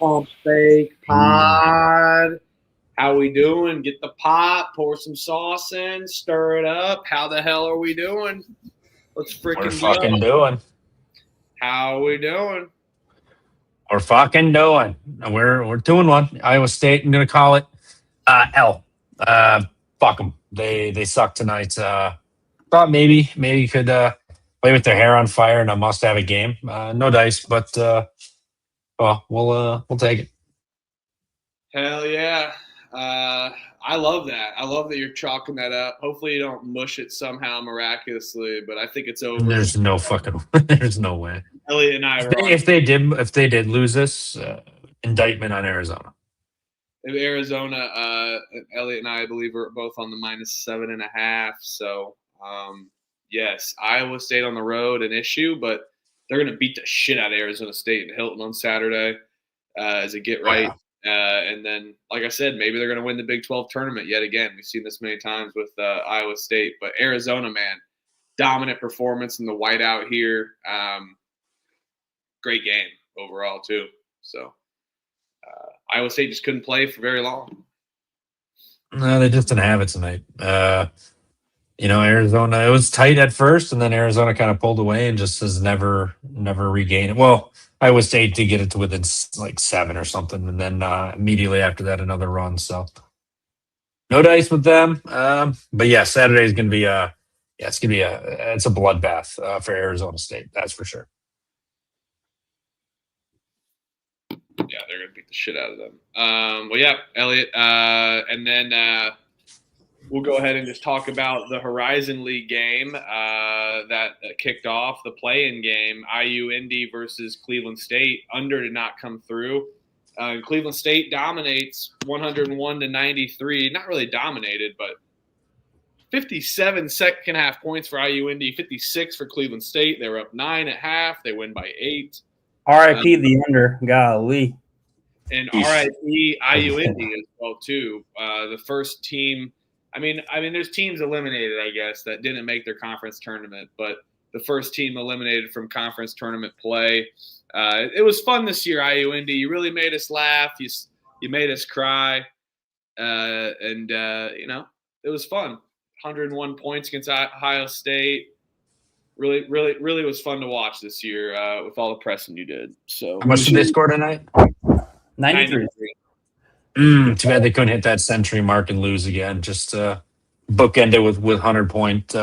Pump fake pod. How we doing? Get the pot, pour some sauce in, stir it up. How the hell are we doing? Let's freaking We're fucking doing. How are we doing? We're fucking doing. We're 2-1. Iowa State. I'm gonna call it L. Fuck them. They suck tonight. Thought maybe could play with their hair on fire and a must have a game. No dice, but we'll take it. Hell yeah. I love that. I love that you're chalking that up. Hopefully you don't mush it somehow miraculously, but I think it's over. There's no way. Elliot and I if they did lose this, indictment on Arizona. Arizona, Elliot and I believe are both on the -7.5. So yes, Iowa State on the road an issue, but they're going to beat the shit out of Arizona State in Hilton on Saturday as a get right. Wow. And then, like I said, maybe they're going to win the Big 12 tournament yet again. We've seen this many times with Iowa State. But Arizona, man, dominant performance in the whiteout here. Great game overall, too. So Iowa State just couldn't play for very long. No, they just didn't have it tonight. Arizona, it was tight at first, and then Arizona kind of pulled away and just has never regained it. Well, Iowa State did get it to within like 7 or something, and then immediately after that, another run. So no dice with them. But yeah, Saturday is going to be it's a bloodbath for Arizona State. That's for sure. Yeah, they're going to beat the shit out of them. Well, yeah, Elliot, and then we'll go ahead and just talk about the Horizon League game that kicked off, the play-in game, IU-Indy versus Cleveland State. Under did not come through. Cleveland State dominates 101-93. Not really dominated, but 57 second-half points for IU-Indy, 56 for Cleveland State. They were up 9 at half. They win by 8. R.I.P. the under. Golly. And R.I.P. IU-Indy as well, too. The first team – I mean, there's teams eliminated, I guess, that didn't make their conference tournament, but the first team eliminated from conference tournament play. It was fun this year, IU-Indy. You really made us laugh. You made us cry, and it was fun. 101 points against Ohio State. Really, really, really was fun to watch this year with all the pressing you did. So, how much did they score tonight? 93. Too bad they couldn't hit that century mark and lose again. Just bookend it with 100-point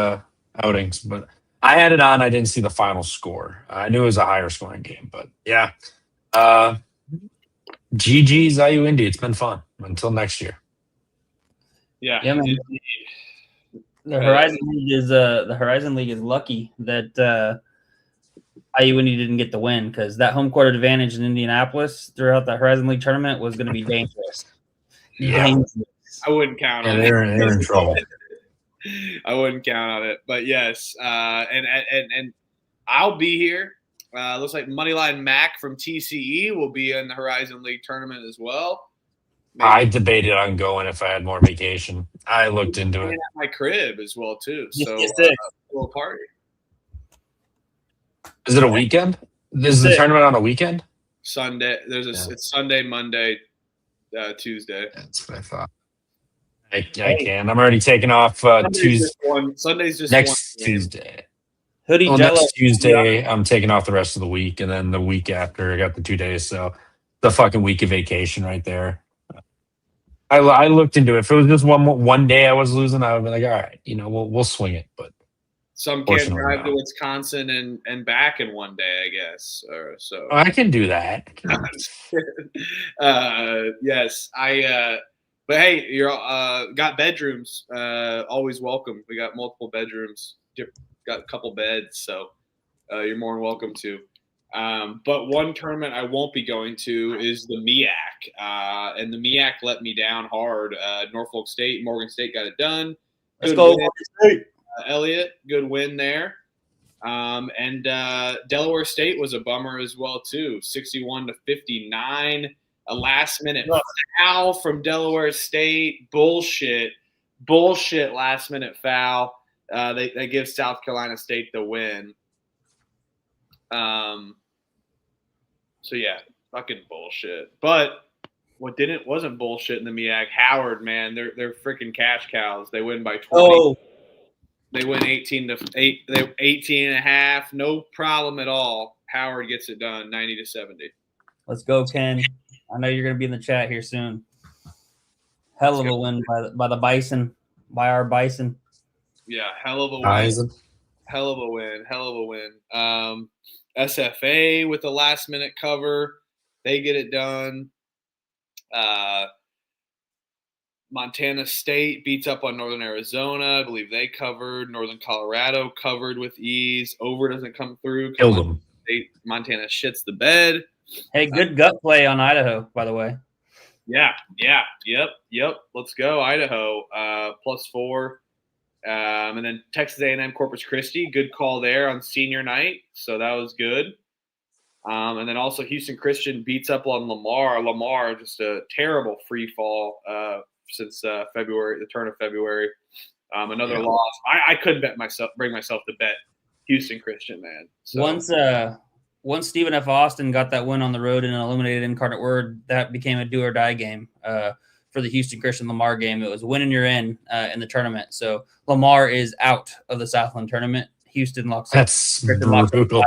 outings. But I had it on. I didn't see the final score. I knew it was a higher scoring game. But yeah, GG's IU-Indy. It's been fun until next year. Yeah, man. The Horizon League is lucky that IU-Indy didn't get the win, because that home court advantage in Indianapolis throughout the Horizon League tournament was going to be dangerous. Yeah. Dangerous. I wouldn't count on it. They're in trouble. I wouldn't count on it. But yes, and I'll be here. Looks like Moneyline Mac from TCE will be in the Horizon League tournament as well. Maybe. I debated on going if I had more vacation. I looked into it. At my crib as well too. So little party. Is it a weekend? Is the tournament on a weekend? Sunday. It's Sunday, Monday, Tuesday. That's what I thought. I can. I'm already taking off Tuesday. Sunday's just next one Tuesday. Hoodie Next Tuesday, I'm taking off the rest of the week, and then the week after, I got the 2 days. So the fucking week of vacation right there. I looked into it. If it was just one day I was losing, I would be like, all right, we'll swing it. But some can't drive to Wisconsin and back in one day, I guess. So I can do that. Yes, but hey, you're got bedrooms. Always welcome. We got multiple bedrooms. Got a couple beds, so you're more than welcome to. But one tournament I won't be going to is the MEAC, and the MEAC let me down hard. Norfolk State, Morgan State got it done. Let's go, Morgan State. Elliot, good win there. And Delaware State was a bummer as well too, 61-59. A last-minute foul from Delaware State. Bullshit last-minute foul. They give South Carolina State the win. So yeah, Fucking bullshit. But what wasn't bullshit in the MEAC, Howard, man, they're freaking cash cows. They win by 20. Oh, They win 18-8. They 18 and a half. No problem at all. Howard gets it done, 90-70. let's go, Ken. I know you're going to be in the chat here soon. Hell of a win by the Bison, by our Bison. Yeah, hell of a win. Bison. Hell of a win. Hell of a win. SFA with the last minute cover. They get it done. Montana State beats up on Northern Arizona. I believe they covered. Northern Colorado covered with ease. Over doesn't come through. Killed them. Montana shits the bed. Hey, good gut play on Idaho, by the way. Yeah. Yep. Let's go, Idaho. +4. And then Texas A&M Corpus Christi, good call there on senior night. So that was good. And then also Houston Christian beats up on Lamar. Lamar, just a terrible free fall since February, the turn of February. Another loss. I couldn't bring myself to bet Houston Christian, man. So. Once Stephen F. Austin got that win on the road and eliminated Incarnate Word, that became a do or die game for the Houston Christian Lamar game. It was win and you're in the tournament. So Lamar is out of the Southland tournament. Houston locks up. That's brutal.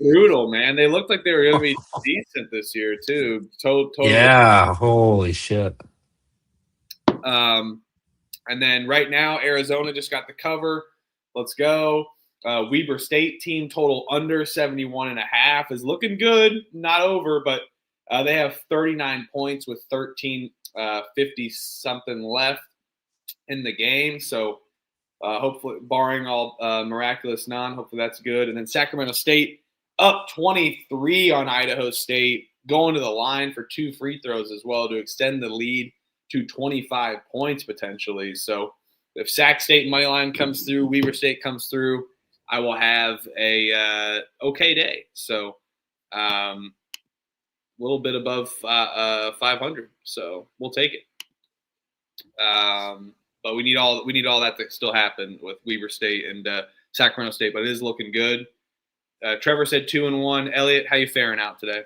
Brutal, man. They looked like they were going to be decent this year too. Totally. Yeah, holy shit. And then right now, Arizona just got the cover. Let's go. Weber State team total under 71.5 is looking good. Not over, but they have 39 points with 13:50 something left in the game. So hopefully, barring all miraculous hopefully that's good. And then Sacramento State up 23 on Idaho State, going to the line for 2 free throws as well to extend the lead to 25 points potentially. So if Sac State money line comes through, Weber State comes through, I will have a okay day. So a little bit above 500. So we'll take it. But we need all that to still happen with Weber State and Sacramento State. But it is looking good. Trevor said 2-1. Elliot, how you faring out today?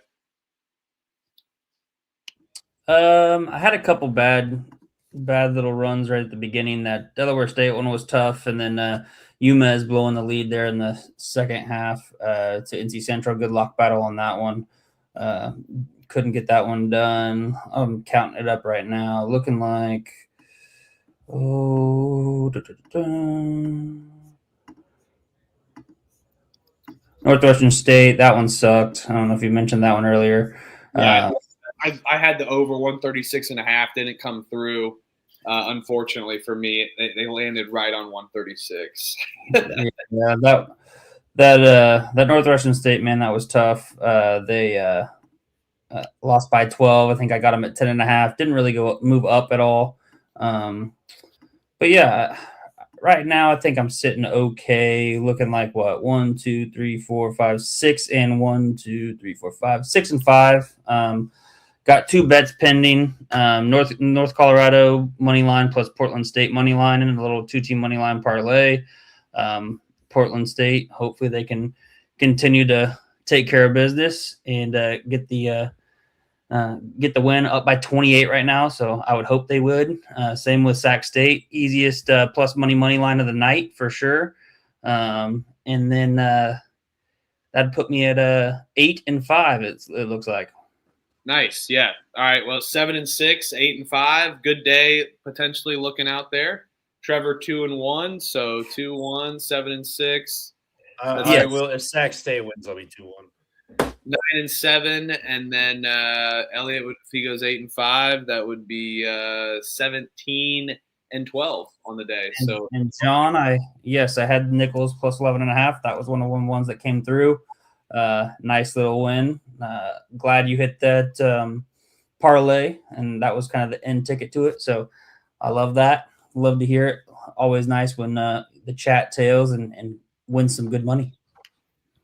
I had a couple bad little runs right at the beginning. That Delaware State one was tough, and then UMass blowing the lead there in the second half to NC Central. Good luck battle on that one. Couldn't get that one done. I'm counting it up right now. Looking like Northwestern State. That one sucked. I don't know if you mentioned that one earlier. Yeah, I had the over 136.5. Didn't come through. Unfortunately for me, they landed right on 136. Yeah, that Northwestern State, man, that was tough. They lost by 12. I think I got them at 10.5. Didn't really move up at all. But yeah, right now I think I'm sitting okay. Looking like what 1, 2, 3, 4, 5, 6, and 1, 2, 3, 4, 5, 6 and 5. Got 2 bets pending. North Colorado money line plus Portland State money line and a little 2-team money line parlay. Portland State, hopefully they can continue to take care of business and get the win up by 28 right now. So I would hope they would. Same with Sac State, easiest plus money line of the night for sure. And then that'd put me at 8 and 5. It looks like. Nice. Yeah. All right. Well, 7 and 6, 8 and 5. Good day potentially looking out there. Trevor 2-1. So 2-1, 7 and 6. I will. If Sac State wins, I'll be 2-1. 9 and 7, and then Elliot if he goes 8 and 5, that would be 17 and 12 on the day. So and John, I had Nichols plus 11.5. That was one of the ones that came through. Nice little win. Glad you hit that parlay, and that was kind of the end ticket to it. So I love that. Love to hear it. Always nice when the chat tails and wins some good money.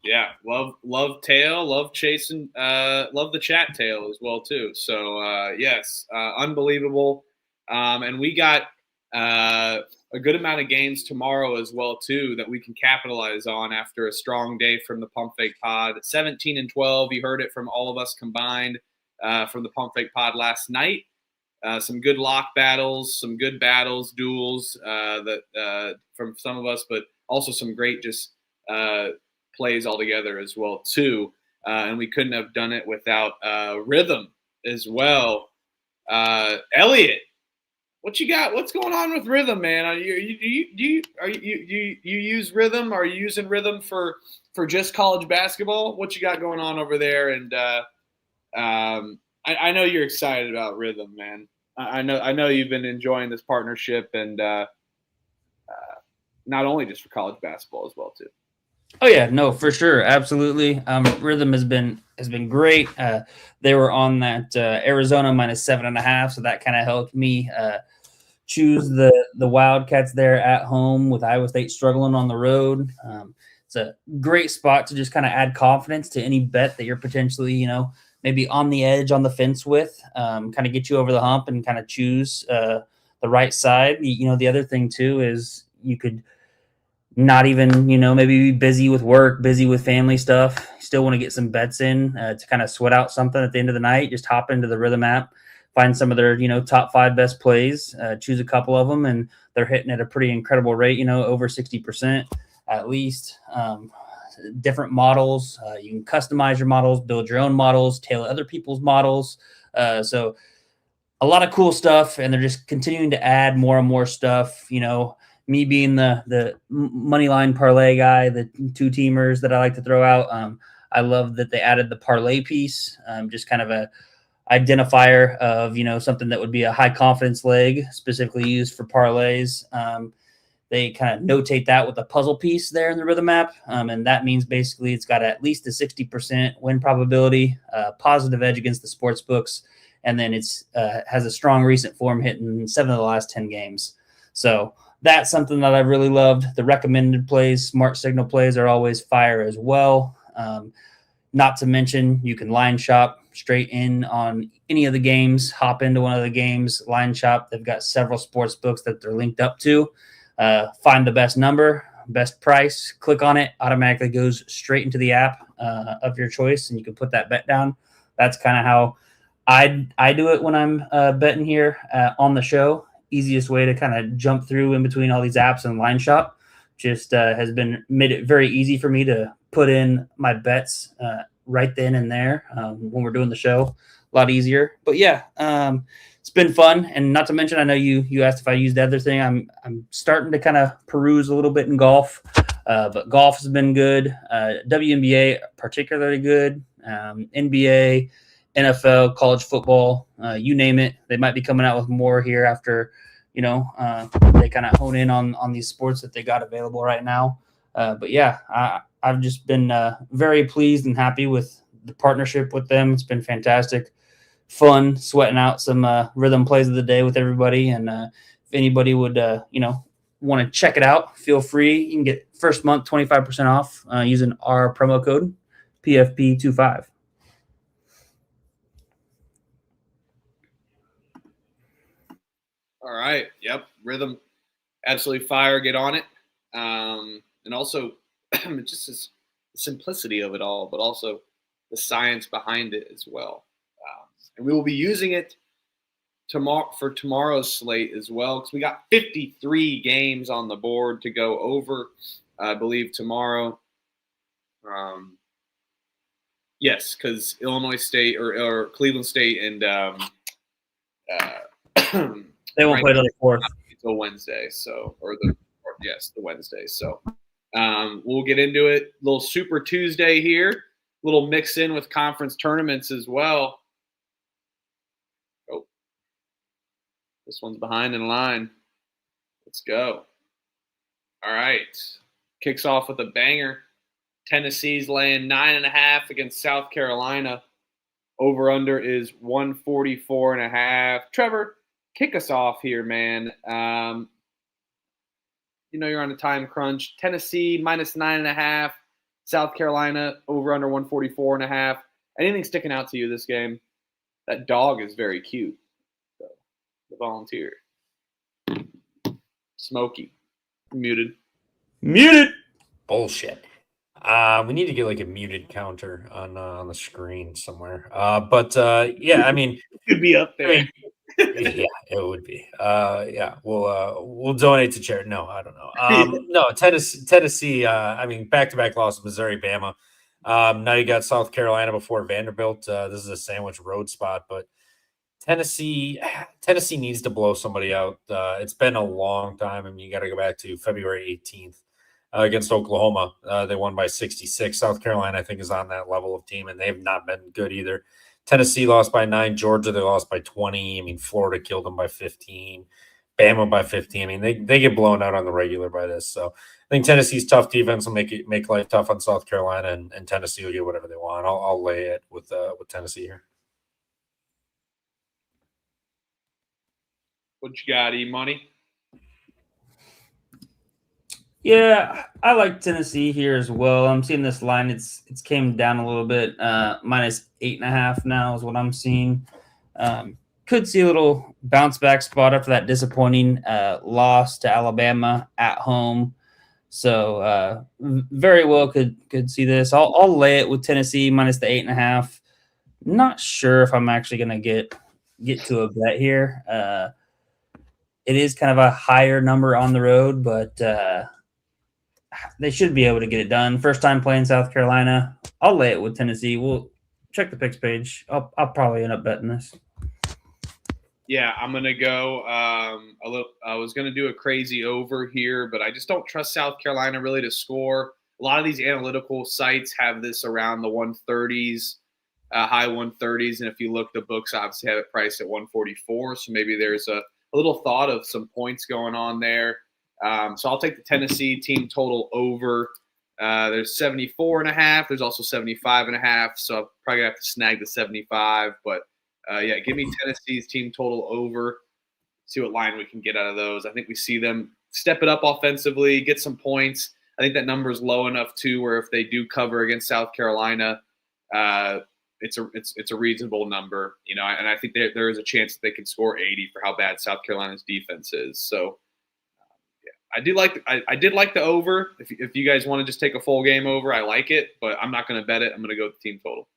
Yeah, love tail, love chasing, love the chat tail as well too. So yes, unbelievable. And we got a good amount of games tomorrow as well too that we can capitalize on after a strong day from the Pump Fake Pod. 17-12, you heard it from all of us combined from the Pump Fake Pod last night. Some good lock battles, some good battles, duels that from some of us, but also some great just plays altogether as well too. And we couldn't have done it without rhythm as well. Elliot, what you got? What's going on with rhythm, man? Do you use rhythm? Are you using rhythm for just college basketball? What you got going on over there? And I know you're excited about rhythm, man. I know you've been enjoying this partnership, and not only just for college basketball as well too. Oh yeah, no, for sure, absolutely. Rhythm has been great. They were on that Arizona -7.5, so that kind of helped me choose the Wildcats there at home with Iowa State struggling on the road. It's a great spot to just kind of add confidence to any bet that you're potentially, maybe on the edge, on the fence with, kind of get you over the hump and kind of choose the right side. The other thing too is you could not even, maybe be busy with work, busy with family stuff. Still want to get some bets in to kind of sweat out something at the end of the night. Just hop into the Rhythm app, find some of their, top 5 best plays, choose a couple of them, and they're hitting at a pretty incredible rate, over 60% at least. Different models. You can customize your models, build your own models, tailor other people's models. So a lot of cool stuff, and they're just continuing to add more and more stuff, me being the money line parlay guy, the 2-teamers that I like to throw out. I love that they added the parlay piece, just kind of a identifier of, something that would be a high confidence leg specifically used for parlays. They kind of notate that with a puzzle piece there in the Rhythm app. And that means basically it's got at least a 60% win probability, positive edge against the sports books. And then it's has a strong recent form hitting 7 of the last 10 games. So that's something that I've really loved. The recommended plays, smart signal plays are always fire as well. Not to mention you can line shop straight in on any of the games, hop into one of the games, line shop. They've got several sports books that they're linked up to. Find the best number, best price, click on it, automatically goes straight into the app of your choice, and you can put that bet down. That's kind of how I do it when I'm betting here on the show. Easiest way to kind of jump through in between all these apps and line shop just has been made it very easy for me to put in my bets right then and there when we're doing the show. A lot easier. But yeah, it's been fun. And not to mention, I know you asked if I used the other thing. I'm starting to kind of peruse a little bit in golf, but golf has been good. WNBA particularly good. NBA, NFL, college football, you name it. They might be coming out with more here after, they kind of hone in on these sports that they got available right now. But yeah, I've just been very pleased and happy with the partnership with them. It's been fantastic, fun, sweating out some rhythm plays of the day with everybody. And if anybody would, want to check it out, feel free. You can get first month 25% off using our promo code PFP25. All right. Yep. Rhythm, absolutely fire. Get on it. And also, just the simplicity of it all, but also the science behind it as well. And we will be using it for tomorrow's slate as well, because we got 53 games on the board to go over, I believe, tomorrow. Yes, because Illinois State or Cleveland State and they won't play till the 4th. Until Wednesday, the Wednesday. So we'll get into it. Little Super Tuesday here. Little mix in with conference tournaments as well. Oh, this one's behind in line. Let's go. All right. Kicks off with a banger. Tennessee's laying 9.5 against South Carolina. Over-under is 144.5. Trevor, kick us off here, man. You're on a time crunch. Tennessee -9.5. South Carolina over/under 144.5. Anything sticking out to you this game? That dog is very cute. So, the Volunteer. Smokey. Muted. Bullshit. We need to get like a muted counter on the screen somewhere. Yeah, I mean, Could be up there. yeah, it would be. Yeah, we'll donate to charity. No, I don't know. No, Tennessee. I mean, back-to-back loss, Missouri, Bama. Now you got South Carolina before Vanderbilt. This is a sandwich road spot, but Tennessee needs to blow somebody out. It's been a long time. I mean, you got to go back to February 18th against Oklahoma. They won by 66. South Carolina, I think, is on that level of team, and they've not been good either. Tennessee lost by 9. Georgia, they lost by 20. I mean, Florida killed them by 15. Bama by 15. I mean, they get blown out on the regular by this. So I think Tennessee's tough defense will make life tough on South Carolina, and Tennessee will get whatever they want. I'll lay it with Tennessee here. What you got, E-Money? Yeah, I like Tennessee here as well. I'm seeing this line. It's came down a little bit. Minus 8.5 now is what I'm seeing. Could see a little bounce back spot after that disappointing loss to Alabama at home. So very well could see this. I'll lay it with Tennessee minus the 8.5. Not sure if I'm actually gonna get to a bet here. It is kind of a higher number on the road, but they should be able to get it done. First time playing South Carolina. I'll lay it with Tennessee. We'll check the picks page. I'll probably end up betting this. Yeah, I'm gonna go a little. I was gonna do a crazy over here, but I just don't trust South Carolina really to score. A lot of these analytical sites have this around the 130s, high 130s, and if you look, the books obviously have it priced at 144. So maybe there's a little thought of some points going on there. So I'll take the Tennessee team total over. There's 74.5. There's also 75.5. So I'll probably have to snag the 75. But yeah, give me Tennessee's team total over. See what line we can get out of those. I think we see them step it up offensively, get some points. I think that number is low enough too, where if they do cover against South Carolina, it's a reasonable number, you know. And I think there is a chance that they can score 80 for how bad South Carolina's defense is. So. I did like the over. If you guys want to just take a full game over, I like it, but I'm not going to bet it. I'm going to go with the team total.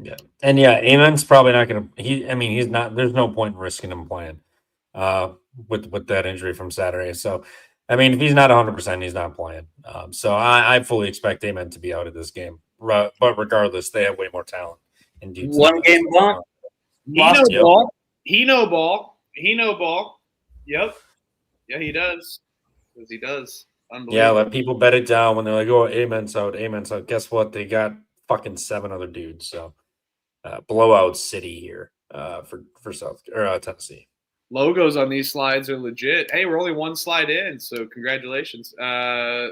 Yeah, and yeah, Amon's probably not going to. He's not. There's no point in risking him playing with that injury from Saturday. So, I mean, if he's not 100%, he's not playing. So I fully expect Amon to be out of this game. But regardless, they have way more talent. One game bump. He no ball. Yep. Yeah, he does. Because he does. Yeah, let people bet it down when they're like, oh, Amon's out. Guess what? They got fucking 7 other dudes. So blowout city here for Tennessee. Logos on these slides are legit. Hey, we're only one slide in, so congratulations.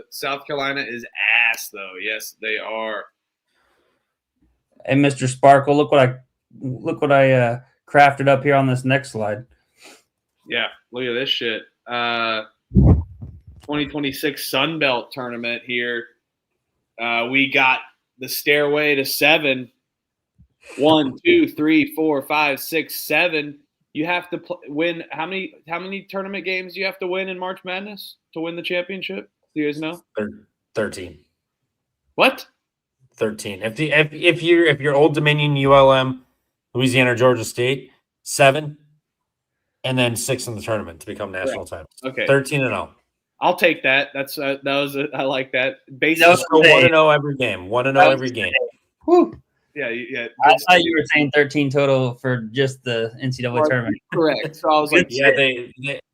South Carolina is ass, though. Yes, they are. Hey, Mr. Sparkle, look what I crafted up here on this next slide. Yeah, look at this shit. 2026 Sun Belt tournament here. We got the stairway to 7. 1, 2, 3, 4, 5, 6, 7. You have to win. How many tournament games do you have to win in March Madness to win the championship? Do you guys know? 13. What? 13. If you're Old Dominion, ULM, Louisiana, Georgia State, 7, and then 6 in the tournament to become national titles. Okay. 13-0. I'll take that. I like that. Basically, 1-0 every game. 1-0 every game. Whew. Yeah. I thought you were saying 13 total for just the NCAA tournament. Correct. So I was like, yeah,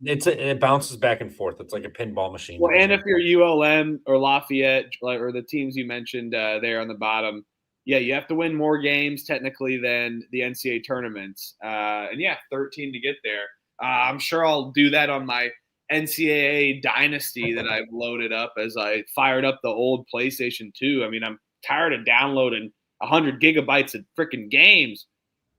it bounces back and forth. It's like a pinball machine. Well, and if you're ULM or Lafayette, or the teams you mentioned there on the bottom, yeah, you have to win more games technically than the NCAA tournaments. And yeah, 13 to get there. I'm sure I'll do that on my NCAA dynasty that I've loaded up as I fired up the old PlayStation 2. I mean, I'm tired of downloading 100 gigabytes of freaking games.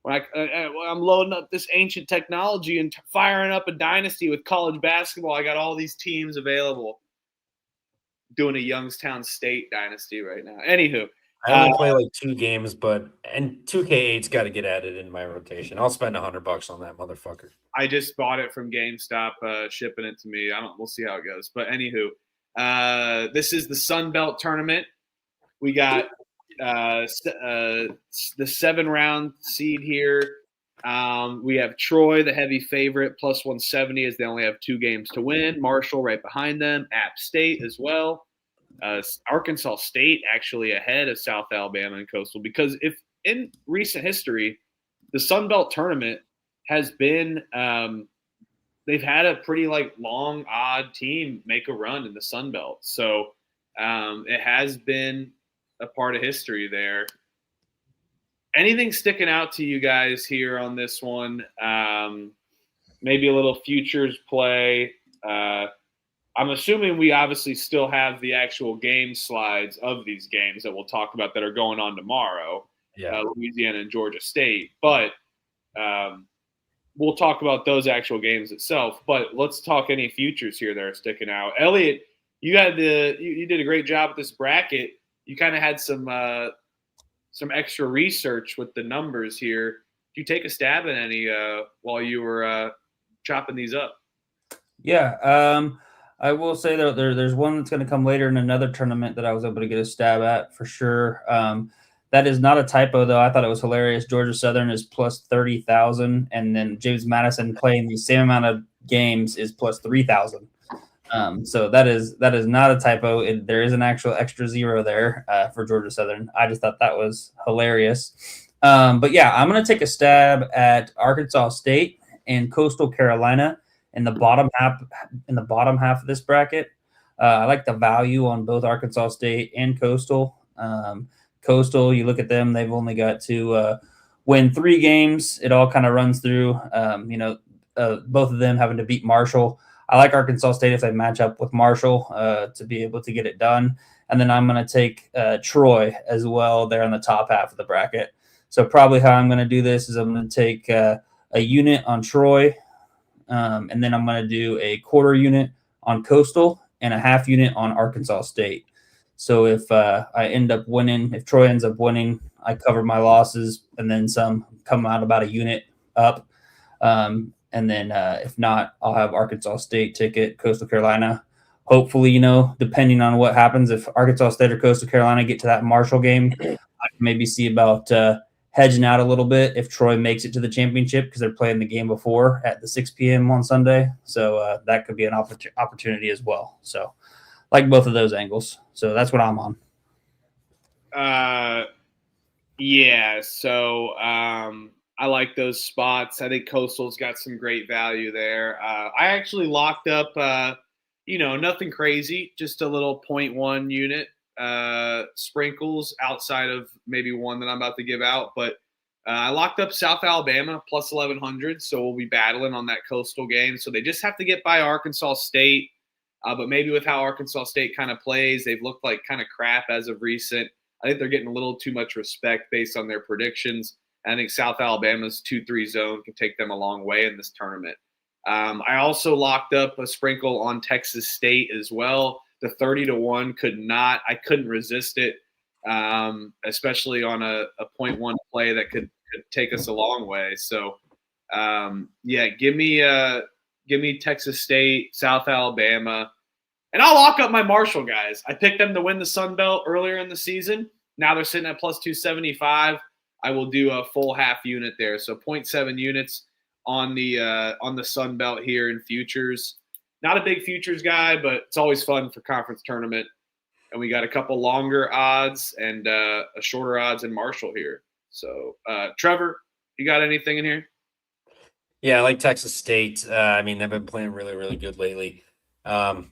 When I'm loading up this ancient technology and firing up a dynasty with college basketball, I got all these teams available. Doing a Youngstown State dynasty right now. Anywho, I only play like 2 games, and 2K8's got to get added in my rotation. I'll spend $100 on that motherfucker. I just bought it from GameStop, shipping it to me. We'll see how it goes. But anywho, this is the Sun Belt tournament. We got the 7-round seed here. We have Troy, the heavy favorite, plus 170 as they only have 2 games to win. Marshall right behind them. App State as well. Arkansas State actually ahead of South Alabama and Coastal, because if in recent history, the Sun Belt tournament has been they've had a pretty long odd team make a run in the Sun Belt. So it has been a part of history there. Anything sticking out to you guys here on this one? Maybe a little futures play. I'm assuming we obviously still have the actual game slides of these games that we'll talk about that are going on tomorrow. Yeah, Louisiana and Georgia State. But we'll talk about those actual games itself. But let's talk any futures here that are sticking out. Elliot, you did a great job with this bracket. You kind of had some extra research with the numbers here. Did you take a stab at any while you were chopping these up? Yeah, I will say that there's one that's going to come later in another tournament that I was able to get a stab at for sure. That is not a typo, though. I thought it was hilarious. Georgia Southern is plus 30,000, and then James Madison playing the same amount of games is plus 3,000. So that is not a typo. There is an actual extra zero there for Georgia Southern. I just thought that was hilarious. But yeah, I'm going to take a stab at Arkansas State and Coastal Carolina in the bottom half of this bracket. I like the value on both Arkansas State and Coastal. Coastal, you look at them; they've only got to win 3 games. It all kind of runs through. Both of them having to beat Marshall. I like Arkansas State if they match up with Marshall to be able to get it done. And then I'm going to take Troy as well there on the top half of the bracket. So probably how I'm going to do this is I'm going to take a unit on Troy, and then I'm going to do a quarter unit on Coastal and a half unit on Arkansas State. So if I end up winning, if Troy ends up winning, I cover my losses and then some, come out about a unit up. And then if not, I'll have Arkansas State ticket, Coastal Carolina. Hopefully, depending on what happens, if Arkansas State or Coastal Carolina get to that Marshall game, I can maybe see about hedging out a little bit if Troy makes it to the championship, because they're playing the game before at the 6 p.m. on Sunday. So that could be an opportunity as well. So like both of those angles. So that's what I'm on. Yeah. So I like those spots. I think Coastal's got some great value there. I actually locked up, nothing crazy, just a little 0.1 unit sprinkles outside of maybe one that I'm about to give out. But I locked up South Alabama plus 1,100, so we'll be battling on that Coastal game. So they just have to get by Arkansas State. But maybe with how Arkansas State kind of plays, they've looked like kind of crap as of recent. I think they're getting a little too much respect based on their predictions. I think South Alabama's 2-3 zone can take them a long way in this tournament. I also locked up a sprinkle on Texas State as well. The 30-1 I couldn't resist it, especially on a 0.1 play that could take us a long way. So, give me Texas State, South Alabama, and I'll lock up my Marshall guys. I picked them to win the Sun Belt earlier in the season. Now they're sitting at plus 275. I will do a full half unit there. So 0.7 units on the Sun Belt here in futures. Not a big futures guy, but it's always fun for conference tournament. And we got a couple longer odds and a shorter odds in Marshall here. So Trevor, you got anything in here? Yeah, I like Texas State. They've been playing really, really good lately.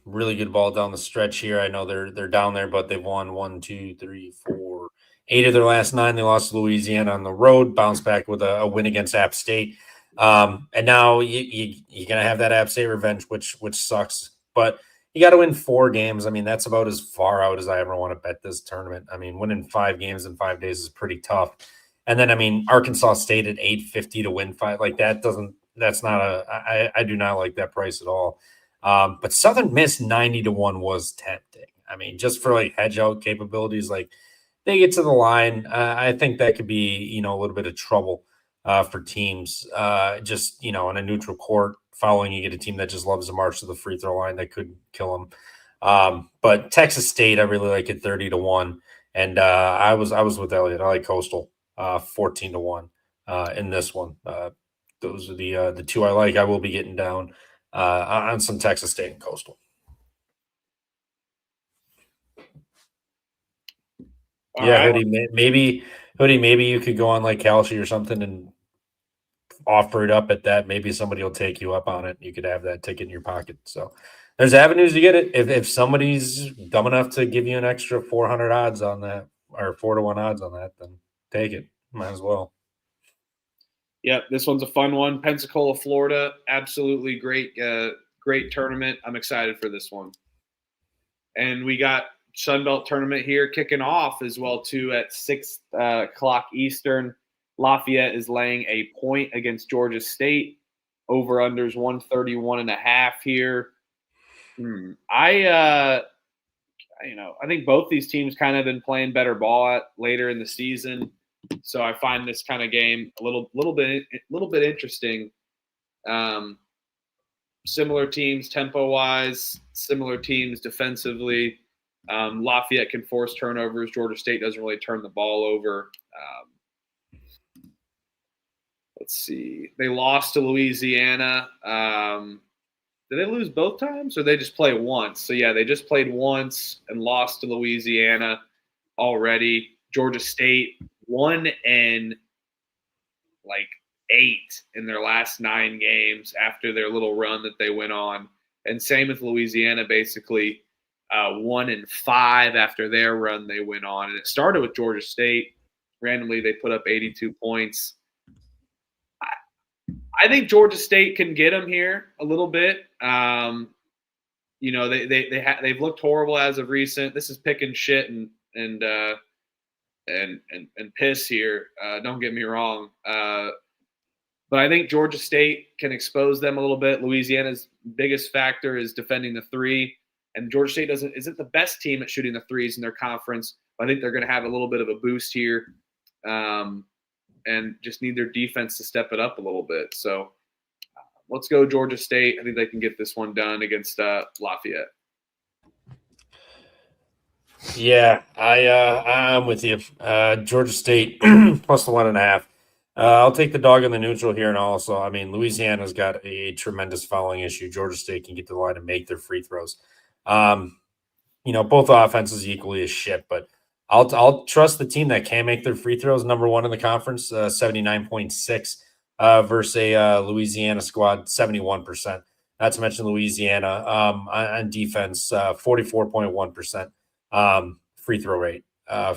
Really good ball down the stretch here. I know they're down there, but they've won 1, 2, 3, 4, 8 of their last 9. They lost to Louisiana on the road, bounced back with a win against App State. And now you're gonna have that App State revenge, which sucks. But you got to win 4 games. That's about as far out as I ever want to bet this tournament. Winning 5 games in 5 days is pretty tough. And then Arkansas State at 850 to win 5, like that doesn't. That's not I do not like that price at all. But Southern Miss 90-1 was tempting. Just for hedge out capabilities, they get to the line, I think that could be, a little bit of trouble for teams. Just, in a neutral court, following you get a team that just loves to march to the free throw line that could kill them. But Texas State, I really like it 30-1. And I was with Elliot. I like Coastal 14-1 in this one. Those are the two I like. I will be getting down on some Texas State and Coastal. Hoodie, maybe you could go on like Kalshi or something and offer it up at that. Maybe somebody will take you up on it. You could have that ticket in your pocket. So there's avenues to get it. If somebody's dumb enough to give you an extra 400 odds on that or 4-1 odds on that, then take it. Might as well. Yep, this one's a fun one. Pensacola, Florida, absolutely great tournament. I'm excited for this one. And we got Sunbelt tournament here kicking off as well too at 6 o'clock Eastern. Lafayette is laying a point against Georgia State. Over-unders 131.5 here. I think both these teams kind of been playing better ball later in the season, so I find this kind of game a little bit interesting. Similar teams tempo-wise, similar teams defensively. Lafayette can force turnovers. Georgia State doesn't really turn the ball over. Let's see. They lost to Louisiana. Did they lose both times or they just play once? So, yeah, they just played once and lost to Louisiana already. Georgia State 1-8 in their last 9 games after their little run that they went on. And same with Louisiana, basically 1-5 after their run they went on. And it started with Georgia State. Randomly, they put up 82 points. I think Georgia State can get them here a little bit. They've looked horrible as of recent. This is picking shit and piss here. Don't get me wrong. But I think Georgia State can expose them a little bit. Louisiana's biggest factor is defending the 3, and Georgia State isn't the best team at shooting the 3s in their conference. But I think they're going to have a little bit of a boost here. And just need their defense to step it up a little bit. So let's go Georgia State. I think they can get this one done against Lafayette. Yeah, I'm with you. Georgia State plus the 1.5. I'll take the dog on the neutral here, and also, Louisiana's got a tremendous fouling issue. Georgia State can get to the line and make their free throws. Both offenses equally as shit, but I'll trust the team that can make their free throws. Number 1 in the conference, 79.6 versus a Louisiana squad, 71%. Not to mention Louisiana on defense, 44.1% free throw rate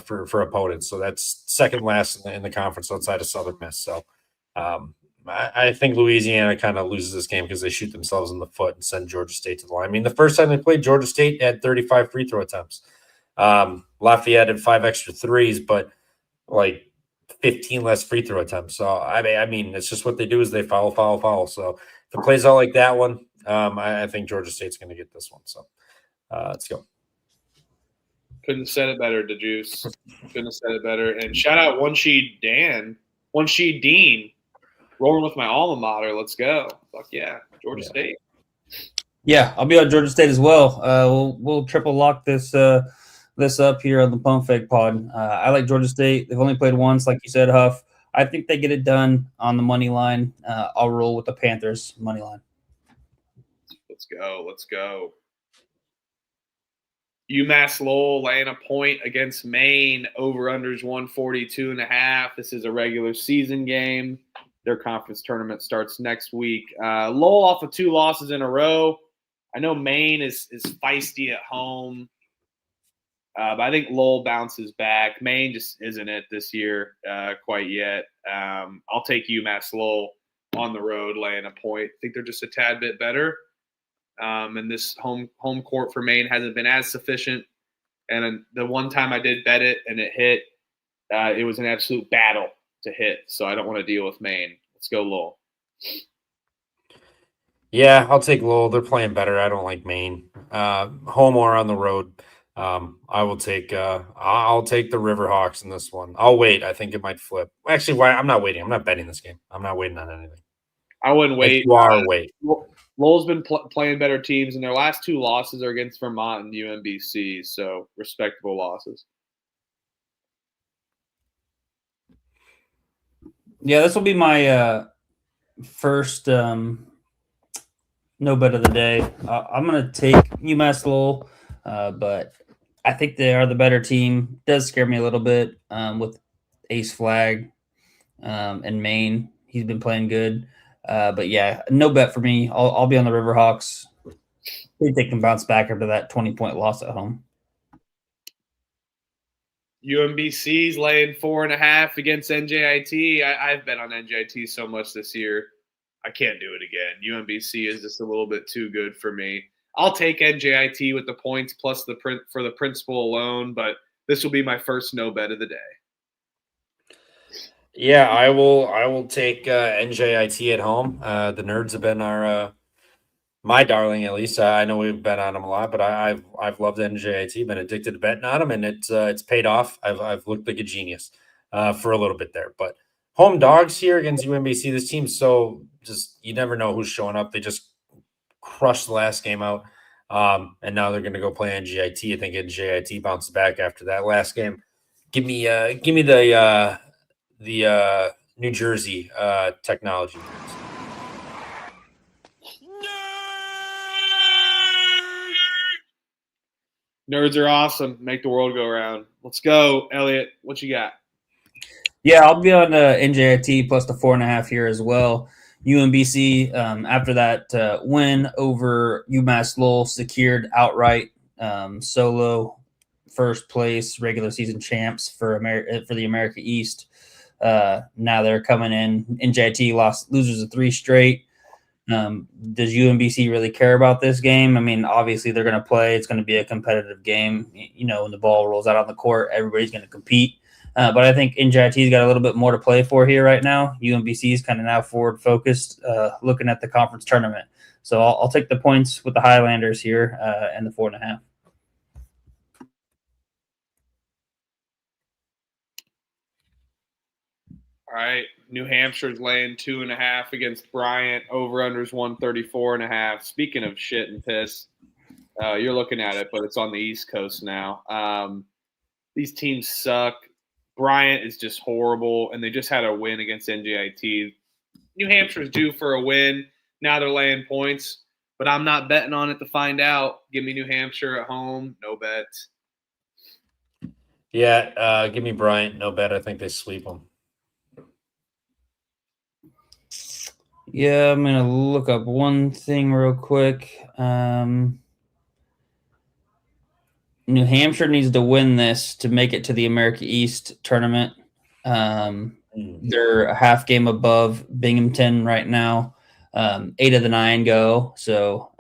for opponents. So that's second last in the conference outside of Southern Miss. So I think Louisiana kind of loses this game because they shoot themselves in the foot and send Georgia State to the line. The first time they played, Georgia State had 35 free throw attempts. Lafayette had 5 extra threes, but 15 less free throw attempts. So it's just what they do is they foul. So if it plays out like that one, I think Georgia State's going to get this one. So let's go. Couldn't have said it better, DeJuice. Couldn't have said it better. And shout out One Sheed Dean, rolling with my alma mater. Let's go. Fuck yeah, Georgia State. Yeah, I'll be on Georgia State as well. We'll triple lock this up here on the Pump Fake Pod. I like Georgia State. They've only played once, like you said, Huff. I think they get it done on the money line. I'll roll with the Panthers money line. Let's go. UMass Lowell laying a point against Maine. Over-unders 142.5. This is a regular season game. Their conference tournament starts next week. Lowell off of 2 losses in a row. I know Maine is feisty at home. But I think Lowell bounces back. Maine just isn't it this year quite yet. I'll take UMass Lowell on the road laying a point. I think they're just a tad bit better. And this home court for Maine hasn't been as sufficient. And the one time I did bet it and it hit, it was an absolute battle to hit. So I don't want to deal with Maine. Let's go Lowell. Yeah, I'll take Lowell. They're playing better. I don't like Maine. Home or on the road. I will take. I'll take the Riverhawks in this one. I'll wait. I think it might flip. Actually, why? I'm not waiting. I'm not betting this game. I'm not waiting on anything. I wouldn't wait. You are wait. Lowell's been playing better teams, and their last 2 losses are against Vermont and UMBC, so respectable losses. Yeah, this will be my first no bet of the day. I'm going to take UMass Lowell, but I think they are the better team. It does scare me a little bit with Ace Flag and Maine. He's been playing good. But yeah, no bet for me. I'll be on the Riverhawks. I think they can bounce back after that 20-point loss at home. UMBC's laying 4.5 against NJIT. I've bet on NJIT so much this year. I can't do it again. UMBC is just a little bit too good for me. I'll take NJIT with the points plus the print for the principal alone, but this will be my first no bet of the day. Yeah, I will take NJIT at home. The Nerds have been my darling, at least. I know we've bet on them a lot, but I've loved NJIT. Been addicted to betting on them, and it's paid off. I've looked like a genius for a little bit there. But home dogs here against UMBC. This team's so just you never know who's showing up. They just crushed the last game out, and now they're going to go play NJIT. I think NJIT bounces back after that last game. Give me the New Jersey technology. Nerds are awesome. Make the world go round. Let's go, Elliot. What you got? Yeah, I'll be on NJIT plus the 4.5 here as well. UMBC, after that win over UMass Lowell, secured outright solo first place regular season champs for the America East. Now they're coming in. NJIT losers of 3 straight. Does UMBC really care about this game? I mean, obviously they're going to play. It's going to be a competitive game. You know, when the ball rolls out on the court, everybody's going to compete. But I think NJIT's got a little bit more to play for here right now. UMBC is kind of now forward focused, looking at the conference tournament. So I'll take the points with the Highlanders here and the 4.5. All right, New Hampshire's laying 2.5 against Bryant. Over/under's 134.5. Speaking of shit and piss, you're looking at it, but it's on the East Coast now. These teams suck. Bryant is just horrible, and they just had a win against NJIT. New Hampshire's due for a win. Now they're laying points, but I'm not betting on it to find out. Give me New Hampshire at home. No bet. Yeah, give me Bryant. No bet. I think they sweep them. Yeah, I'm going to look up one thing real quick. New Hampshire needs to win this to make it to the America East tournament. They're a half game above Binghamton right now. 8 of the 9 go. So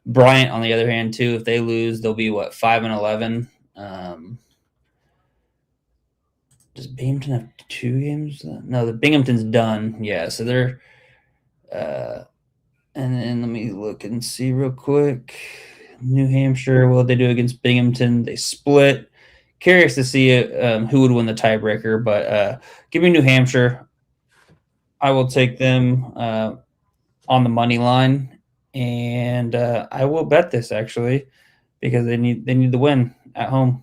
Bryant, on the other hand, too, if they lose, they'll be, 5-11. Does Binghamton have 2 games? No, the Binghamton's done. Yeah, so they're and then let me look and see real quick. New Hampshire, what they do against Binghamton? They split. Curious to see who would win the tiebreaker, but give me New Hampshire. I will take them on the money line, and I will bet this actually because they need the win at home.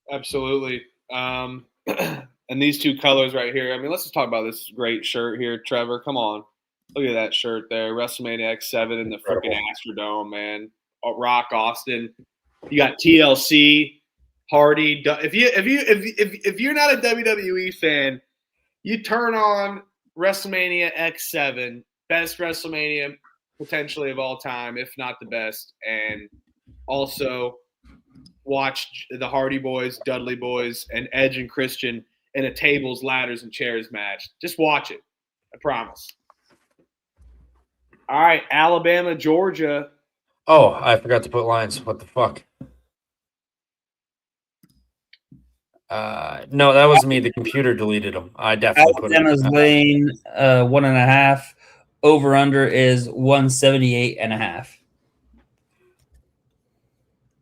Absolutely. And these 2 colors right here. I mean, let's just talk about this great shirt here, Trevor. Come on. Look at that shirt there. WrestleMania X7 in the freaking Astrodome, man. Rock Austin. You got TLC, Hardy. If you're not a WWE fan, you turn on WrestleMania X7, best WrestleMania potentially of all time, if not the best, and also watch the Hardy Boys, Dudley Boys, and Edge and Christian in a tables, ladders, and chairs match. Just watch it. I promise. All right, Alabama, Georgia. Oh, I forgot to put lines. What the fuck? No, that was me. The computer deleted them. I definitely put them. Alabama's lane 1.5. Over/under is 178.5.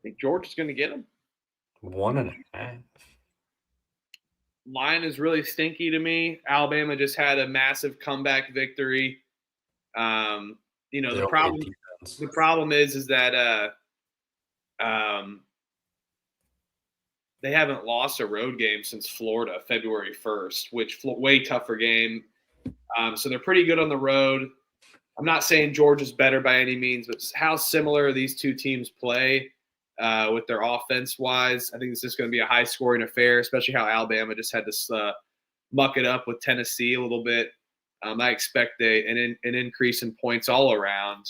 think Georgia's going to get them. 1.5. Line is really stinky to me. Alabama just had a massive comeback victory. The problem is that they haven't lost a road game since Florida, February 1st, which way tougher game. So they're pretty good on the road. I'm not saying Georgia's better by any means, but how similar these two teams play with their offense-wise. I think it's just going to be a high-scoring affair, especially how Alabama just had to muck it up with Tennessee a little bit. I expect an increase in points all around.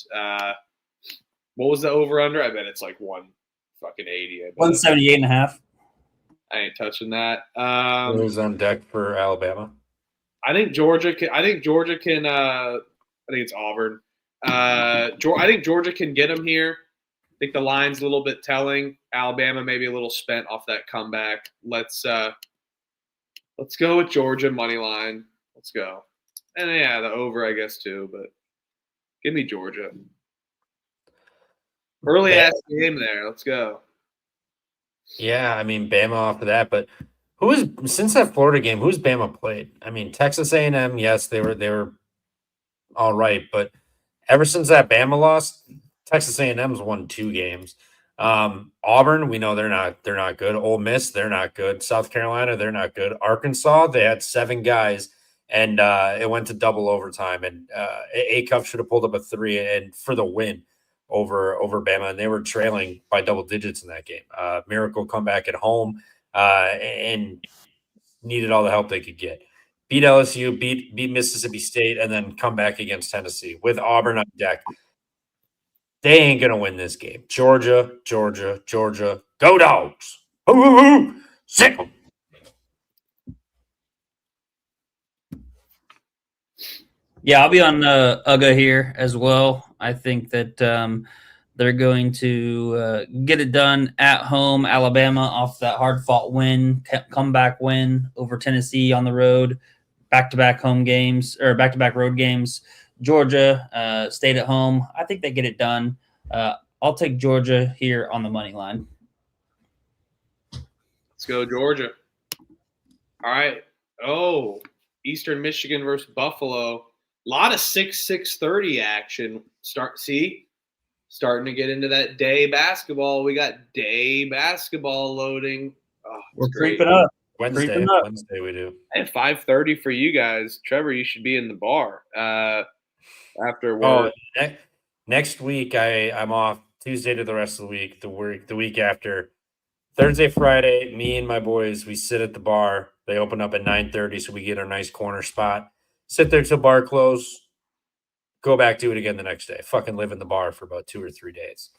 What was the over-under? I bet it's like 180. 178.5. I ain't touching that. Who's on deck for Alabama? I think Georgia can. I think it's Auburn. I think Georgia can get them here. I think the line's a little bit telling. Alabama maybe a little spent off that comeback. Let's go with Georgia money line. Let's go. And yeah, the over I guess too, but give me Georgia. Early ass game there. Let's go. Yeah, I mean Bama off of that, but since that Florida game, who's Bama played? I mean Texas A&M, yes, they were all right, but ever since that Bama loss, Texas A&M's won 2 games. Auburn, we know they're not good. Ole Miss, they're not good. South Carolina, they're not good. Arkansas, they had 7 guys, and it went to double overtime. And Acuff should have pulled up a 3 and for the win over Bama, and they were trailing by double digits in that game. Miracle comeback at home, and needed all the help they could get. Beat LSU, beat Mississippi State, and then come back against Tennessee with Auburn on deck. They ain't going to win this game. Georgia. Go Dogs. Sick 'em. Yeah, I'll be on UGA here as well. I think that they're going to get it done at home. Alabama off that hard-fought win, comeback win over Tennessee on the road, back-to-back home games or back-to-back road games. Georgia stayed at home. I think they get it done. I'll take Georgia here on the money line. Let's go Georgia. All right. Oh, Eastern Michigan versus Buffalo. A lot of 6:30 action. Starting to get into that day basketball. We got day basketball loading. Oh, we're creeping up. Wednesday we do. At 5:30 for you guys. Trevor, you should be in the bar after work. Oh, next week I'm off Tuesday to the rest of the week. The week after. Thursday, Friday, me and my boys, we sit at the bar. They open up at 9:30, so we get our nice corner spot. Sit there till bar close. Go back to it again the next day. Fucking live in the bar for about 2 or 3 days,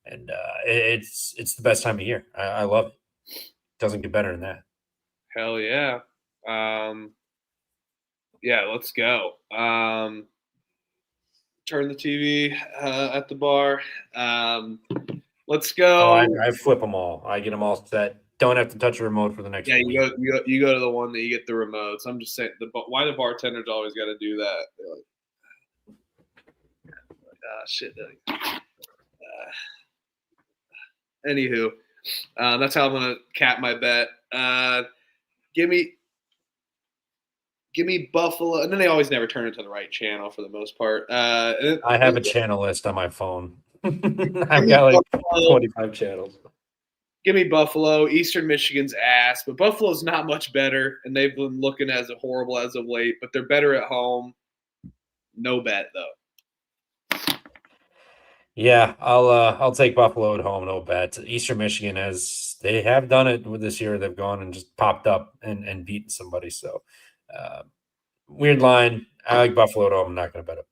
and it's the best time of year. I love it. Doesn't get better than that. Hell yeah. Yeah, let's go. Turn the TV at the bar. Let's go. Oh, I flip them all. I get them all set. Don't have to touch a remote for the next. Yeah, you go to the one that you get the remotes. I'm just saying, why the bartenders always got to do that? They're like, shit. Anywho, that's how I'm gonna cap my bet. Give me Buffalo, and then they always never turn it to the right channel for the most part. I have a channel list on my phone. I've got like 25 channels. Give me Buffalo. Eastern Michigan's ass, but Buffalo's not much better, and they've been looking as horrible as of late. But they're better at home. No bet though. Yeah, I'll take Buffalo at home. No bet. Eastern Michigan they have done it with this year. They've gone and just popped up and beaten somebody. So weird line. I like Buffalo at home. I'm not going to bet it.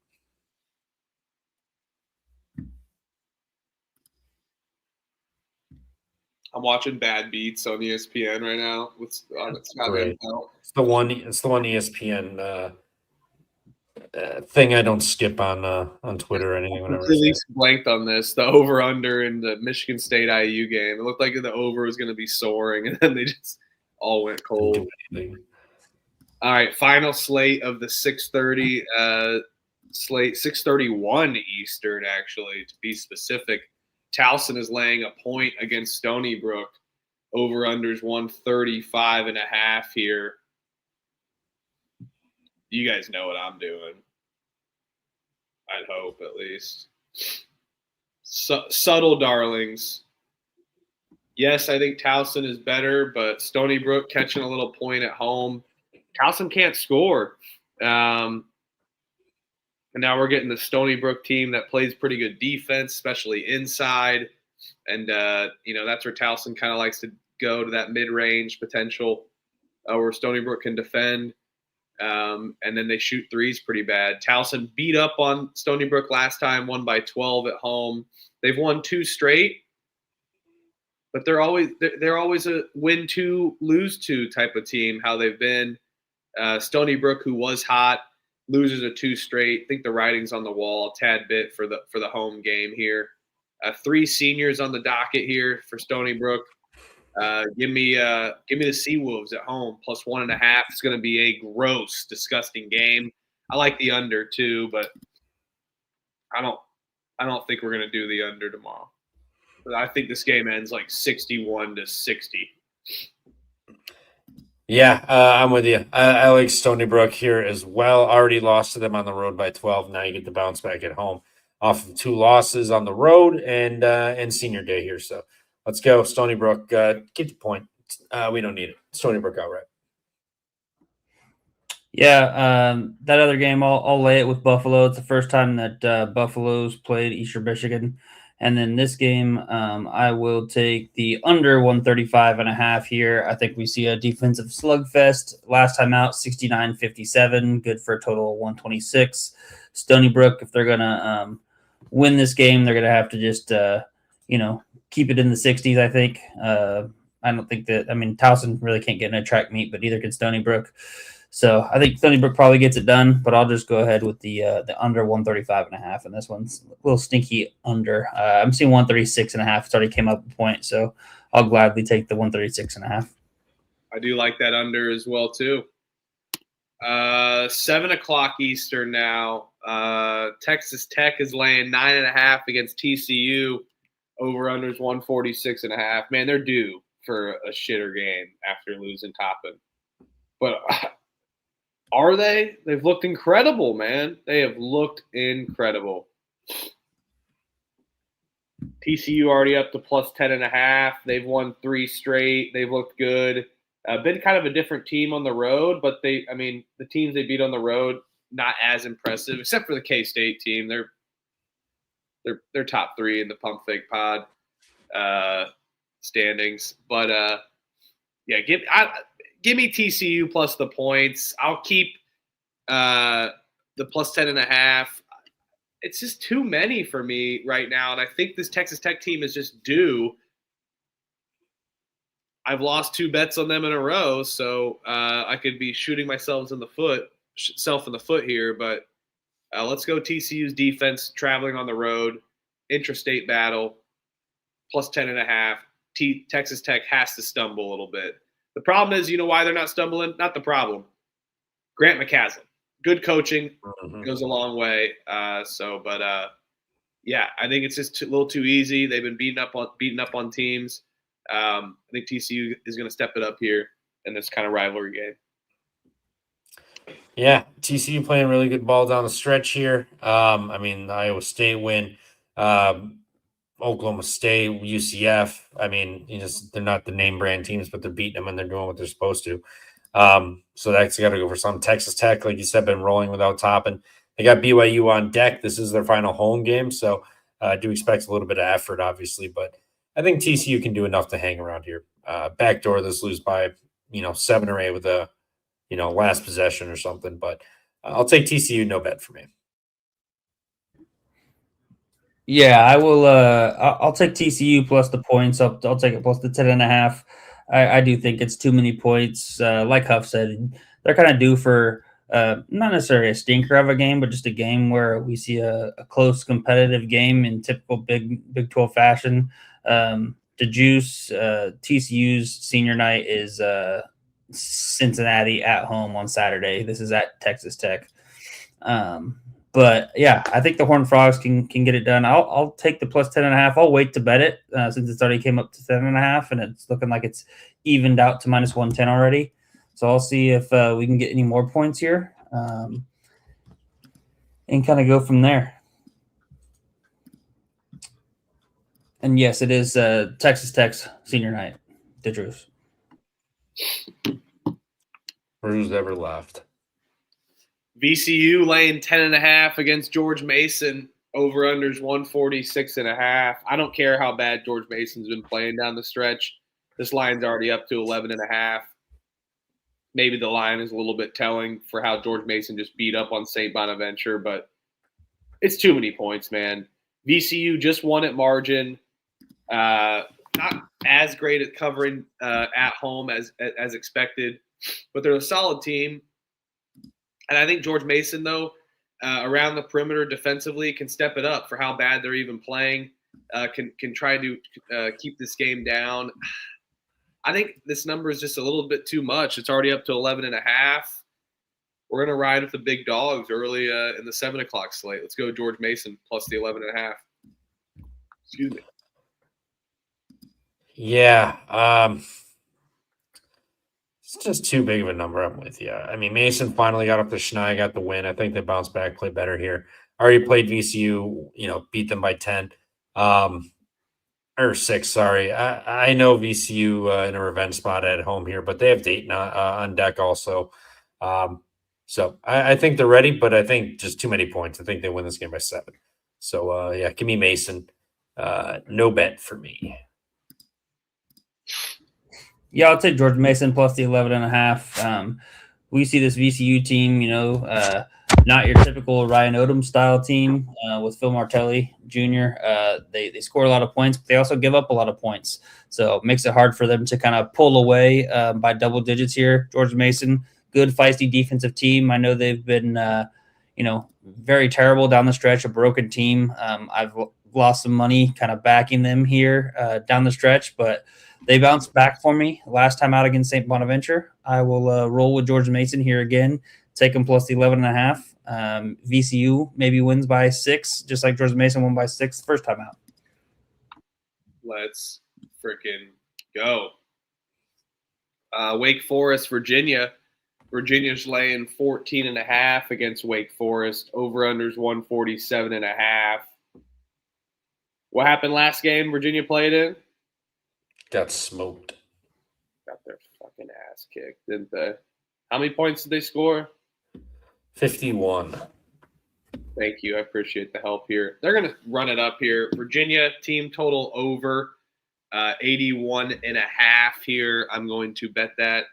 I'm watching Bad Beats on ESPN right now. It's the one ESPN thing I don't skip on Twitter or anything. I completely blanked on this. The over under in the Michigan State IU game. It looked like the over was going to be soaring, and then they just all went cold. All right, final slate of the 6:30 slate, 6:31 Eastern, actually, to be specific. Towson is laying a point against Stony Brook. Over-unders 135.5 here. You guys know what I'm doing. I'd hope, at least. Subtle darlings. Yes, I think Towson is better, but Stony Brook catching a little point at home. Towson can't score. And now we're getting the Stony Brook team that plays pretty good defense, especially inside. And, that's where Towson kind of likes to go to that mid-range potential where Stony Brook can defend. And then they shoot threes pretty bad. Towson beat up on Stony Brook last time, won by 12 at home. They've won 2 straight, but they're always a win 2, lose 2 type of team, how they've been. Stony Brook, who was hot, loses a 2 straight. I think the writing's on the wall a tad bit for the home game here. 3 seniors on the docket here for Stony Brook. Give me the Seawolves at home plus 1.5. It's going to be a gross, disgusting game. I like the under too, but I don't think we're going to do the under tomorrow. But I think this game ends like 61-60. Yeah, I'm with you. I like Stony Brook here as well. Already lost to them on the road by 12. Now you get the bounce back at home off of 2 losses on the road and senior day here. So let's go, Stony Brook. Get the point. We don't need it. Stony Brook outright. Yeah, that other game, I'll lay it with Buffalo. It's the first time that Buffalo's played Eastern Michigan. And then this game, I will take the under 135.5 here. I think we see a defensive slugfest. Last time out, 69-57, good for a total of 126. Stony Brook, if they're going to win this game, they're going to have to just, keep it in the 60s, I think. I don't think that – Towson really can't get in a track meet, but neither can Stony Brook. So I think Stony Brook probably gets it done, but I'll just go ahead with the under 135.5, and this one's a little stinky under. I'm seeing 136.5. It's already came up a point, so I'll gladly take the 136.5. I do like that under as well too. 7 o'clock Eastern now. Texas Tech is laying 9.5 against TCU. Over-unders 146.5. Man, they're due for a shitter game after losing Toppin. But are they? They've looked incredible, man. They have looked incredible. TCU already up to plus 10.5. They've won 3 straight. They've looked good. Been kind of a different team on the road, but the teams they beat on the road, not as impressive, except for the K-State team. They're top 3 in the Pump Fake Pod standings. But give me TCU plus the points. I'll keep the plus 10.5. It's just too many for me right now, and I think this Texas Tech team is just due. I've lost 2 bets on them in a row, so I could be shooting myself in the foot here. But let's go TCU's defense traveling on the road, intrastate battle, plus 10.5. Texas Tech has to stumble a little bit. The problem is, you know why they're not stumbling? Not the problem. Grant McCasland. Good coaching goes a long way. I think it's just a little too easy. They've been beaten up on teams. I think TCU is going to step it up here in this kind of rivalry game. Yeah, TCU playing really good ball down the stretch here. The Iowa State win, Oklahoma State, UCF. They're not the name brand teams, but they're beating them and they're doing what they're supposed to. So that's got to go for some. Texas Tech, like you said, been rolling without Toppin. They got BYU on deck. This is their final home game, so I do expect a little bit of effort, obviously, but I think TCU can do enough to hang around here. Backdoor this, lose by 7 or 8 with a last possession or something. But I'll take TCU, no bet for me. Yeah, I will. I'll take TCU plus the points. I'll take it plus the 10.5. I do think it's too many points. Like Huff said, they're kind of due for not necessarily a stinker of a game, but just a game where we see a close competitive game in typical Big 12 fashion. The juice, TCU's senior night is Cincinnati at home on Saturday. This is at Texas Tech. But yeah, I think the Horned Frogs can get it done. I'll take the plus 10.5. I'll wait to bet it since it's already came up to 7.5, and it's looking like it's evened out to minus 110 already. So I'll see if we can get any more points here, and kind of go from there. And yes, it is Texas Tech's senior night. DeDrews. Who's ever left? VCU laying 10.5 against George Mason. Over-unders 146.5. I don't care how bad George Mason's been playing down the stretch. This line's already up to 11.5. Maybe the line is a little bit telling for how George Mason just beat up on St. Bonaventure, but it's too many points, man. VCU just won at margin. Not as great at covering at home as expected, but they're a solid team. And I think George Mason, though, around the perimeter defensively can step it up for how bad they're even playing, can try to keep this game down. I think this number is just a little bit too much. It's already up to 11.5. We're going to ride with the big dogs early in the 7 o'clock slate. Let's go George Mason plus the 11.5. Excuse me. Yeah. It's just too big of a number. I'm with you. I mean, Mason finally got up to Schnee, got the win. I think they bounced back, played better here. Already played VCU, beat them by 10. Or 6, sorry. I know VCU in a revenge spot at home here, but they have Dayton on deck also. So I think they're ready, but I think just too many points. I think they win this game by 7. So, yeah, give me Mason. No bet for me. Yeah, I'll take George Mason plus the 11.5. We see this VCU team, not your typical Ryan Odom style team with Phil Martelli Jr. They score a lot of points, but they also give up a lot of points. So it makes it hard for them to kind of pull away by double digits here. George Mason, good feisty defensive team. I know they've been, very terrible down the stretch, a broken team. I've lost some money kind of backing them here down the stretch, but they bounced back for me last time out against St. Bonaventure. I will roll with George Mason here again. Take him plus the 11.5. VCU maybe wins by 6, just like George Mason won by 6 the first time out. Let's freaking go. Wake Forest, Virginia. Virginia's laying 14.5 against Wake Forest. Over-unders 147.5. What happened last game Virginia played in? Got smoked. Got their fucking ass kicked, didn't they? How many points did they score? 51. Thank you. I appreciate the help here. They're going to run it up here. Virginia team total over 81.5 here. I'm going to bet that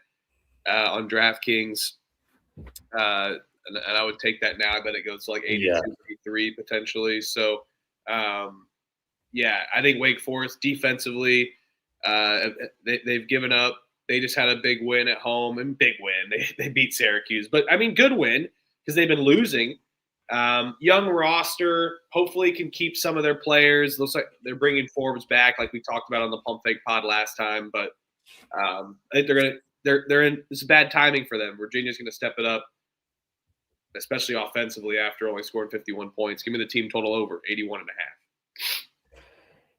on DraftKings. And I would take that now. I bet it goes to like 82, 83 potentially. So, yeah, I think Wake Forest defensively, they've given up. They just had a big win at home, and big win. They beat Syracuse. But, I mean, good win because they've been losing. Young roster, hopefully can keep some of their players. Looks like they're bringing Forbes back like we talked about on the Pump Fake Pod last time. But I think they're in – it's bad timing for them. Virginia's going to step it up, especially offensively after only scoring 51 points. Give me the team total over 81.5.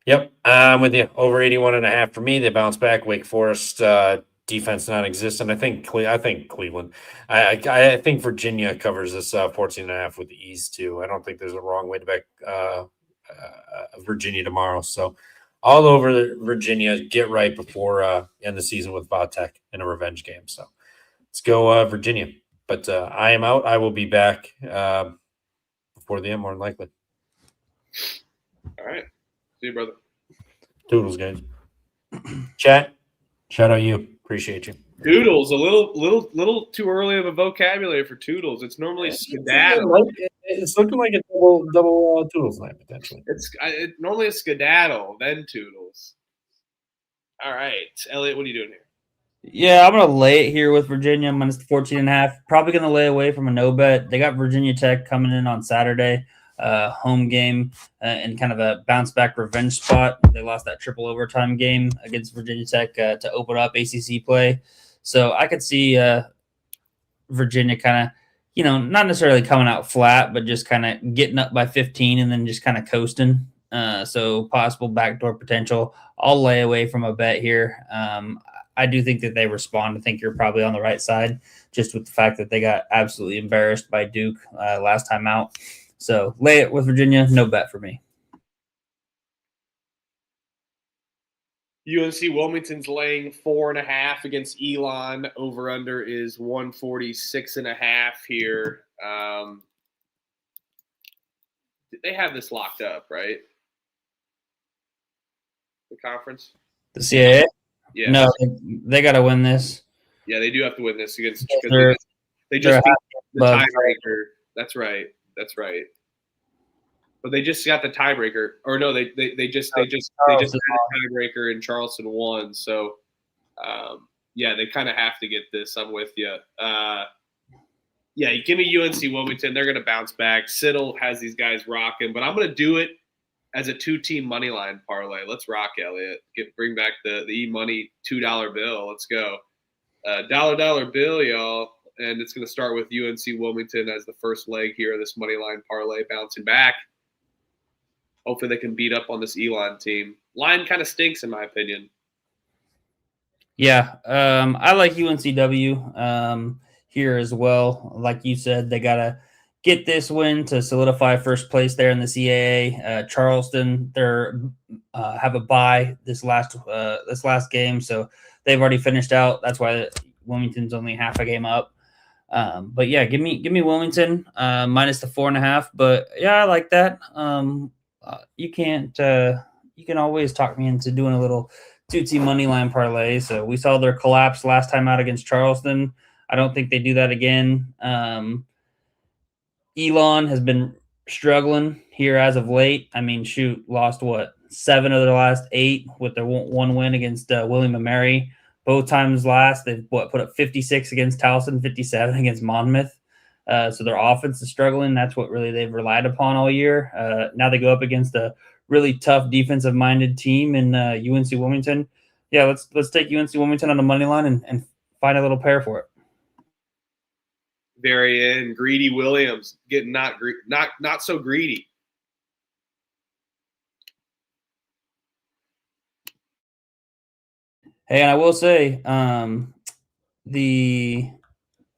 Yep, I'm with you. Over 81.5 for me. They bounce back. Wake Forest defense non-existent. I think Cleveland. I think Virginia covers this 14.5 with ease too. I don't think there's a wrong way to back Virginia tomorrow. So all over Virginia. Get right before end the season with Vatek in a revenge game. So let's go Virginia. But I am out. I will be back before the end, more than likely. All right. See you, brother. Toodles, guys. Chat. Shout out you. Appreciate you. Toodles, a little too early of a vocabulary for Toodles. It's normally skedaddle. It's looking like a double Toodles night potentially. It's normally a skedaddle, then Toodles. All right, Elliot, what are you doing here? Yeah, I'm going to lay it here with Virginia minus 14.5. Probably going to lay away from a no bet. They got Virginia Tech coming in on Saturday. Home game and kind of a bounce back revenge spot. They lost that triple overtime game against Virginia Tech to open up ACC play. So I could see Virginia kind of not necessarily coming out flat, but just kind of getting up by 15 and then just kind of coasting. So possible backdoor potential. I'll lay away from a bet here. I do think that they respond. I think you're probably on the right side, just with the fact that they got absolutely embarrassed by Duke last time out. So lay it with Virginia. No bet for me. UNC Wilmington's laying 4.5 against Elon. Over under is 146.5 here. They have this locked up, right? The conference. The CAA. Yeah. No, they got to win this. Yeah, they do have to win this against. They they're just beat the tiebreaker. That's right. But they just got the tiebreaker, or no? They just had a tiebreaker and Charleston won. So, yeah, they kind of have to get this. I'm with you. Yeah, give me UNC Wilmington. They're going to bounce back. Seton has these guys rocking, but I'm going to do it as a 2-team money line parlay. Let's rock, Elliot. Bring back the e-money $2 bill. Let's go. Dollar bill, y'all. And it's going to start with UNC Wilmington as the first leg here of this money line parlay, bouncing back. Hopefully they can beat up on this Elon team. Line kind of stinks, in my opinion. Yeah, I like UNCW here as well. Like you said, they got to get this win to solidify first place there in the CAA. Charleston, they're have a bye this last game, so they've already finished out. That's why Wilmington's only half a game up. But yeah, give me Wilmington minus the 4.5. But yeah, I like that. You can always talk me into doing a little 2-team money line parlay. So we saw their collapse last time out against Charleston. I don't think they do that again. Elon has been struggling here as of late. I mean, lost 7 of their last 8 with their one win against William and Mary. Both times last, they've put up 56 against Towson, 57 against Monmouth. So their offense is struggling. That's what really they've relied upon all year. Now they go up against a really tough defensive-minded team in UNC Wilmington. Yeah, let's take UNC Wilmington on the money line and find a little pair for it. Very in. Greedy Williams getting not so greedy. Hey, and I will say the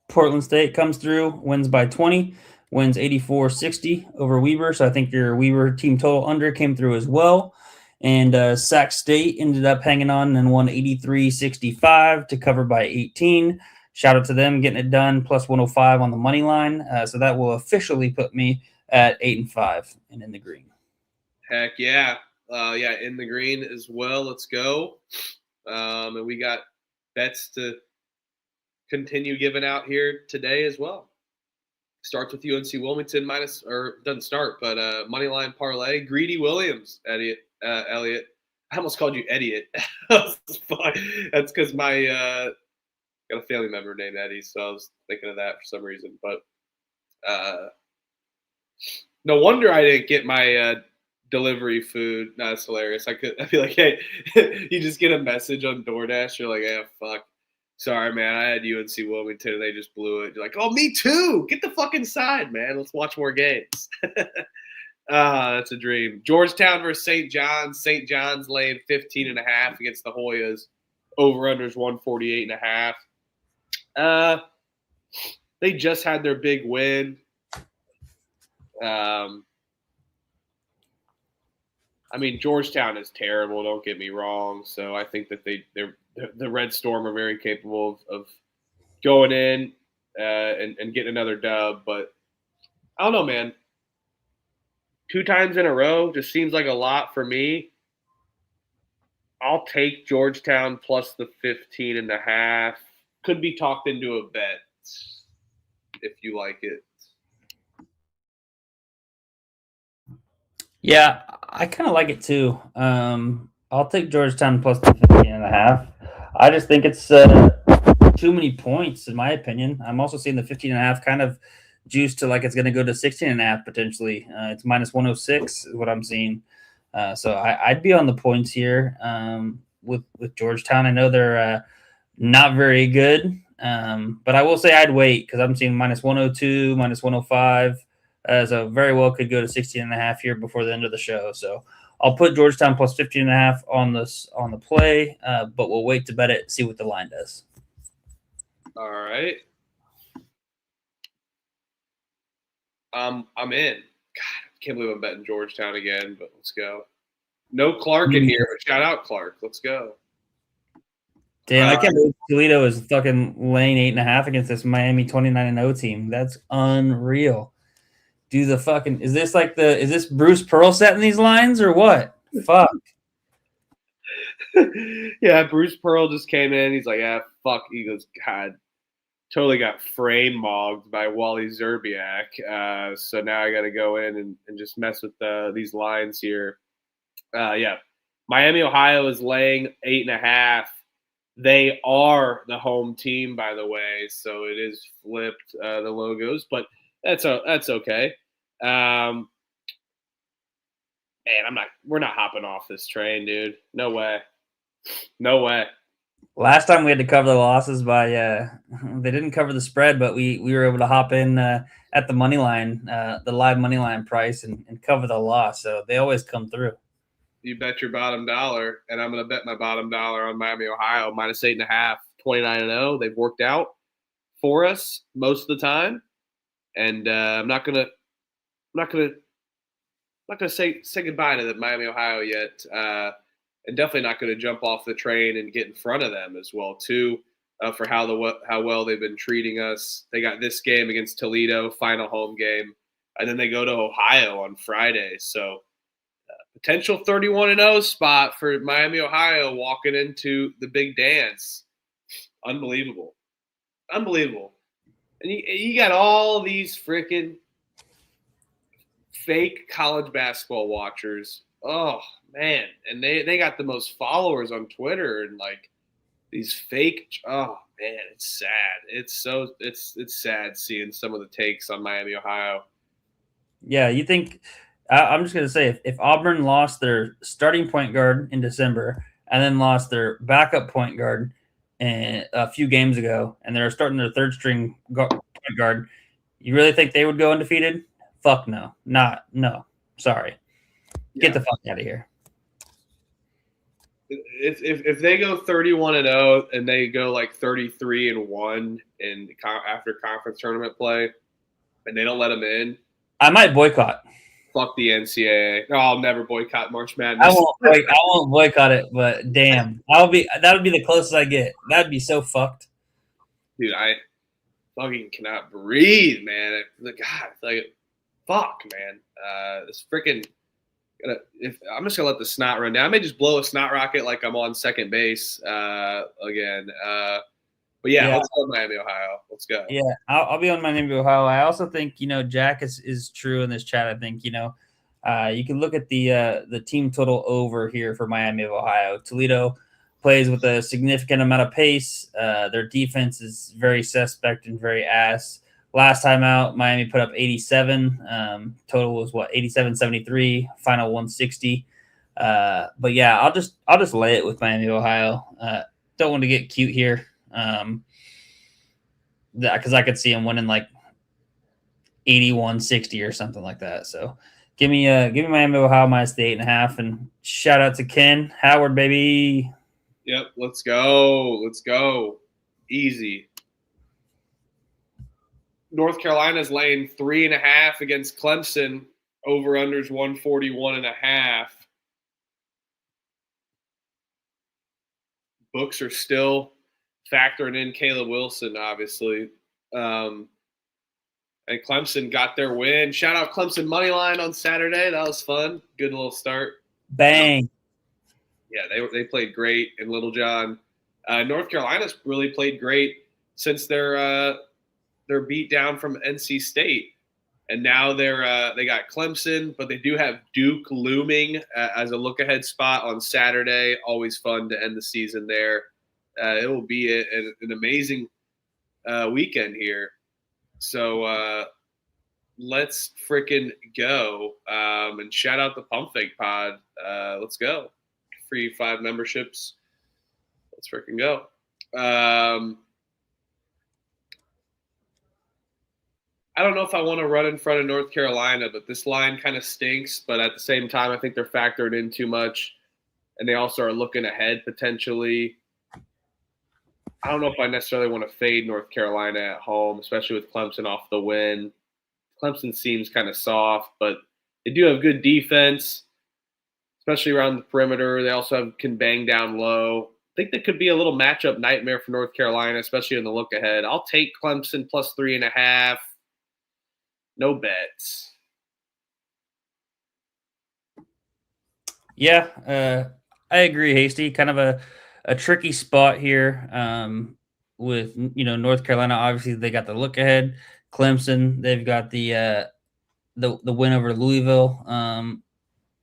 Portland State comes through, wins by 20, wins 84-60 over Weber. So I think your Weber team total under came through as well. And Sac State ended up hanging on and won 83-65 to cover by 18. Shout out to them getting it done, plus 105 on the money line. So that will officially put me at 8-5 and in the green. Heck yeah. In the green as well. Let's go. And we got bets to continue giving out here today as well. Starts with UNC Wilmington doesn't start, but money line parlay. Greedy Williams, Elliot. I almost called you Idiot. That's because my got a family member named Eddie, so I was thinking of that for some reason. But no wonder I didn't get my delivery food. No, it's hilarious. I'd be like, hey, you just get a message on DoorDash. You're like, yeah, fuck. Sorry, man. I had UNC Wilmington and they just blew it. You're like, oh, me too. Get the fuck inside, man. Let's watch more games. That's a dream. Georgetown versus St. John's. St. John's laying 15.5 against the Hoyas. Over-unders 148.5. They just had their big win. I mean, Georgetown is terrible. Don't get me wrong. So I think that the Red Storm are very capable of going in and getting another dub. But I don't know, man. 2 times in a row just seems like a lot for me. I'll take Georgetown plus the 15.5. Could be talked into a bet if you like it. Yeah, I kind of like it too. I'll take Georgetown plus the 15.5. I just think it's too many points, in my opinion. I'm also seeing the 15.5 kind of juiced to like it's going to go to 16.5 potentially. It's minus 106 is what I'm seeing. So I'd be on the points here with Georgetown. I know they're not very good. But I will say I'd wait because I'm seeing minus 102, minus 105. So very well could go to 16.5 here before the end of the show. So I'll put Georgetown plus 15.5 on the play, but we'll wait to bet it, see what the line does. All right. I'm in. God, I can't believe I'm betting Georgetown again, but let's go. No Clark in here, but shout out Clark. Let's go. Damn, I can't believe Toledo is fucking laying 8.5 against this Miami 29-0 team. That's unreal. Is this Bruce Pearl setting these lines or what? Fuck. Yeah, Bruce Pearl just came in. He's like, yeah, fuck. He goes, God, totally got frame mogged by Wally Zerbiak. So now I got to go in and just mess with these lines here. Yeah, Miami, Ohio is laying 8.5. They are the home team, by the way, so it is flipped the logos, but that's okay. Man, we're not hopping off this train, dude. No way. Last time we had to cover the losses by they didn't cover the spread, but we were able to hop in at the money line, the live money line price and cover the loss. So they always come through. You bet your bottom dollar, and I'm going to bet my bottom dollar on Miami, Ohio, minus 8.5, 29-0. They've worked out for us most of the time, and I'm not going to say goodbye to the Miami, Ohio yet, and definitely not going to jump off the train and get in front of them as well too, for how well they've been treating us. They got this game against Toledo, final home game, and then they go to Ohio on Friday, so. Potential 31-0 spot for Miami, Ohio, walking into the big dance. Unbelievable. And you got all these freaking fake college basketball watchers. Oh, man. And they got the most followers on Twitter and, like, these fake – oh, man, it's sad. It's sad seeing some of the takes on Miami, Ohio. Yeah, you think – I'm just going to say, if Auburn lost their starting point guard in December and then lost their backup point guard a few games ago, and they're starting their third-string point guard, you really think they would go undefeated? Fuck no. No. Sorry. Get the fuck out of here. If they go 31-0 and they go like 33-1 after conference tournament play, and they don't let them in, I might boycott. Fuck the NCAA. No, I'll never boycott March Madness. I won't boycott it, but damn, that would be the closest I get. That'd be so fucked. Dude, I fucking cannot breathe, man. Fuck, man. This freaking. I'm just gonna let the snot run down. I may just blow a snot rocket like I'm on second base again. But yeah, let's go Miami, Ohio. Let's go. Yeah, I'll be on Miami, Ohio. I also think, Jack is true in this chat. I think, you can look at the team total over here for Miami of Ohio. Toledo plays with a significant amount of pace. Their defense is very suspect and very ass. Last time out, Miami put up 87. Total was 87-73. Final 160. But yeah, I'll just lay it with Miami, Ohio. Don't want to get cute here. Because I could see him winning like 81-60 or something like that. So give me Miami, Ohio minus the 8.5, and shout out to Ken Howard, baby. Yep, let's go. Easy. North Carolina's laying 3.5 against Clemson. Over unders 141.5. Books are still factoring in Caleb Wilson, obviously. And Clemson got their win. Shout out Clemson money line on Saturday. That was fun. Good little start. Bang. Yeah, they played great in Little John. North Carolina's really played great since their beat down from NC State. And now they got Clemson, but they do have Duke looming as a look-ahead spot on Saturday. Always fun to end the season there. It will be an amazing weekend here. So let's freaking go. And shout out the Pump Fake Pod. Let's go. Free 5 memberships. Let's freaking go. I don't know if I want to run in front of North Carolina, but this line kind of stinks. But at the same time, I think they're factored in too much, and they also are looking ahead potentially. I don't know if I necessarily want to fade North Carolina at home, especially with Clemson off the win. Clemson seems kind of soft, but they do have good defense, especially around the perimeter. They also can bang down low. I think that could be a little matchup nightmare for North Carolina, especially in the look ahead. I'll take Clemson plus 3.5. No bets. Yeah, I agree, Hasty. Kind of a tricky spot here with North Carolina. Obviously, they got the look ahead. Clemson, they've got the win over Louisville.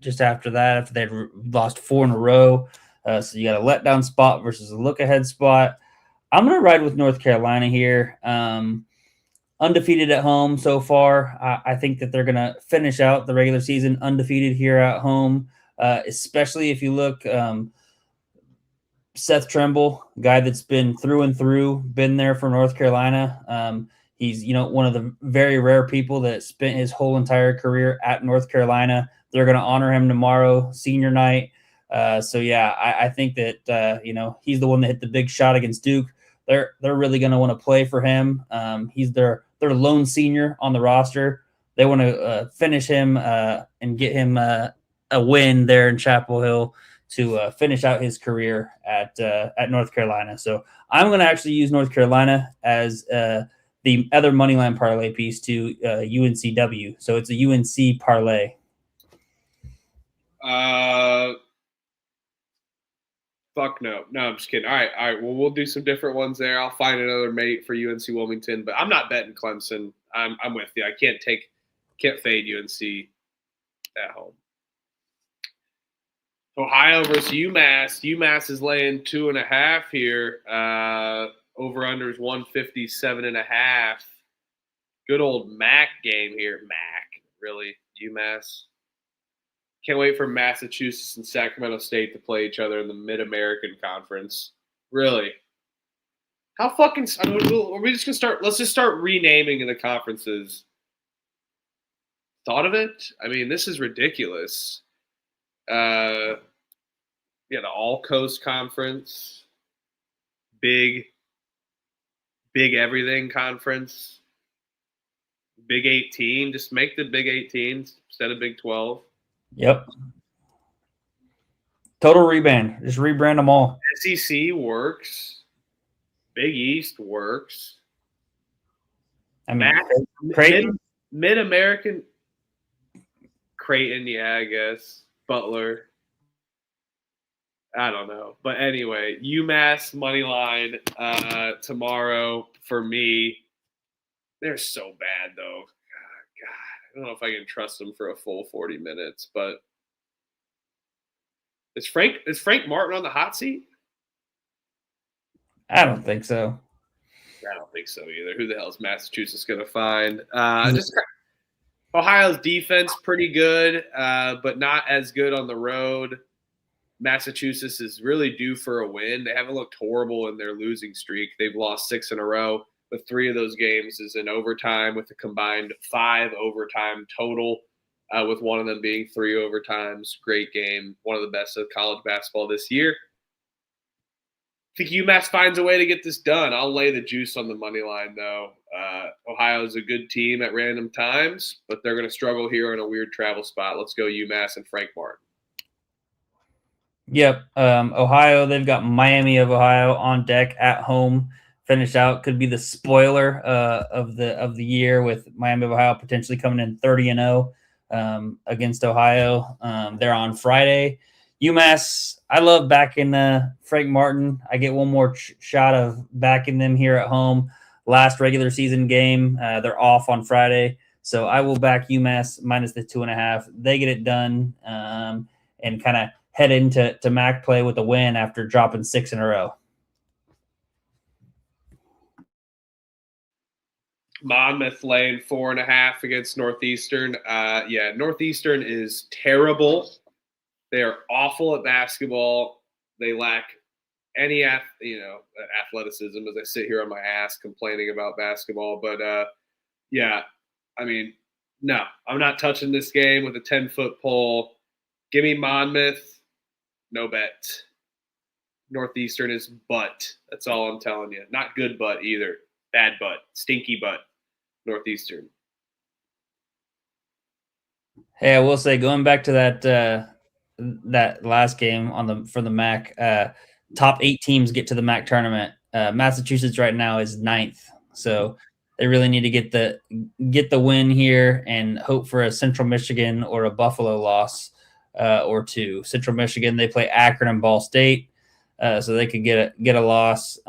Just after that, after they'd lost 4 in a row, so you got a letdown spot versus a look ahead spot. I'm gonna ride with North Carolina here. Undefeated at home so far. I think that they're gonna finish out the regular season undefeated here at home. Especially if you look, Seth Trimble, guy that's been through and through, been there for North Carolina. He's one of the very rare people that spent his whole entire career at North Carolina. They're going to honor him tomorrow, senior night. So yeah, I think that he's the one that hit the big shot against Duke. They're really going to want to play for him. He's their lone senior on the roster. They want to finish him and get him a win there in Chapel Hill to finish out his career at North Carolina. So I'm going to actually use North Carolina as the other moneyline parlay piece to UNCW. So it's a UNC parlay. Fuck no. No, I'm just kidding. All right. Well, we'll do some different ones there. I'll find another mate for UNC Wilmington, but I'm not betting Clemson. I'm with you. I can't fade UNC at home. Ohio versus UMass. UMass is laying 2.5 here. Over under is 157.5. Good old MAC game here. MAC, really? UMass. Can't wait for Massachusetts and Sacramento State to play each other in the Mid-American Conference. Really? How fucking? Are we just gonna start? Let's just start renaming the conferences. Thought of it? I mean, this is ridiculous. The All Coast Conference, Big Everything Conference, Big 18. Just make the Big 18 instead of Big 12. Yep. Total rebrand. Just rebrand them all. SEC works. Big East works. I mean, Creighton, Mid-American, Creighton, yeah, I guess. Butler. I don't know. But anyway, UMass money line tomorrow for me. They're so bad, though. God, I don't know if I can trust them for a full 40 minutes. But is Frank Martin on the hot seat? I don't think so. I don't think so either. Who the hell is Massachusetts going to find? Ohio's defense pretty good, but not as good on the road. Massachusetts is really due for a win. They haven't looked horrible in their losing streak. They've lost 6 in a row, but 3 of those games is in overtime with a combined 5 overtime total, with one of them being 3 overtimes. Great game. One of the best of college basketball this year. I think UMass finds a way to get this done. I'll lay the juice on the money line, though. Ohio's a good team at random times, but they're going to struggle here in a weird travel spot. Let's go UMass and Frank Martin. Yep. Ohio, they've got Miami of Ohio on deck at home. Finish out could be the spoiler of the year, with Miami of Ohio potentially coming in 30-0 against Ohio. They're on Friday. UMass, I love backing Frank Martin. I get one more shot of backing them here at home. Last regular season game, they're off on Friday. So I will back UMass minus the 2.5. They get it done and kind of head into MAC play with a win after dropping 6 in a row. Monmouth laying 4.5 against Northeastern. Northeastern is terrible. They are awful at basketball. They lack any athleticism, as I sit here on my ass complaining about basketball. But I mean, no, I'm not touching this game with a 10-foot pole. Give me Monmouth. No bet. Northeastern is butt. That's all I'm telling you. Not good butt either. Bad butt. Stinky butt. Northeastern. Hey, I will say, going back to that last game for the MAC, top 8 teams get to the MAC tournament. Massachusetts right now is 9th, so they really need to get the win here and hope for a Central Michigan or a Buffalo loss or two. Central Michigan, they play Akron and Ball State, so they could get a loss.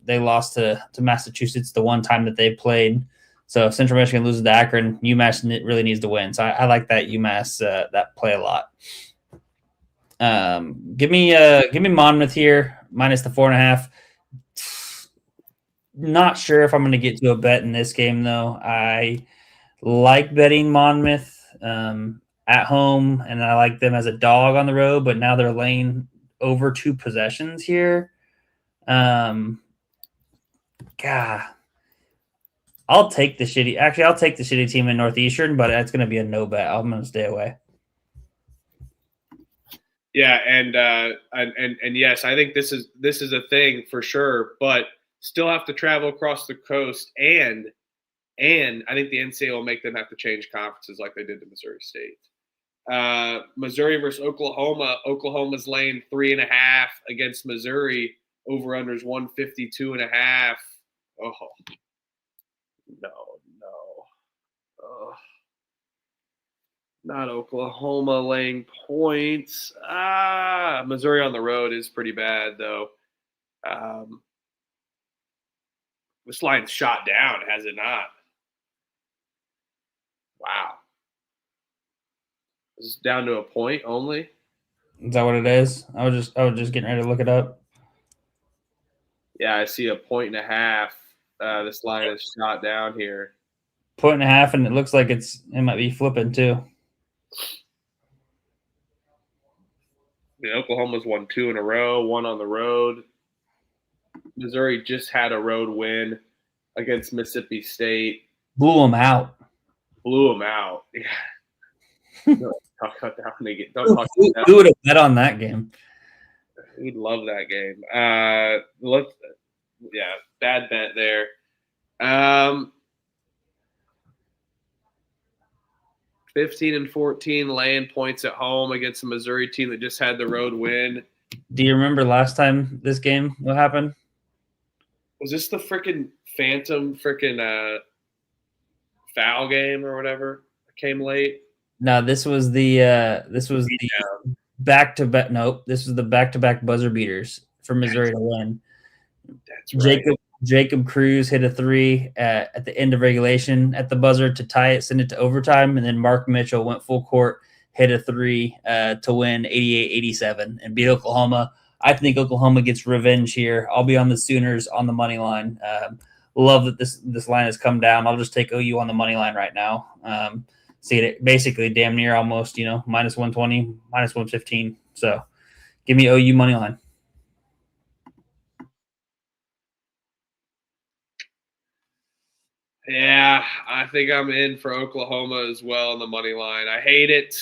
They lost to Massachusetts the one time that they played. So if Central Michigan loses to Akron, UMass really needs to win. So I like that UMass that play a lot. Give me Monmouth here minus the 4.5. Not sure if I'm going to get to a bet in this game though. I like betting Monmouth at home, and I like them as a dog on the road. But now they're laying over 2 possessions here. God. I'll take the shitty team in Northeastern, but it's going to be a no bet. I'm going to stay away. Yeah, and yes, I think this is a thing for sure, but still have to travel across the coast, and I think the NCAA will make them have to change conferences like they did to Missouri State. Missouri versus Oklahoma. Oklahoma's laying 3.5 against Missouri. Over unders 152.5. Oh. No. Not Oklahoma laying points. Missouri on the road is pretty bad, though. This line's shot down, has it not? Wow. This is down to a point only? Is that what it is? I was just getting ready to look it up. Yeah, I see 1.5. This line is shot down here. 1.5, and it looks like it might be flipping too. Yeah, Oklahoma's won 2 in a row, 1 on the road. Missouri just had a road win against Mississippi State. Blew them out. Yeah. Don't talk about that when they get. Don't talk about that. Who would have bet on that game? We'd love that game. Bad bet there. 15-14 laying points at home against a Missouri team that just had the road win. Do you remember last time this game? What happened? Was this the freaking phantom foul game or whatever? Came late. No, this was the back-to-back. Nope, this was the back-to-back buzzer beaters for Missouri to win. That's right. Jacob Cruz hit a 3 at the end of regulation at the buzzer to tie it, send it to overtime, and then Mark Mitchell went full court, hit a 3 to win 88-87 and beat Oklahoma. I think Oklahoma gets revenge here. I'll be on the Sooners on the money line. Love that this line has come down. I'll just take OU on the money line right now. See it basically damn near almost, minus 120, minus 115. So give me OU money line. Yeah, I think I'm in for Oklahoma as well on the money line. I hate it,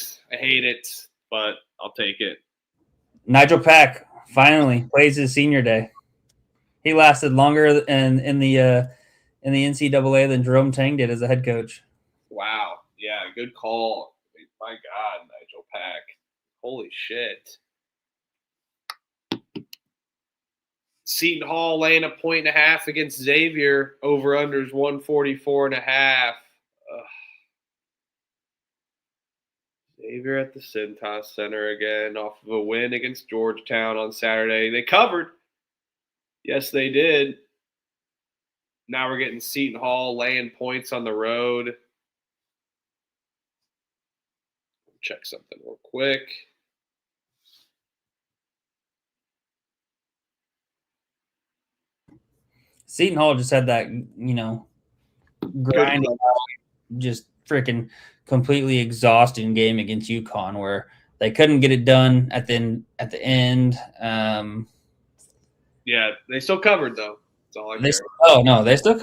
but I'll take it. Nigel Pack finally plays his senior day. He lasted longer in the NCAA than Jerome Tang did as a head coach. Wow. Yeah, good call. My God, Nigel Pack. Holy shit. Seton Hall laying 1.5 against Xavier. Over unders 144.5. Xavier at the Cintas Center again off of a win against Georgetown on Saturday. They covered. Yes, they did. Now we're getting Seton Hall laying points on the road. Check something real quick. Seton Hall just had that, grinding out, just freaking completely exhausting game against UConn where they couldn't get it done at the end. Yeah, they still covered though. That's all I care. They still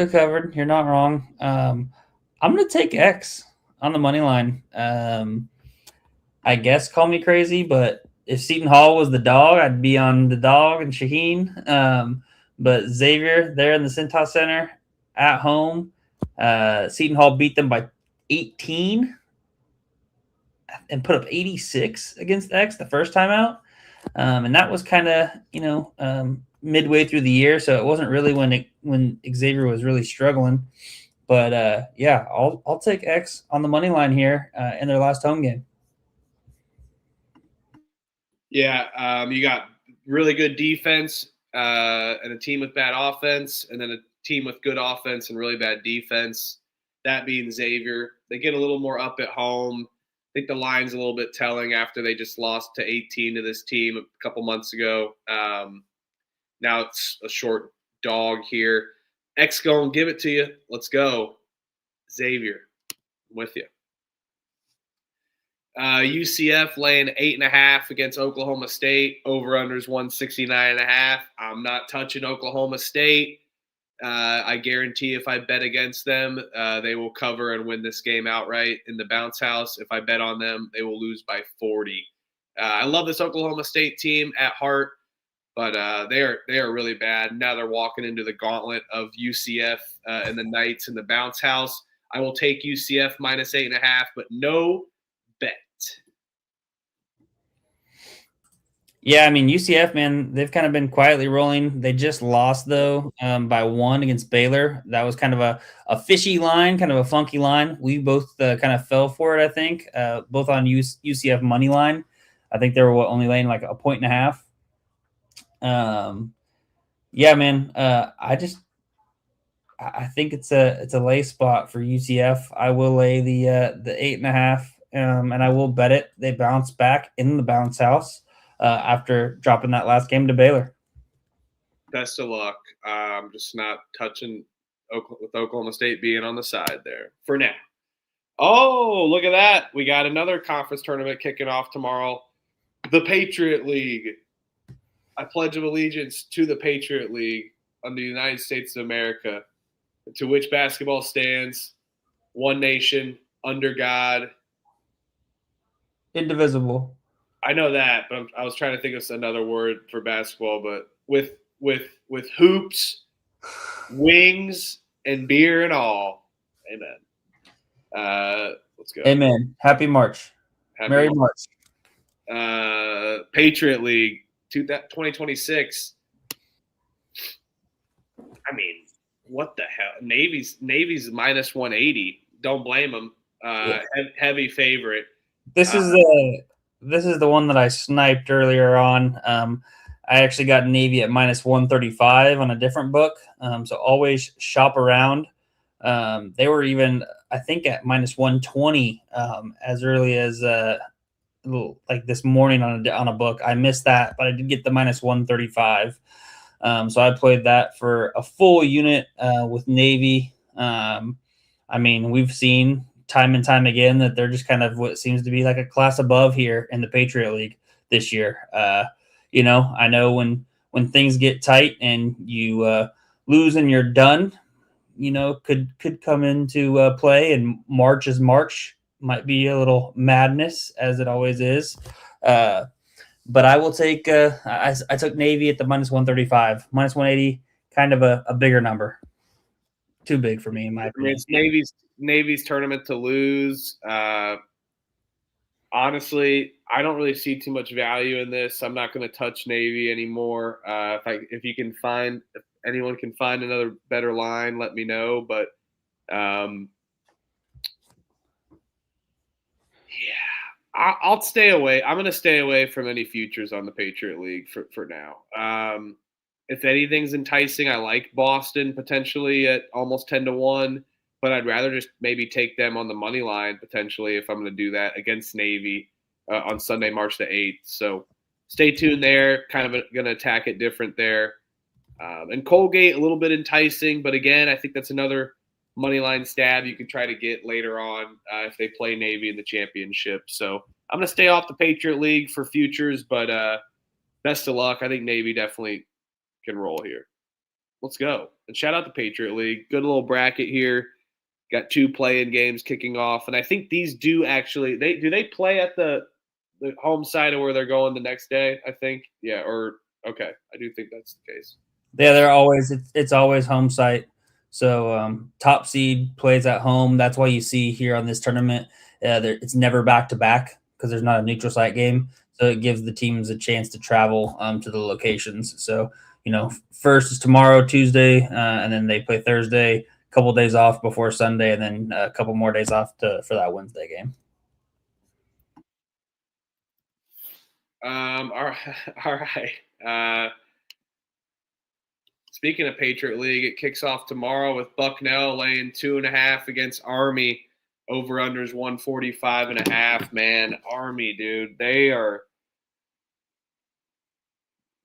covered. You're not wrong. I'm going to take X on the money line. I guess call me crazy, but if Seton Hall was the dog, I'd be on the dog and Shaheen. But Xavier, there in the Ncaa Center at home, Seton Hall beat them by 18 and put up 86 against X the first time out. And that was kind of, midway through the year. So it wasn't really when Xavier was really struggling. But I'll take X on the money line here in their last home game. Yeah, you got really good defense and a team with bad offense, and then a team with good offense and really bad defense. That being Xavier, they get a little more up at home. I think the line's a little bit telling after they just lost to 18 to this team a couple months ago. Now it's a short dog here. X going, give it to you. Let's go. Xavier, I'm with you. UCF laying 8.5 against Oklahoma State. Over-unders 169.5. I'm not touching Oklahoma State. I guarantee if I bet against them, they will cover and win this game outright in the bounce house. If I bet on them, they will lose by 40. I love this Oklahoma State team at heart, but they are really bad. Now they're walking into the gauntlet of UCF and the Knights in the bounce house. I will take UCF minus 8.5, but no bet. Yeah, I mean, UCF, man, they've kind of been quietly rolling. They just lost, though, by 1 against Baylor. That was kind of a fishy line, kind of a funky line. We both kind of fell for it, I think, both on UCF money line. I think they were only laying like 1.5 points. Yeah, man, I think it's a lay spot for UCF. I will lay the 8.5, and I will bet it. They bounce back in the bounce house after dropping that last game to Baylor. Best of luck. I'm just not touching with Oklahoma State being on the side there for now. Oh, look at that. We got another conference tournament kicking off tomorrow. The Patriot League. I pledge of allegiance to the Patriot League under the United States of America, to which basketball stands, one nation, under God. Indivisible. I know that, but I was trying to think of another word for basketball, but with hoops, wings, and beer and all. Amen. Let's go. Amen. Happy March. Merry March. Patriot League 2026. I mean, what the hell? Navy's minus 180. Don't blame them. Heavy favorite. This is the one that I sniped earlier on. I actually got Navy at minus 135 on a different book. So always shop around. They were even, I think, at minus 120 as early as like this morning on a book. I missed that, but I did get the minus 135. So I played that for a full unit with Navy. I mean, we've seen time and time again that they're just kind of what seems to be like a class above here in the Patriot League this year. I know when things get tight and you lose and you're done, could come into play, and March is March. Might be a little madness, as it always is. But I will take I took Navy at the minus 135. Minus 180, kind of a bigger number. Too big for me, in my opinion. It's Navy's tournament to lose. Honestly, I don't really see too much value in this. I'm not going to touch Navy anymore. If anyone can find another better line, let me know. But I'll stay away. I'm going to stay away from any futures on the Patriot League for now. If anything's enticing, I like Boston potentially at almost 10-1, but I'd rather just maybe take them on the money line potentially if I'm going to do that against Navy on Sunday, March the 8th. So stay tuned there. Kind of going to attack it different there. And Colgate, a little bit enticing, but again, I think that's another money line stab you can try to get later on if they play Navy in the championship. So I'm going to stay off the Patriot League for futures, but best of luck. I think Navy definitely can roll here. Let's go. And shout out the Patriot League. Good little bracket here. Got 2 play-in games kicking off, and I think these do actually they play at the home side of where they're going the next day. I think, yeah, or okay, I do think that's the case. Yeah, it's always home site. So top seed plays at home. That's why you see here on this tournament, it's never back to back because there's not a neutral site game. So it gives the teams a chance to travel to the locations. So first is tomorrow, Tuesday, and then they play Thursday. A couple of days off before Sunday, and then a couple more days off for that Wednesday game. All right. Speaking of Patriot League, it kicks off tomorrow with Bucknell laying 2.5 against Army. Over-unders 145.5. Man, Army, dude, they are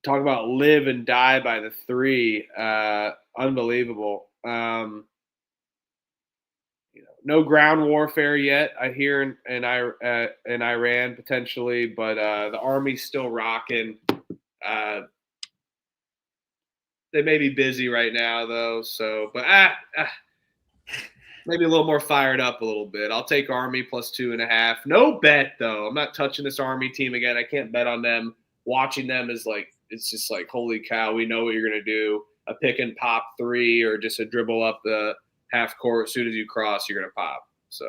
talking about live and die by the 3. Unbelievable. No ground warfare yet, I hear, in Iran potentially, but the Army's still rocking. They may be busy right now, though. So, but maybe a little more fired up a little bit. I'll take Army plus 2.5. No bet, though. I'm not touching this Army team again. I can't bet on them. Watching them is it's just like, holy cow, we know what you're going to do. A pick and pop 3 or just a dribble up the half court. As soon as you cross, you're going to pop. So.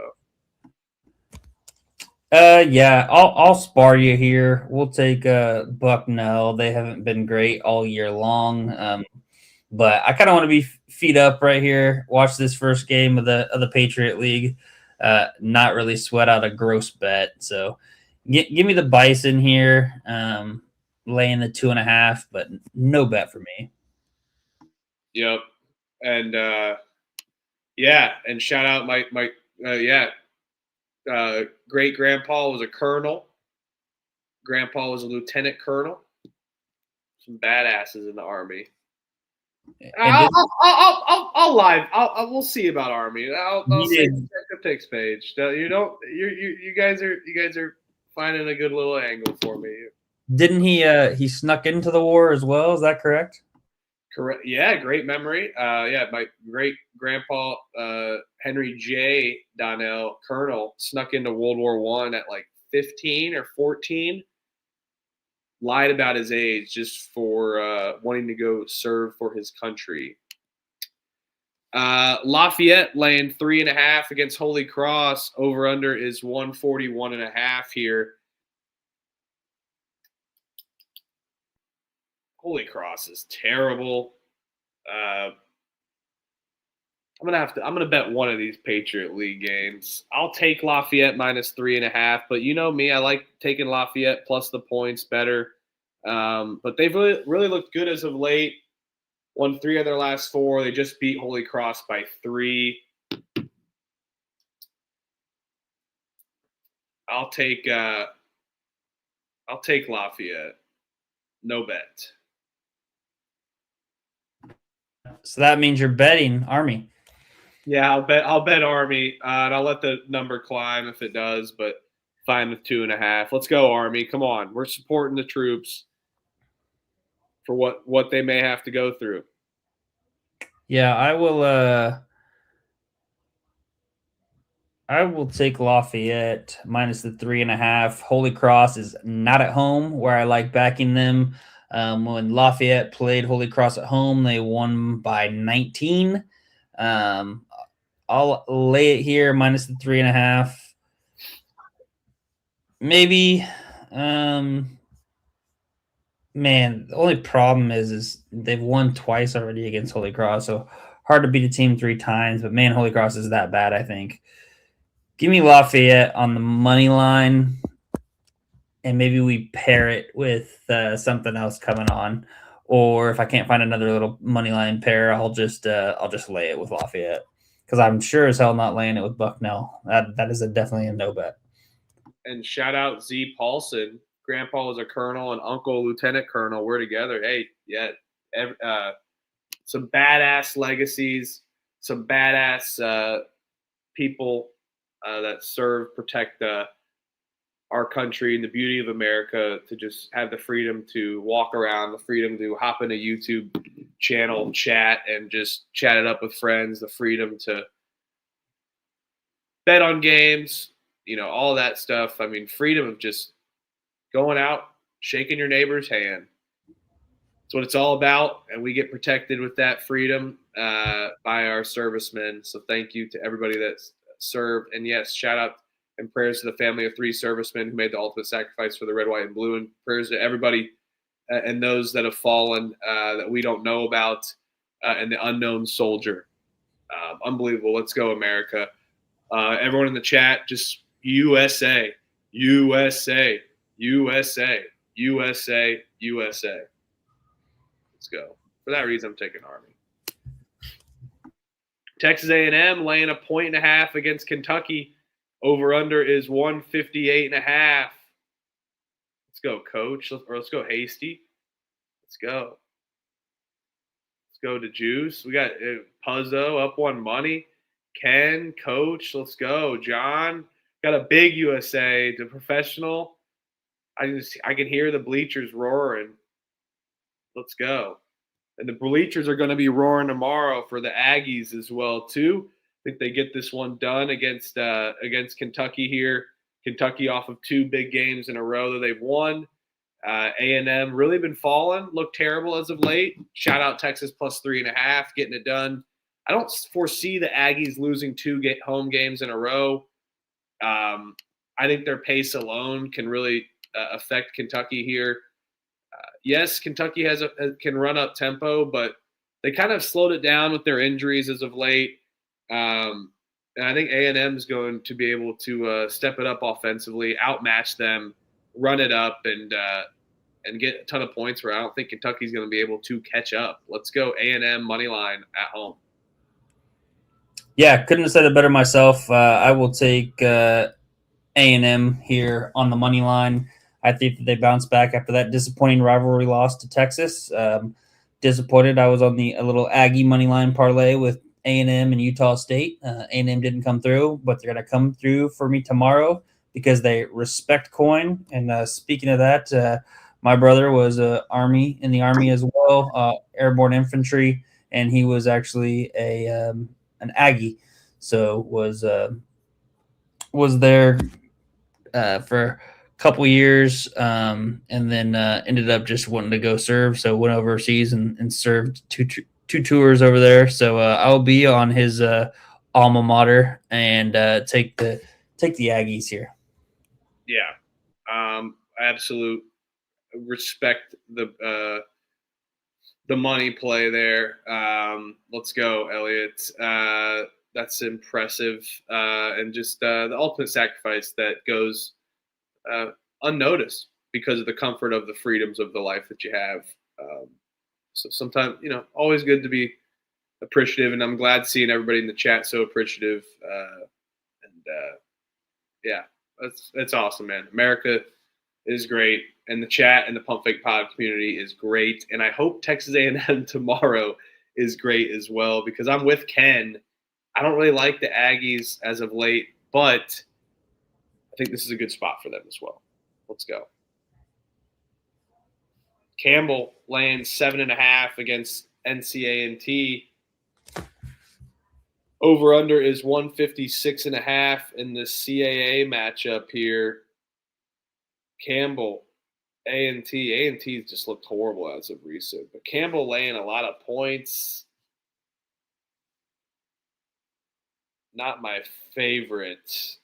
Yeah, I'll spar you here. We'll take Bucknell. They haven't been great all year long, but I kind of want to be feet up right here. Watch this first game of the Patriot League. Not really sweat out a gross bet. So give me the Bison here, laying the 2.5, but no bet for me. Yep, and yeah, and shout out my great grandpa was a colonel. Grandpa was a lieutenant colonel. Some badasses in the Army. We'll see about Army. I'll say check the picks page. You guys are finding a good little angle for me. Didn't he snuck into the war as well? Is that correct? Correct. Yeah, great memory. My great grandpa Henry J. Donnell, Colonel, snuck into World War I at like 15 or 14. Lied about his age just for wanting to go serve for his country. Lafayette laying 3.5 against Holy Cross. Over under is 141.5 here. Holy Cross is terrible. I'm gonna bet one of these Patriot League games. I'll take Lafayette minus 3.5, but you know me, I like taking Lafayette plus the points better. But they've really looked good as of late. Won 3 of their last 4. They just beat Holy Cross by 3. I'll take Lafayette. No bet. So that means you're betting Army. Yeah, I'll bet Army, and I'll let the number climb if it does, but fine with 2.5. Let's go, Army. Come on. We're supporting the troops for what they may have to go through. Yeah, I will take Lafayette minus the 3.5. Holy Cross is not at home where I like backing them. When Lafayette played Holy Cross at home, they won by 19. I'll lay it here minus the 3.5. Maybe. Man, the only problem is they've won twice already against Holy Cross, so hard to beat a team 3 times. But man, Holy Cross is that bad, I think. Give me Lafayette on the money line, and maybe we pair it with something else coming on. Or if I can't find another little money line pair, I'll just lay it with Lafayette because I'm sure as hell not laying it with Bucknell. That is definitely a no bet. And shout out Z Paulson. Grandpa was a colonel and uncle lieutenant colonel. We're together. Hey, yeah, some badass legacies, some badass people that serve, protect our country and the beauty of America, to just have the freedom to walk around, the freedom to hop in a YouTube channel, chat, and just chat it up with friends, the freedom to bet on games, all that stuff. I mean, freedom of just going out, shaking your neighbor's hand. That's what it's all about, and we get protected with that freedom by our servicemen. So thank you to everybody that's served. And yes, shout out and prayers to the family of 3 servicemen who made the ultimate sacrifice for the red, white, and blue, and prayers to everybody and those that have fallen that we don't know about, and the unknown soldier. Unbelievable. Let's go, America. Everyone in the chat, just USA, USA, USA, USA, USA. Let's go. For that reason, I'm taking Army. Texas A&M laying 1.5 against Kentucky. Over-under is 158.5. Let's go, Coach. Let's go, Hasty. Let's go. Let's go to Juice. We got Puzzo up 1 money. Ken, Coach. Let's go. John. Got a big USA. The professional. I can hear the bleachers roaring. Let's go. And the bleachers are going to be roaring tomorrow for the Aggies as well, too. I think they get this one done against Kentucky here. Kentucky off of 2 big games in a row that they've won. A&M really been falling. Looked terrible as of late. Shout out Texas plus 3.5, getting it done. I don't foresee the Aggies losing 2 home games in a row. I think their pace alone can really affect Kentucky here. Yes, Kentucky can run up tempo, but they kind of slowed it down with their injuries as of late. And I think A&M is going to be able to step it up offensively, outmatch them, run it up, and get a ton of points where I don't think Kentucky's going to be able to catch up. Let's go A&M money line at home. Yeah, couldn't have said it better myself. I will take A&M here on the money line. I think that they bounce back after that disappointing rivalry loss to Texas. Disappointed. I was on a little Aggie money line parlay with A&M and Utah State. A&M didn't come through, but they're going to come through for me tomorrow because they respect coin. And speaking of that, my brother was in the Army as well, airborne infantry, and he was actually an Aggie. So was there for couple years, and then ended up just wanting to go serve. So went overseas and served two tours over there. So I'll be on his alma mater and take the Aggies here. Yeah, absolute respect the money play there. Let's go, Elliot. That's impressive, and just the ultimate sacrifice that goes unnoticed because of the comfort of the freedoms of the life that you have. So sometimes, always good to be appreciative, and I'm glad seeing everybody in the chat so appreciative. Yeah, that's awesome, man. America is great, and the chat and the Pump Fake Pod community is great, and I hope Texas A&M tomorrow is great as well, because I'm with Ken. I don't really like the Aggies as of late, but I think this is a good spot for them as well. Let's go. Campbell laying 7.5 against Ncaa. Over-under is 156.5 in the CAA matchup here. Campbell, A&T. A&T just looked horrible as of recent. But Campbell laying a lot of points. Not my favorite.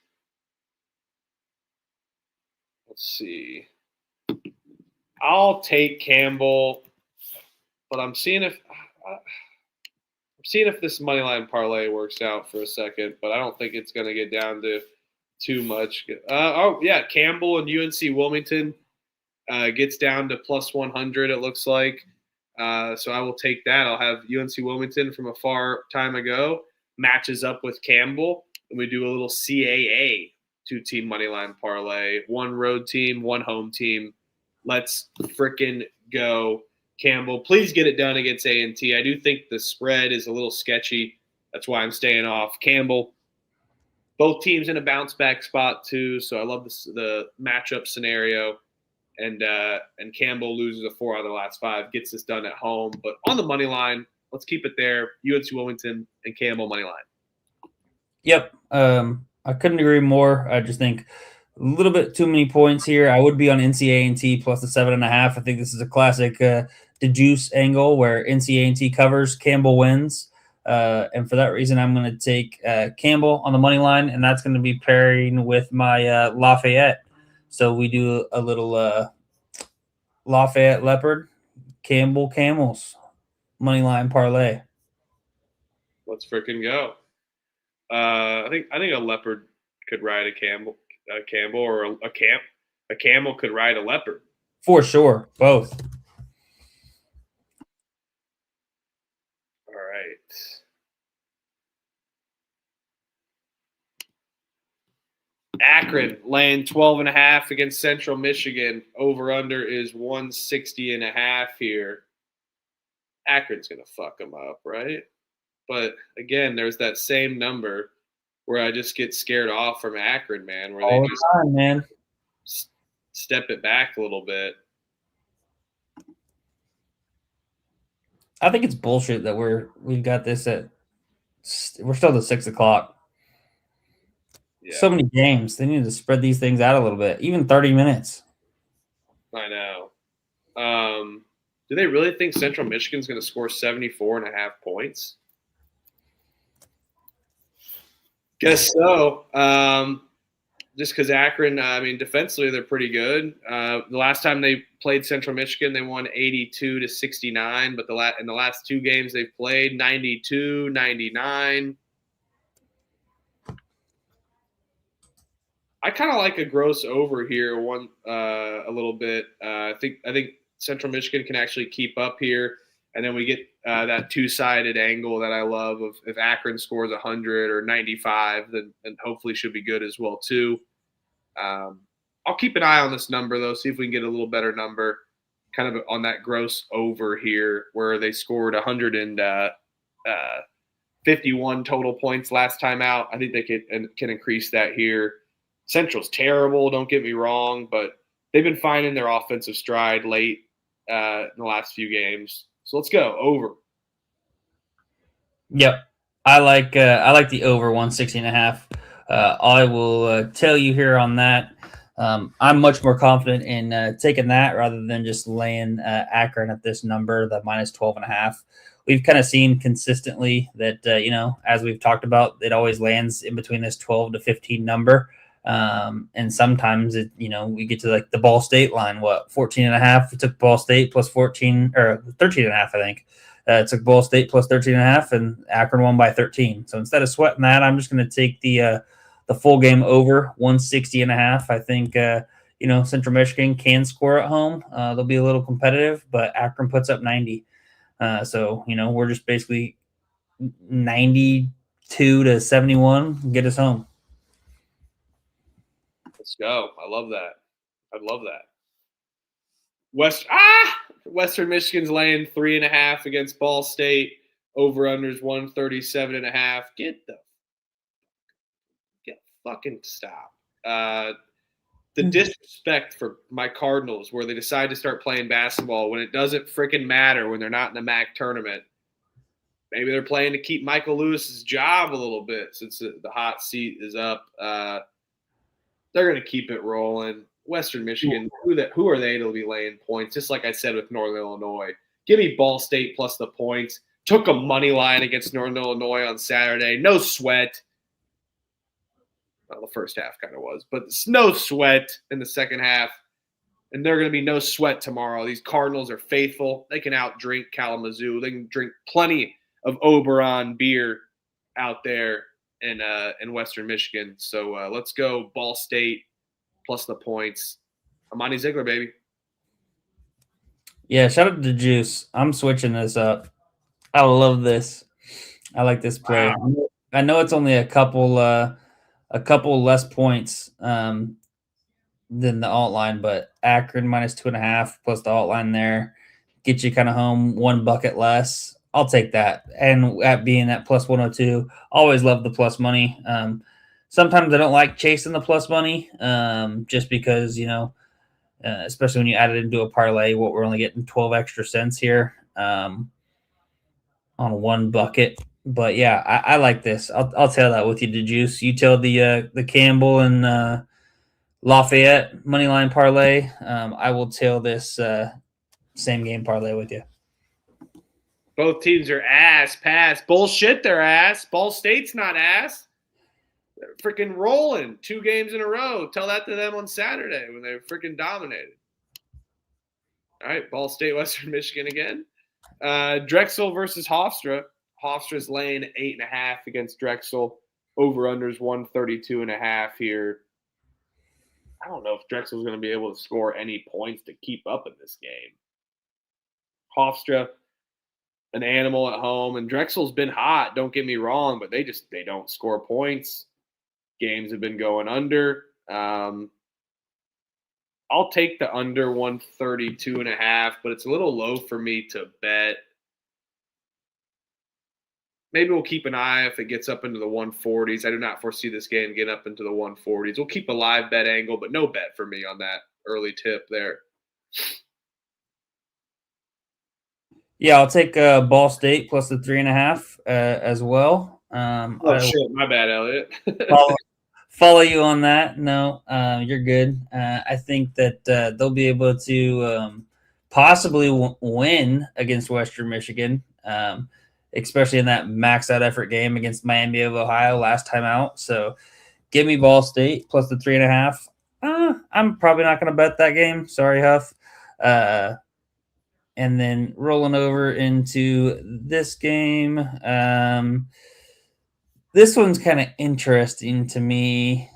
Let's see. I'll take Campbell, but I'm seeing if this money line parlay works out for a second, but I don't think it's going to get down to too much. Campbell and UNC Wilmington gets down to plus 100, it looks like. So I will take that. I'll have UNC Wilmington from a far time ago matches up with Campbell, and we do a little CAA 2-team money line parlay. 1 road team, 1 home team. Let's frickin' go. Campbell, please get it done against A&T. I do think the spread is a little sketchy. That's why I'm staying off. Campbell, both teams in a bounce back spot too, so I love the matchup scenario. And Campbell loses 4 out of the last 5, gets this done at home. But on the money line, let's keep it there. UNC Wilmington and Campbell money line. Yep. I couldn't agree more. I just think a little bit too many points here. I would be on NCAA plus the 7.5. I think this is a classic deduce angle where NCAA covers, Campbell wins. And for that reason, I'm going to take Campbell on the money line, and that's going to be pairing with my Lafayette. So we do a little Lafayette Leopard, Campbell Camels, money line parlay. Let's freaking go. I think a leopard could ride a Campbell, or a camel could ride a leopard. For sure, both. All right. Akron laying 12.5 against Central Michigan. Over under is 160.5 here. Akron's gonna fuck them up, right? But again, there's that same number where I just get scared off from Akron, man. Where All they the just time, man. step it back a little bit. I think it's bullshit that we've got this we're still at 6 o'clock. Yeah. So many games. They need to spread these things out a little bit. Even 30 minutes. I know. Do they really think Central Michigan's going to score 74.5 points? Guess so. Just because Akron, defensively they're pretty good. The last time they played Central Michigan, they won 82-69. But in the last two games they've played, 92, 99. I kind of like a gross over here a little bit. I think Central Michigan can actually keep up here, and then we get that two-sided angle that I love of if Akron scores 100 or 95, then hopefully should be good as well too. I'll keep an eye on this number though, see if we can get a little better number, kind of on that gross over here where they scored 151 total points last time out. I think they can increase that here. Central's terrible, don't get me wrong, but they've been finding their offensive stride late in the last few games. So let's go over. Yep, I like the over 160.5. I will tell you here on that. I'm much more confident in taking that rather than just laying Akron at this number, the minus 12.5. We've kind of seen consistently that as we've talked about, it always lands in between this 12 to 15 number. And sometimes we get to like the Ball State line, 14.5. We took Ball State plus 14 or 13.5, I think. It took Ball State plus 13.5, and Akron won by 13. So instead of sweating that, I'm just going to take the full game over 160.5. I think Central Michigan can score at home. They'll be a little competitive, but Akron puts up 90. So we're just basically 92 to 71 get us home. Let's go. I love that. I love that. Western Michigan's laying 3.5 against Ball State. Over unders 137.5. Get fucking stop. The disrespect for my Cardinals, where they decide to start playing basketball when it doesn't freaking matter when they're not in the MAC tournament. Maybe they're playing to keep Michael Lewis's job a little bit since the hot seat is up. They're going to keep it rolling. Western Michigan, who are they to be laying points? Just like I said with Northern Illinois. Give me Ball State plus the points. Took a money line against Northern Illinois on Saturday. No sweat. Well, the first half kind of was, but it's no sweat in the second half. And they're going to be no sweat tomorrow. These Cardinals are faithful. They can outdrink Kalamazoo. They can drink plenty of Oberon beer out there in Western Michigan. So let's go Ball State plus the points. Amani Ziegler, baby. Yeah, shout out to Juice. I'm switching this up. I love this. I like this play. Wow. I know it's only a couple less points than the alt line, but Akron minus 2.5 plus the alt line there get you kind of home 1 bucket less. I'll take that. And at being at plus 102, always love the plus money. Sometimes I don't like chasing the plus money just because, especially when you add it into a parlay, we're only getting 12 extra cents here on 1 bucket. But yeah, I like this. I'll tell that with you, DeJuice. You tell the Campbell and Lafayette moneyline parlay. I will tell this same game parlay with you. Both teams are ass. Pass. Bullshit, they're ass. Ball State's not ass. They're freaking rolling 2 games in a row. Tell that to them on Saturday when they're freaking dominated. All right, Ball State, Western Michigan again. Drexel versus Hofstra. Hofstra's laying 8.5 against Drexel. Over-unders 132.5 here. I don't know if Drexel's going to be able to score any points to keep up in this game. Hofstra, an animal at home, and Drexel's been hot, don't get me wrong, but they don't score points. Games have been going under. I'll take the under 132.5, but it's a little low for me to bet. Maybe we'll keep an eye if it gets up into the 140s. I do not foresee this game getting up into the 140s. We'll keep a live bet angle, but no bet for me on that early tip there. Yeah, I'll take Ball State plus the 3.5 as well. Shit, my bad, Elliot. follow you on that. No, you're good. I think that they'll be able to possibly win against Western Michigan, especially in that max out effort game against Miami of Ohio last time out. So give me Ball State plus the 3.5. I'm probably not going to bet that game. Sorry, Huff. And then rolling over into this game. This one's kind of interesting to me.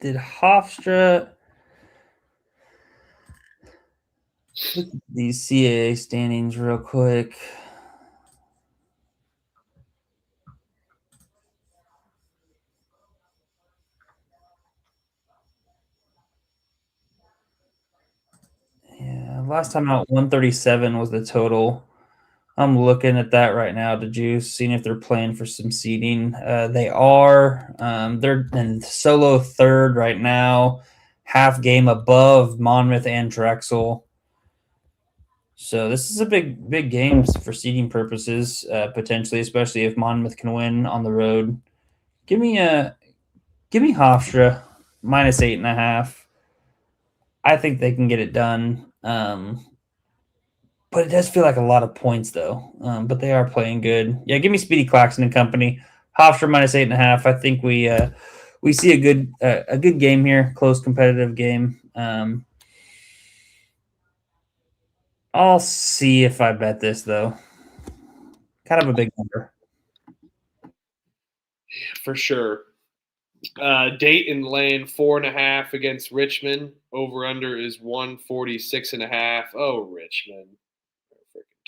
Did Hofstra look at these CAA standings real quick? Yeah, last time out 137 was the total. I'm looking at that right now to Juice, seeing if they're playing for some seeding. They are. They're in solo third right now, half game above Monmouth and Drexel. So this is a big game for seeding purposes, potentially, especially if Monmouth can win on the road. Give me Hofstra minus 8.5. I think they can get it done. But it does feel like a lot of points, though. But they are playing good. Yeah, give me Speedy Claxton and company. Hofstra minus 8.5. I think we see a good game here, close competitive game. I'll see if I bet this, though. Kind of a big number. For sure. Dayton laying 4.5 against Richmond. Over under is 146.5. Oh, Richmond. They're freaking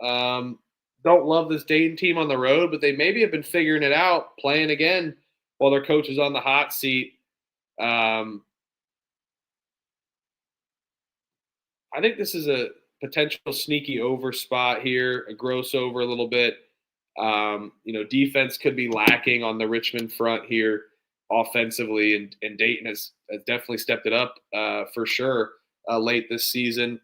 terrible. Don't love this Dayton team on the road, but they maybe have been figuring it out, playing again while their coach is on the hot seat. I think this is a potential sneaky over spot here, a gross over a little bit. Defense could be lacking on the Richmond front here offensively, and Dayton has definitely stepped it up for sure late this season.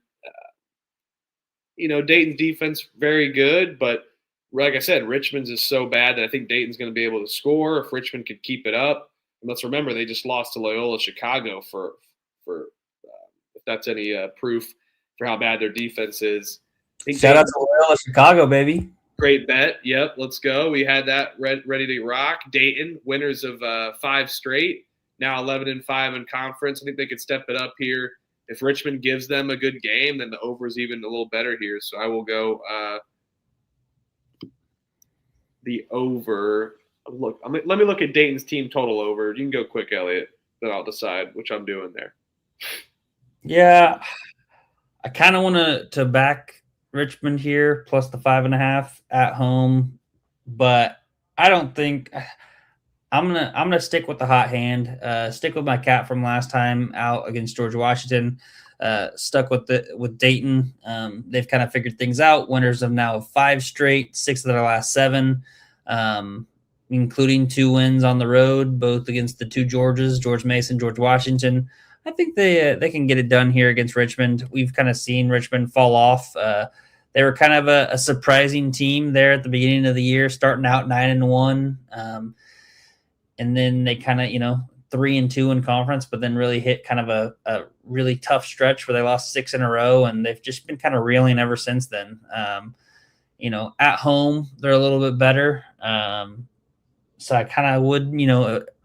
Dayton's defense very good, but like I said, Richmond's is so bad that I think Dayton's going to be able to score if Richmond could keep it up. And let's remember they just lost to Loyola Chicago for if that's any proof for how bad their defense is. Shout out to Loyola Chicago, baby. Great bet. Yep, let's go. We had that ready to rock. Dayton, winners of 5 straight, now 11-5 in conference. I think they could step it up here. If Richmond gives them a good game, then the over is even a little better here. So I will go the over. Let me look at Dayton's team total over. You can go quick, Elliot, then I'll decide which I'm doing there. Yeah, I kind of want to back Richmond here plus the 5.5 at home, but I don't think I'm gonna stick with the hot hand. Stick with my cat from last time out against George Washington. Stuck with Dayton. They've kind of figured things out. Winners of now 5 straight, 6 of their last 7, including 2 wins on the road, both against the 2 Georges, George Mason, George Washington. I think they can get it done here against Richmond. We've kind of seen Richmond fall off. They were kind of a surprising team there at the beginning of the year, starting out 9-1, and then they kind of 3-2 in conference, but then really hit kind of a really tough stretch where they lost 6 in a row, and they've just been kind of reeling ever since then. At home they're a little bit better, so I kind of would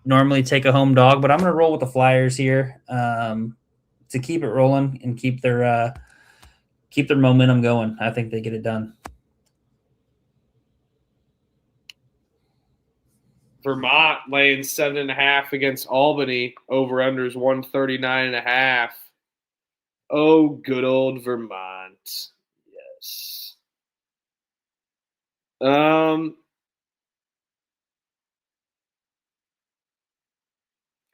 normally take a home dog, but I'm going to roll with the Flyers here to keep it rolling and keep their momentum going. I think they get it done. Vermont laying 7.5 against Albany. Over-unders 139.5. Oh, good old Vermont. Yes.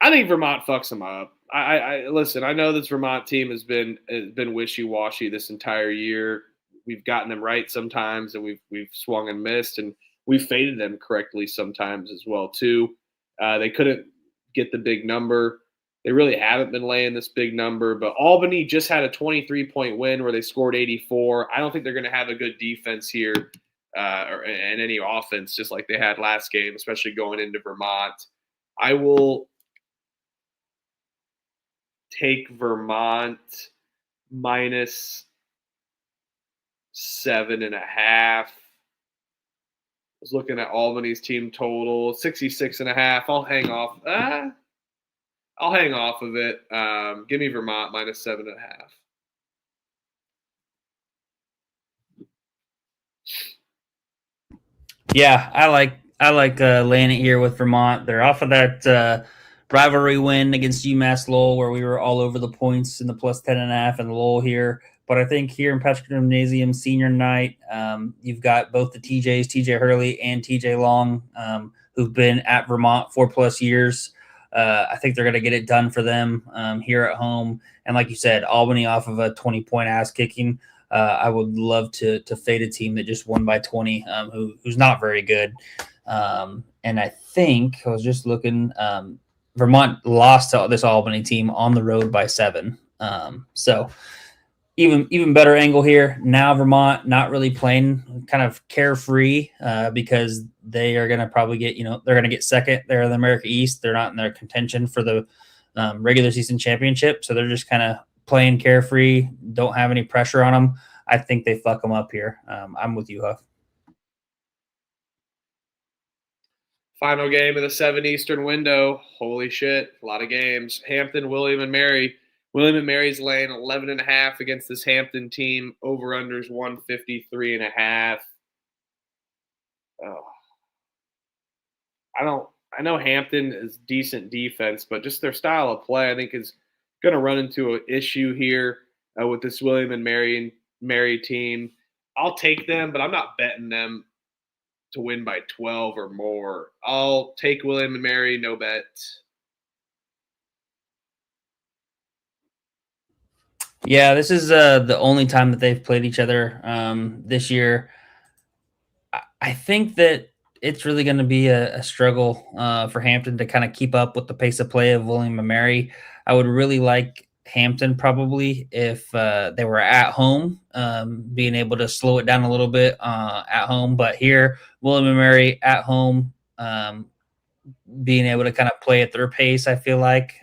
I think Vermont fucks them up. I listen. I know this Vermont team has been wishy-washy this entire year. We've gotten them right sometimes, and we've swung and missed, and we've faded them correctly sometimes as well too. They couldn't get the big number. They really haven't been laying this big number. But Albany just had a 23-point win where they scored 84. I don't think they're going to have a good defense here and any offense, just like they had last game, especially going into Vermont. I will take Vermont minus 7.5. I was looking at Albany's team total, 66.5. I'll hang off. I'll hang off of it. Give me Vermont minus 7.5. Yeah, I like laying it here with Vermont. They're off of that rivalry win against UMass Lowell, where we were all over the points in the plus 10.5 and Lowell here. But I think here in Patriot Gymnasium senior night, you've got both the TJs, TJ Hurley and TJ Long, who've been at Vermont 4+ years. I think they're going to get it done for them here at home. And like you said, Albany off of a 20-point ass kicking. I would love to fade a team that just won by 20, who's not very good. And I think I was just looking. Vermont lost to this Albany team on the road by 7. So even better angle here. Now Vermont not really playing kind of carefree because they are going to probably get, they're going to get second there in the America East. They're not in their contention for the regular season championship. So they're just kind of playing carefree, don't have any pressure on them. I think they fuck them up here. I'm with you, Huff. Final game of the 7 Eastern window. Holy shit, a lot of games. Hampton, William and Mary. William & Mary's laying 11.5 against this Hampton team. Over-unders 153.5. Oh. I know Hampton is decent defense, but just their style of play, I think, is going to run into an issue here with this William & Mary team. I'll take them, but I'm not betting them to win by 12 or more. I'll take William & Mary, no bet. Yeah, this is the only time that they've played each other this year. I think that it's really going to be a struggle for Hampton to kind of keep up with the pace of play of William & Mary. I would really like Hampton probably if they were at home, being able to slow it down a little bit at home. But here, William & Mary at home, being able to kind of play at their pace, I feel like.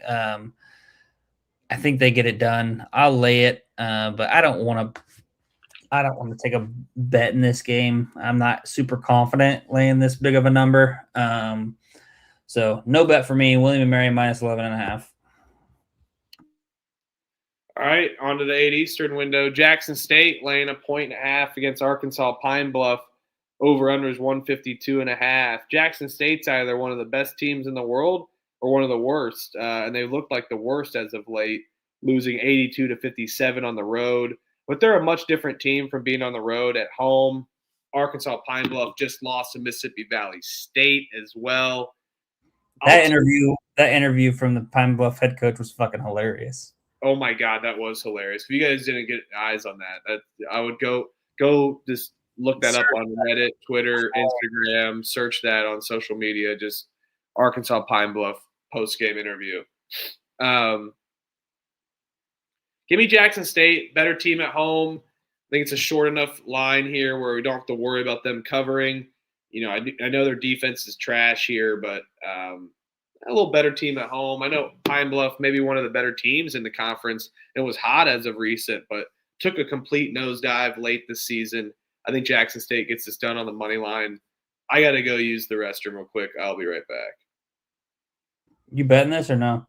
I think they get it done. I'll lay it, but I don't want to take a bet in this game. I'm not super confident laying this big of a number. So no bet for me. William & Mary minus 11.5. All right, on to the 8 Eastern window. Jackson State laying 1.5 against Arkansas Pine Bluff. Over-unders 152.5. Jackson State's either one of the best teams in the world or one of the worst, and they looked like the worst as of late, losing 82-57 on the road. But they're a much different team from being on the road. At home, Arkansas Pine Bluff just lost to Mississippi Valley State as well. That interview from the Pine Bluff head coach was fucking hilarious. Oh my God, that was hilarious. If you guys didn't get eyes on that, I would go just look that up on Reddit, Twitter, Instagram, search that on social media, just Arkansas Pine Bluff post-game interview. Give me Jackson State, better team at home. I think it's a short enough line here where we don't have to worry about them covering. I know their defense is trash here, but a little better team at home. I know Pine Bluff maybe one of the better teams in the conference. It was hot as of recent, but took a complete nosedive late this season. I think Jackson State gets this done on the money line. I got to go use the restroom real quick. I'll be right back. You betting this or no?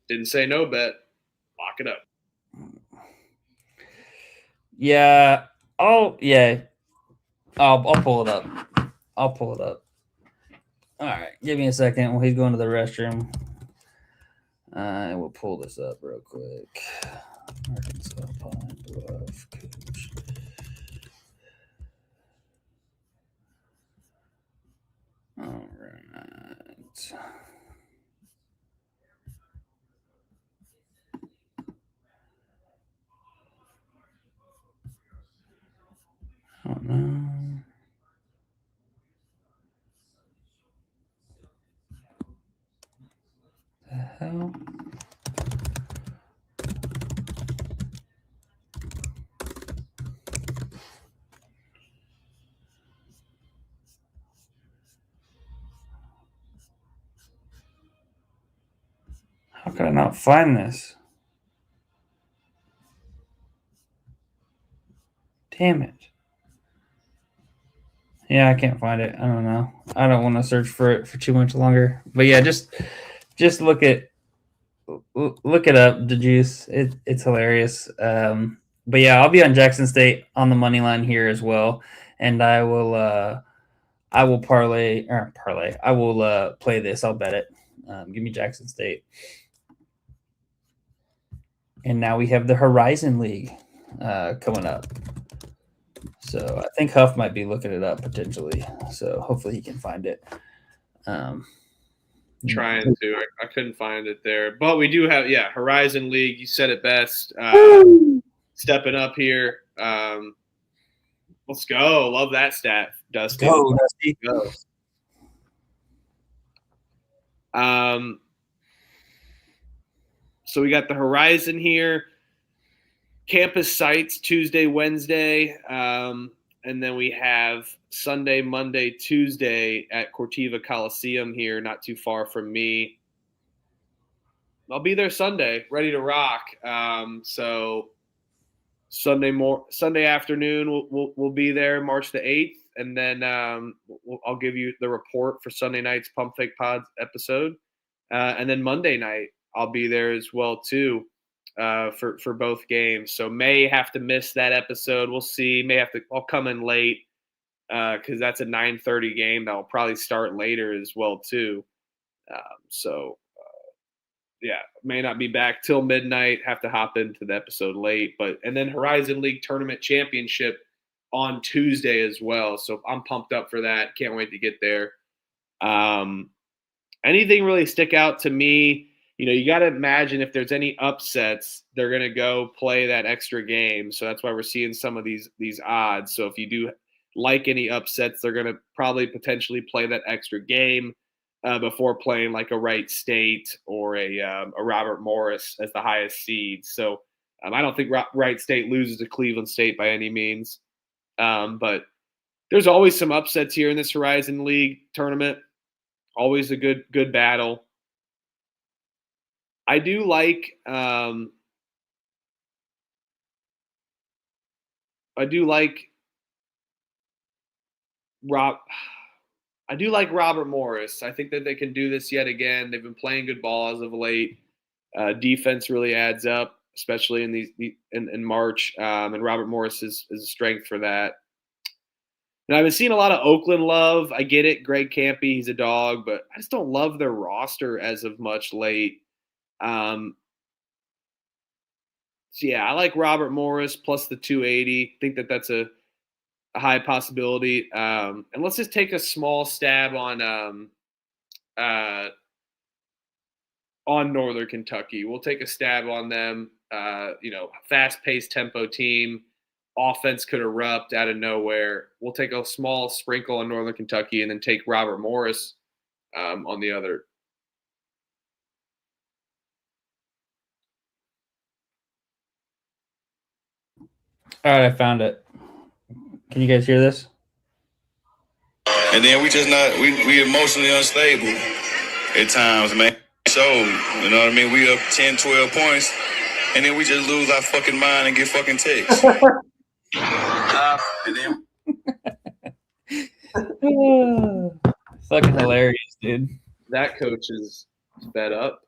Didn't say no bet. Lock it up. Yeah. I'll pull it up. I'll pull it up. All right. Give me a second while he's going to the restroom. I will pull this up real quick. Arkansas Pine Bluff coach. All right. Oh no. The hell? How could I not find this? Damn it. Yeah, I can't find it. I don't know. I don't want to search for it for too much longer. But yeah, just look it up, the juice. It's hilarious. But yeah, I'll be on Jackson State on the money line here as well, and I will parlay. I will play this. I'll bet it. Give me Jackson State. And now we have the Horizon League coming up. So I think Huff might be looking it up potentially. So hopefully he can find it. Trying to. I couldn't find it there. But we do have, Horizon League. You said it best. Stepping up here. Let's go. Love that stat, Dusty. Go, Dusty. Go. So we got the Horizon here. Campus sites Tuesday, Wednesday, and then we have Sunday, Monday, Tuesday at Cortiva Coliseum here, not too far from me. I'll be there Sunday, ready to rock. So Sunday afternoon we'll be there, March the 8th, and then I'll give you the report for Sunday night's Pump Fake Pods episode, and then Monday night I'll be there as well too. For both games, so may have to miss that episode. We'll see. I'll come in late because that's a 9:30 game that will probably start later as well too. May not be back till midnight. Have to hop into the episode late, and then Horizon League Tournament Championship on Tuesday as well. So I'm pumped up for that. Can't wait to get there. Anything really stick out to me? You got to imagine if there's any upsets, they're going to go play that extra game. So that's why we're seeing some of these odds. So if you do like any upsets, they're going to probably potentially play that extra game before playing like a Wright State or a Robert Morris as the highest seed. So I don't think Wright State loses to Cleveland State by any means. But there's always some upsets here in this Horizon League tournament. Always a good battle. I do like Robert Morris. I think that they can do this yet again. They've been playing good ball as of late. Defense really adds up, especially in March. And Robert Morris is a strength for that. And I've been seeing a lot of Oakland love. I get it. Greg Campy, he's a dog, but I just don't love their roster as of much late. I like Robert Morris plus the 280. Think that's a high possibility. And let's just take a small stab on Northern Kentucky. We'll take a stab on them. Fast-paced tempo team. Offense could erupt out of nowhere. We'll take a small sprinkle on Northern Kentucky and then take Robert Morris on the other. All right, I found it. Can you guys hear this? And then we just we emotionally unstable at times, man. So, you know what I mean? We up 10, 12 points, and then we just lose our fucking mind and get fucking texts. And then Fucking hilarious, dude. That coach is fed up.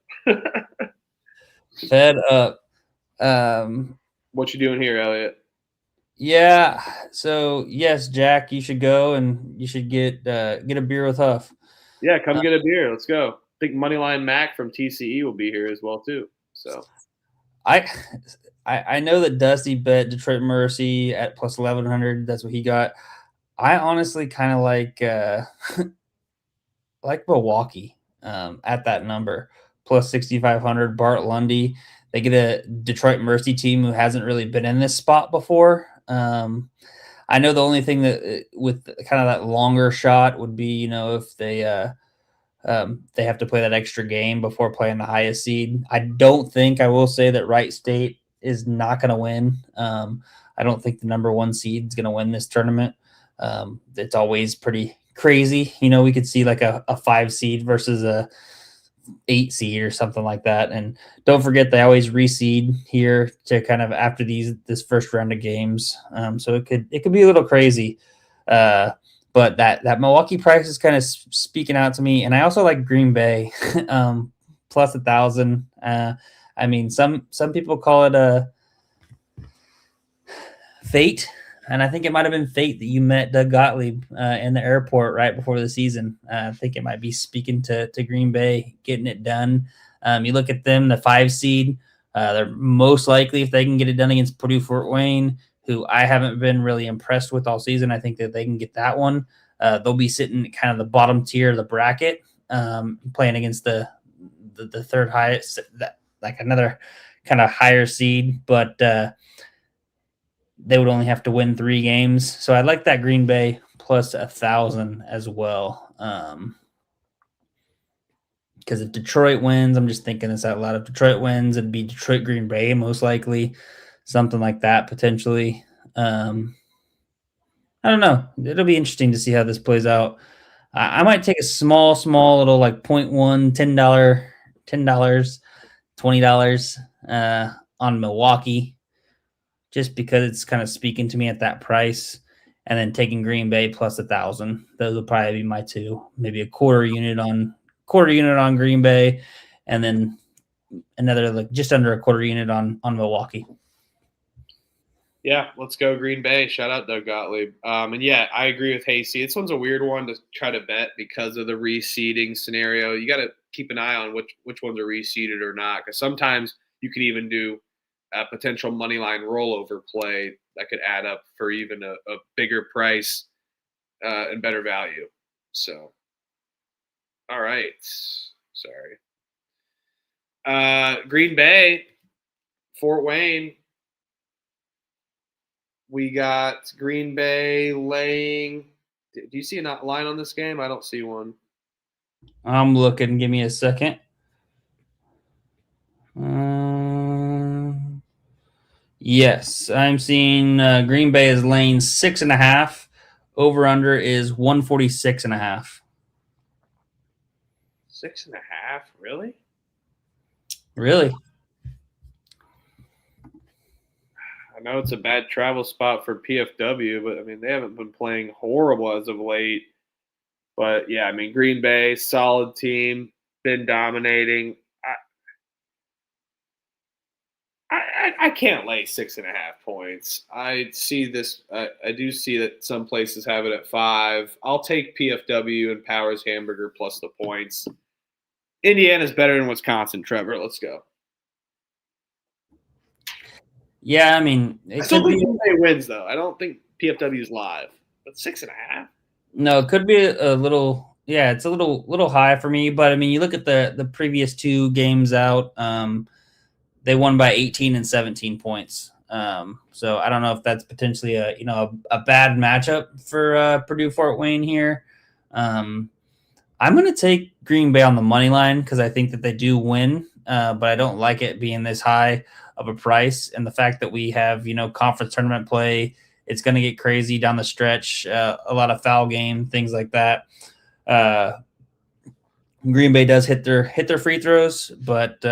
Fed up. What you doing here, Elliot? Yeah. So yes, Jack, you should go and you should get a beer with Huff. Yeah, come get a beer. Let's go. I think Moneyline Mac from TCE will be here as well too. So I know that Dusty bet Detroit Mercy at plus 1100. That's what he got. I honestly kind of like Milwaukee at that number plus 6,500. Bart Lundy. They get a Detroit Mercy team who hasn't really been in this spot before. I know the only thing that with kind of that longer shot would be, if they have to play that extra game before playing the highest seed. I will say that Wright State is not going to win. I don't think the number 1 seed is going to win this tournament. It's always pretty crazy. We could see like a 5 seed versus a 8 seed or something like that. And don't forget, they always reseed here to kind of after this first round of games. So it could be a little crazy. But that Milwaukee price is kind of speaking out to me. And I also like Green Bay plus 1,000. I mean, some people call it a fate. And I think it might have been fate that you met Doug Gottlieb in the airport right before the season. I think it might be speaking to Green Bay, getting it done. You look at them, the 5 seed. They're most likely, if they can get it done against Purdue Fort Wayne, who I haven't been really impressed with all season. I think that they can get that one. They'll be sitting kind of the bottom tier of the bracket, playing against the third highest, like another kind of higher seed. But they would only have to win 3 games. So I'd like that Green Bay plus 1,000 as well. Because if Detroit wins, I'm just thinking this out loud. If Detroit wins, it'd be Detroit Green Bay most likely, something like that potentially. I don't know. It'll be interesting to see how this plays out. I might take a small little like 0.1, $10, $20 on Milwaukee, just because it's kind of speaking to me at that price. And then taking Green Bay plus 1,000. Those will probably be my 2. Maybe a quarter unit on Green Bay, and then another like just under a quarter unit on Milwaukee. Yeah, let's go Green Bay. Shout out Doug Gottlieb. And yeah, I agree with Hasty. This one's a weird one to try to bet because of the reseeding scenario. You got to keep an eye on which ones are reseeded or not, because sometimes you could even do a potential money line rollover play that could add up for even a bigger price and better value. So, all right. Sorry. Green Bay, Fort Wayne. We got Green Bay laying. Do you see a line on this game? I don't see one. I'm looking. Give me a second. Yes, I'm seeing Green Bay is laying 6.5. Over under is 146.5. 6.5, really? Really? I know it's a bad travel spot for PFW, but I mean they haven't been playing horrible as of late. But yeah, I mean Green Bay, solid team, been dominating. I can't lay 6.5 points. I see this. I do see that some places have it at 5. I'll take PFW and Powers Hamburger plus the points. Indiana's better than Wisconsin, Trevor. Let's go. Yeah, I mean, I still think Green Bay wins though. I don't think PFW's live, but 6.5. No, it could be a little. Yeah, it's a little high for me. But I mean, you look at the previous 2 games out. They won by 18 and 17 points. So I don't know if that's potentially a bad matchup for Purdue Fort Wayne here. I'm going to take Green Bay on the money line because I think that they do win. but I don't like it being this high of a price. And the fact that we have, conference tournament play, it's going to get crazy down the stretch, a lot of foul game, things like that. Green Bay does hit their free throws, but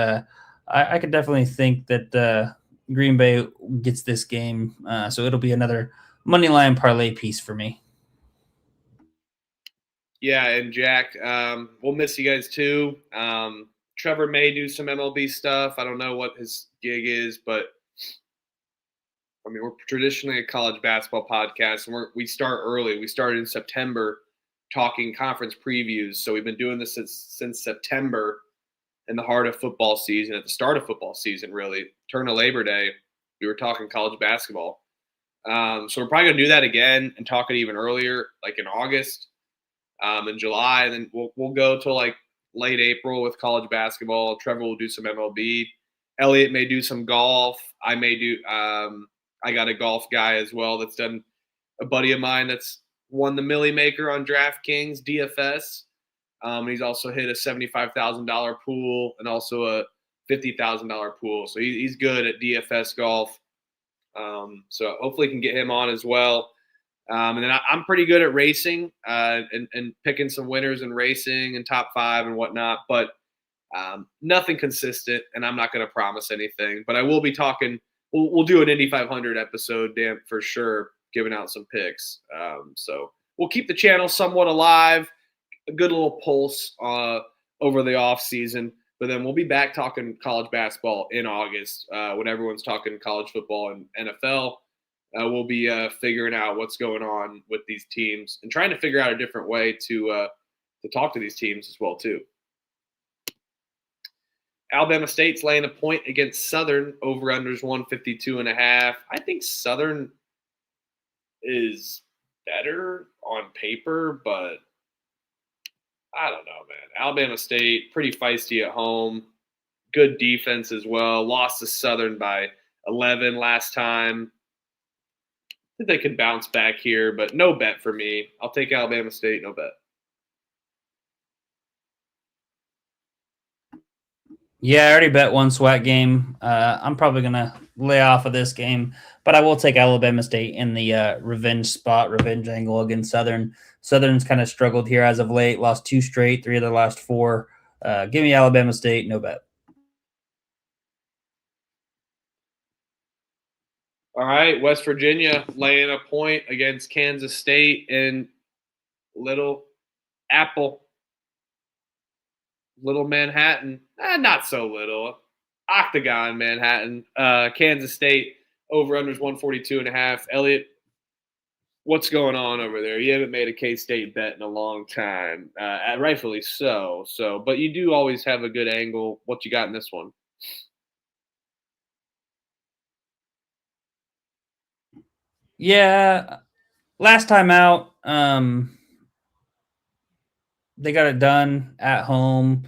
I could definitely think that Green Bay gets this game. So it'll be another money line parlay piece for me. Yeah, and Jack, we'll miss you guys too. Trevor may do some MLB stuff. I don't know what his gig is, but I mean, we're traditionally a college basketball podcast, and we start early. We started in September talking conference previews. So we've been doing this since September in the heart of football season, at the start of football season, really. Turn to Labor Day, we were talking college basketball. So we're probably going to do that again and talk it even earlier, like in August, in July. And then we'll go till like late April with college basketball. Trevor will do some MLB. Elliot may do some golf. I may do I got a golf guy as well that's done, a buddy of mine that's won the Millie Maker on DraftKings DFS. He's also hit a $75,000 pool and also a $50,000 pool. So he's good at DFS golf. So hopefully can get him on as well. And then I'm pretty good at racing and picking some winners in racing and top 5 and whatnot, but nothing consistent, and I'm not going to promise anything. But I will be talking. We'll do an Indy 500 episode, damn for sure, giving out some picks. So we'll keep the channel somewhat alive, a good little pulse over the off season. But then we'll be back talking college basketball in August when everyone's talking college football and NFL. We'll be figuring out what's going on with these teams and trying to figure out a different way to talk to these teams as well too. Alabama State's laying a point against Southern, over-unders 152.5. I think Southern is better on paper, but I don't know, man. Alabama State, pretty feisty at home. Good defense as well. Lost to Southern by 11 last time. I think they could bounce back here, but no bet for me. I'll take Alabama State, no bet. Yeah, I already bet one SWAT game. I'm probably going to lay off of this game, but I will take Alabama State in the revenge angle against Southern. Southern's kind of struggled here as of late, lost 2 straight, 3 of their last 4. Give me Alabama State, no bet. All right, West Virginia laying a point against Kansas State in Little Manhattan. Not so little. Octagon, Manhattan. Kansas State, over-unders 142.5. Elliot, what's going on over there? You haven't made a K-State bet in a long time. Rightfully so. But you do always have a good angle. What you got in this one? Yeah, last time out, they got it done at home.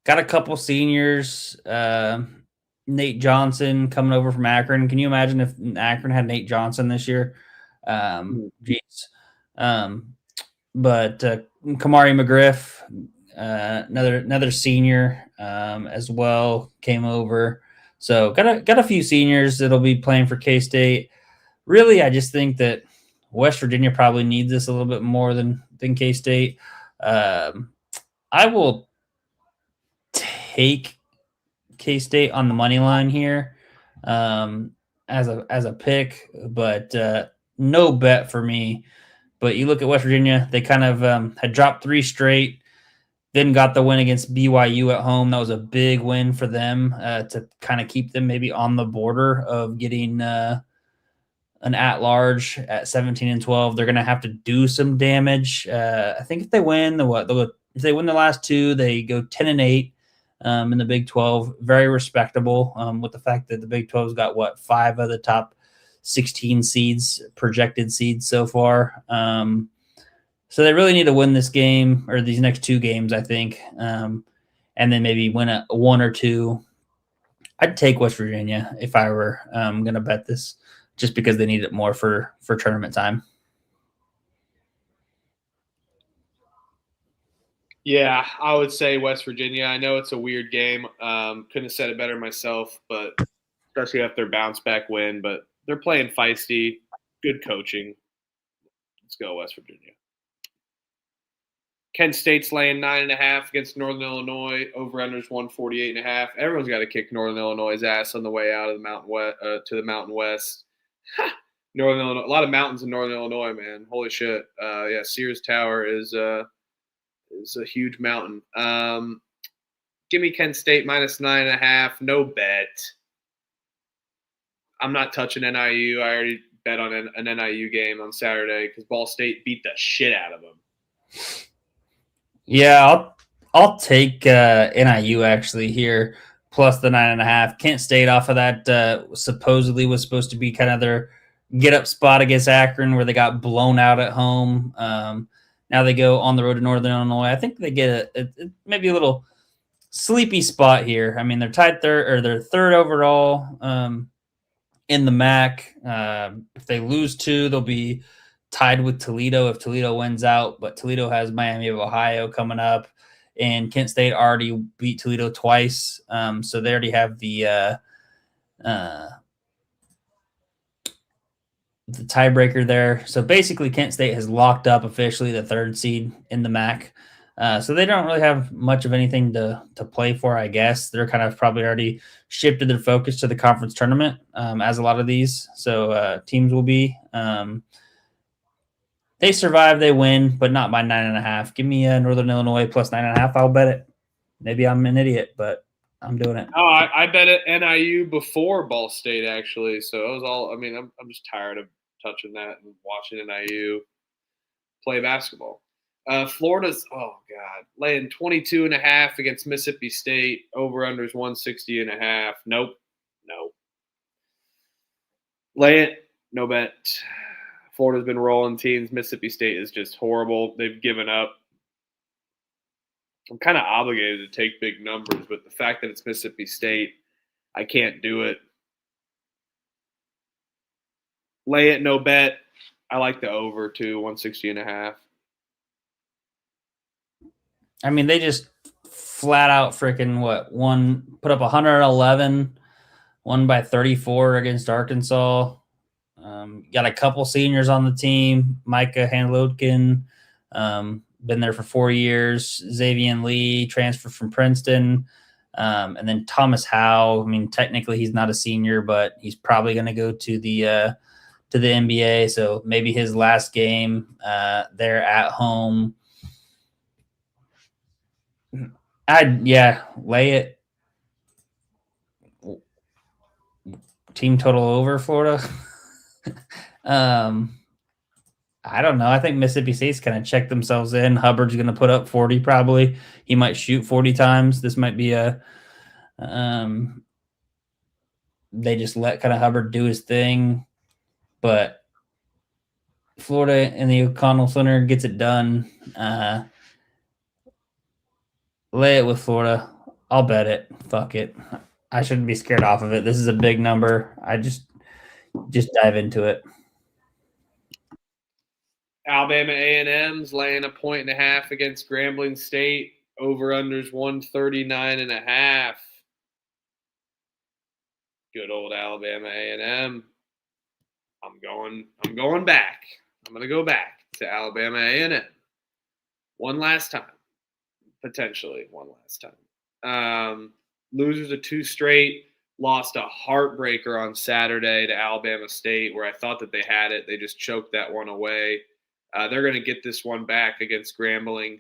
Got a couple seniors. Nate Johnson coming over from Akron. Can you imagine if Akron had Nate Johnson this year? Jeez. But Kamari McGriff, another senior as well, came over. So got a few seniors that'll be playing for K-State. Really, I just think that West Virginia probably needs this a little bit more than K-State. I will take K-State on the money line here as a pick, but no bet for me. But you look at West Virginia, they kind of had dropped 3 straight, then got the win against BYU at home. That was a big win for them to kind of keep them maybe on the border of getting an at-large at 17-12. They're going to have to do some damage. I think if they win if they win the last 2, they go 10-8 in the Big 12. Very respectable with the fact that the Big 12's got 5 of the top 16 seeds, projected seeds so far. So they really need to win this game or these next 2 games, I think, and then maybe win a 1 or 2. I'd take West Virginia if I were going to bet this, just because they need it more for tournament time. Yeah, I would say West Virginia. I know it's a weird game. Couldn't have said it better myself, but especially after their bounce back win. But they're playing feisty, good coaching. Let's go West Virginia. Kent State's laying 9.5 against Northern Illinois. Over/unders 148.5. Everyone's got to kick Northern Illinois' ass on the way out of the Mountain West to the Mountain West. Northern Illinois, a lot of mountains in Northern Illinois, man. Holy shit! Yeah, Sears Tower is a huge mountain. Give me Kent State minus 9.5. No bet. I'm not touching NIU. I already bet on an NIU game on Saturday because Ball State beat the shit out of them. Yeah, I'll take NIU actually here plus the 9.5. Kent State off of that supposedly was supposed to be kind of their get up spot against Akron where they got blown out at home. Now they go on the road to Northern Illinois. I think they get maybe a little sleepy spot here. I mean, they're tied third or they're third overall in the MAC. If they lose 2, they'll be tied with Toledo if Toledo wins out. But Toledo has Miami of Ohio coming up, and Kent State already beat Toledo twice, so they already have the tiebreaker there. So basically, Kent State has locked up officially the 3rd seed in the MAC. So they don't really have much of anything to play for, I guess. They're kind of probably already shifted their focus to the conference tournament, as a lot of these. So teams will be. They survive, they win, but not by 9.5. Give me Northern Illinois plus 9.5. I'll bet it. Maybe I'm an idiot, but I'm doing it. Oh, I bet it NIU before Ball State, actually. So it was all – I mean, I'm just tired of touching that and watching NIU play basketball. Florida's – oh, God. Laying 22.5 against Mississippi State. Over-unders 160.5. Nope. No. Lay it. No bet. Florida's been rolling teams. Mississippi State is just horrible. They've given up. I'm kind of obligated to take big numbers, but the fact that it's Mississippi State, I can't do it. Lay it, no bet. I like the over too, 160.5. I mean, they just flat out freaking put up 111, won by 34 against Arkansas. Got a couple seniors on the team. Micah Hanlodkin, been there for 4 years. Xavier Lee, transferred from Princeton. And then Thomas Howe. I mean, technically he's not a senior, but he's probably going to go to the NBA. So maybe his last game there at home. Lay it. Team total over Florida. I don't know. I think Mississippi State's kind of checked themselves in. Hubbard's going to put up 40 probably. He might shoot 40 times. This might be a they just let kind of Hubbard do his thing. But Florida in the O'Connell Center gets it done. Lay it with Florida. I'll bet it. Fuck it. I shouldn't be scared off of it. This is a big number. I just dive into it. Alabama A&M's laying 1.5 against Grambling State. Over/unders 139.5. Good old Alabama A&M. I'm going back. I'm going to go back to Alabama A&M. One last time. Potentially one last time. Losers of 2 straight. Lost a heartbreaker on Saturday to Alabama State where I thought that they had it. They just choked that one away. They're going to get this one back against Grambling.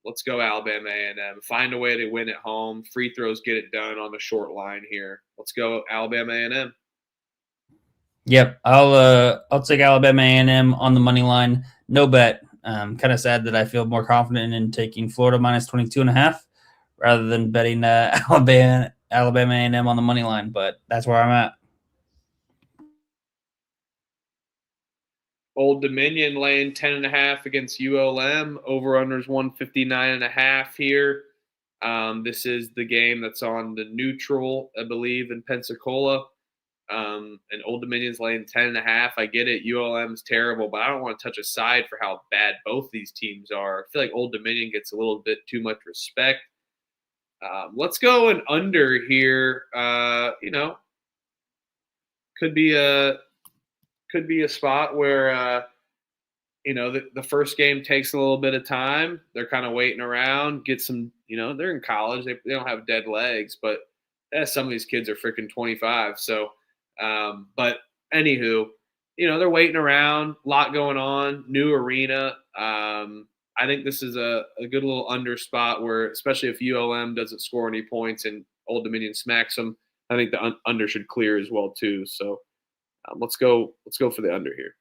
Let's go Alabama A&M. Find a way to win at home. Free throws get it done on the short line here. Let's go Alabama A&M. Yep, I'll take Alabama A&M on the money line. No bet. Kind of sad that I feel more confident in taking Florida minus 22.5 rather than betting Alabama A&M on the money line, but that's where I'm at. Old Dominion laying 10.5 against ULM. Over/unders 159.5 here. This is the game that's on the neutral, I believe, in Pensacola. And Old Dominion's laying 10.5. I get it. ULM's terrible, but I don't want to touch a side for how bad both these teams are. I feel like Old Dominion gets a little bit too much respect. Let's go an under here. Could be a spot where the first game takes a little bit of time. They're kind of waiting around, get some. They're in college. They don't have dead legs, but some of these kids are freaking 25. So, but anywho, they're waiting around. A lot going on. New arena. I think this is a good little under spot where, especially if ULM doesn't score any points and Old Dominion smacks them, I think the under should clear as well too. So let's go for the under here.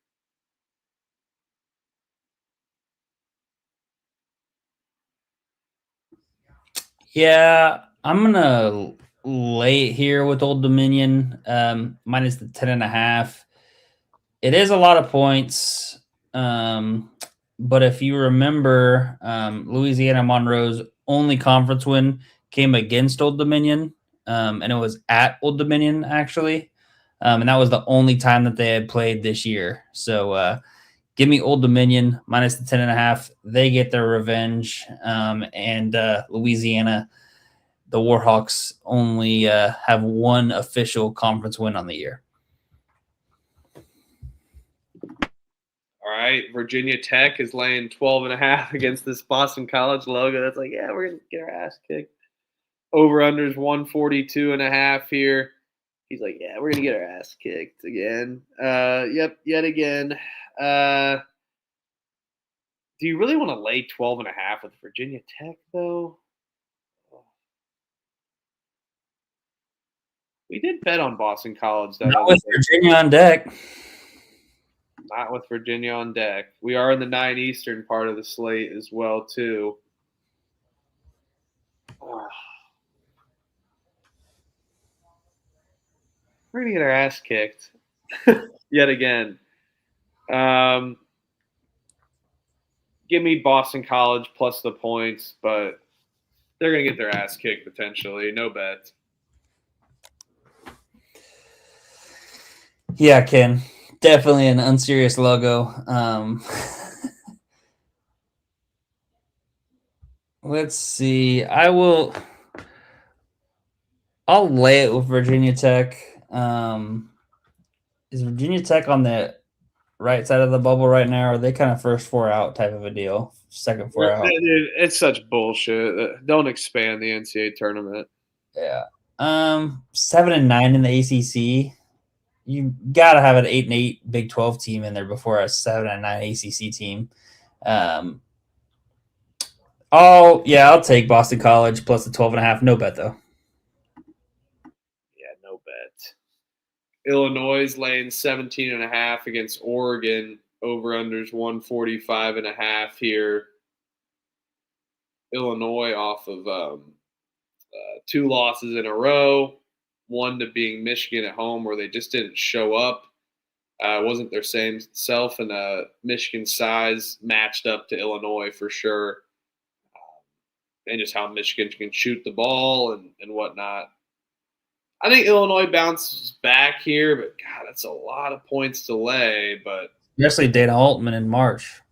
Yeah, I'm gonna lay it here with Old Dominion minus the 10.5. It is a lot of points. But if you remember, Louisiana Monroe's only conference win came against Old Dominion, and it was at Old Dominion, actually. And that was the only time that they had played this year. So give me Old Dominion minus the 10.5. They get their revenge. And Louisiana, the Warhawks, only have one official conference win on the year. All right, Virginia Tech is laying 12.5 against this Boston College logo. That's like, yeah, we're going to get our ass kicked. Over-under is 142.5 here. He's like, yeah, we're going to get our ass kicked again. Yet again. Do you really want to lay 12.5 with Virginia Tech, though? We did bet on Boston College. Not with Virginia on deck. Not with Virginia on deck. We are in the 9 Eastern part of the slate as well, too. We're going to get our ass kicked yet again. Give me Boston College plus the points, but they're going to get their ass kicked potentially. No bet. Yeah, Ken. Definitely an unserious logo. Let's see. I'll lay it with Virginia Tech. Is Virginia Tech on the right side of the bubble right now? Or are they kind of first four out type of a deal? Second four out. Dude, it's such bullshit. Don't expand the NCAA tournament. Yeah. 7-9 in the ACC. You gotta have an 8-8 Big 12 team in there before a 7-9 ACC team. I'll take Boston College plus the 12.5. No bet though. Yeah, no bet. Illinois is laying 17.5 against Oregon. Over/unders 145.5 here. Illinois off of 2 losses in a row. One to being Michigan at home, where they just didn't show up. Wasn't their same self, and Michigan size matched up to Illinois for sure. And just how Michigan can shoot the ball and whatnot. I think Illinois bounces back here, but God, that's a lot of points to lay. But especially Dana Altman in March.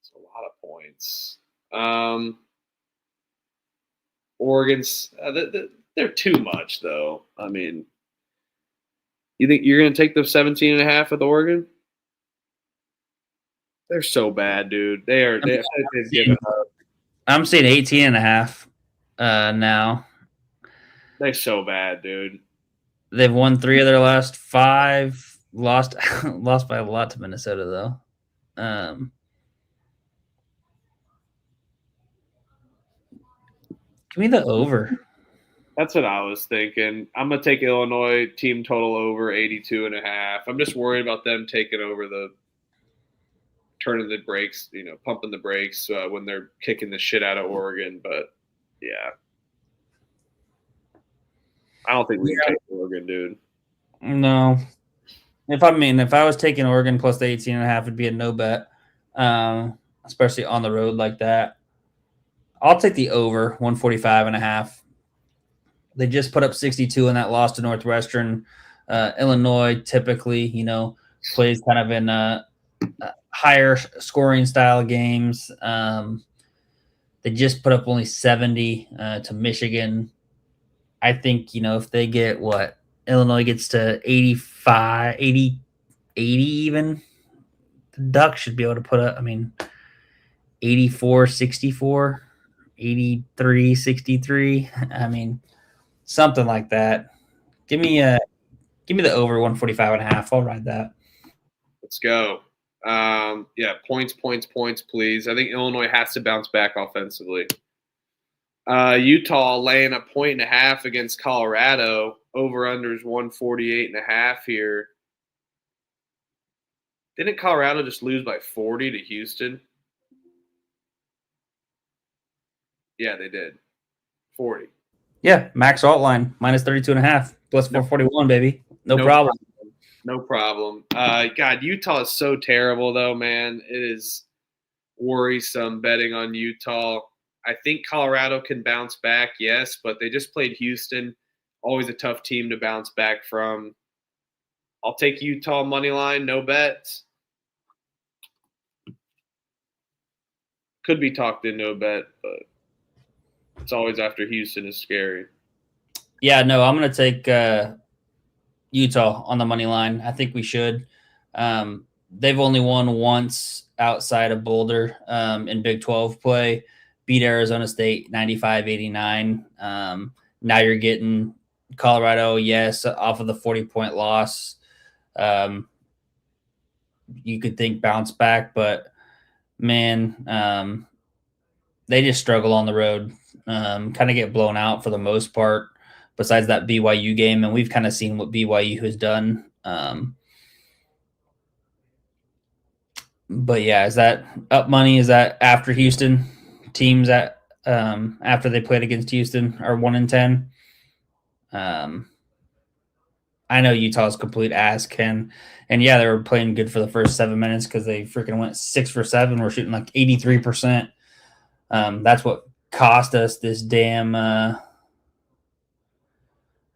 It's a lot of points. Oregon's they're too much though. I mean, you think you're going to take the 17.5 with Oregon? They're so bad, dude. They've given up. I'm seeing 18.5 now. They're so bad, dude. They've won 3 of their last 5. Lost by a lot to Minnesota though. Give me the over. That's what I was thinking. I'm going to take Illinois team total over 82.5. I'm just worried about them taking over turning the brakes, pumping the brakes when they're kicking the shit out of Oregon. But, yeah. I don't think we can take Oregon, dude. No. If I was taking Oregon plus the 18.5, it'd be a no bet, especially on the road like that. I'll take the over 145.5. They just put up 62 in that loss to Northwestern. Illinois typically, plays kind of in higher scoring style games. They just put up only 70 to Michigan. I think, if they get Illinois gets to 85, 80 even, the Ducks should be able to put up, 84, 64, 83, 63. Something like that. Give me the over 145.5. I'll ride that. Let's go. Points, please. I think Illinois has to bounce back offensively. Utah laying 1.5 against Colorado. Over-unders 148.5 here. Didn't Colorado just lose by 40 to Houston? Yeah, they did. 40. Yeah, max alt line, minus 32.5, plus 441, baby. No problem. No problem. God, Utah is so terrible, though, man. It is worrisome betting on Utah. I think Colorado can bounce back, yes, but they just played Houston. Always a tough team to bounce back from. I'll take Utah money line, no bets. Could be talked in no bet, but it's always after Houston is scary. Yeah, no, I'm going to take Utah on the money line. I think we should. They've only won once outside of Boulder in Big 12 play. Beat Arizona State 95-89. Now you're getting Colorado, yes, off of the 40-point loss. You could think bounce back, but man, they just struggle on the road. Kind of get blown out for the most part, besides that BYU game, and we've kind of seen what BYU has done. But yeah, is that up money? Is that after Houston? Teams that after they played against Houston are 1-10. I know Utah's complete ass, Ken. And yeah, they were playing good for the first 7 minutes because they freaking went 6 for 7. We're shooting like 83%. That's what cost us this damn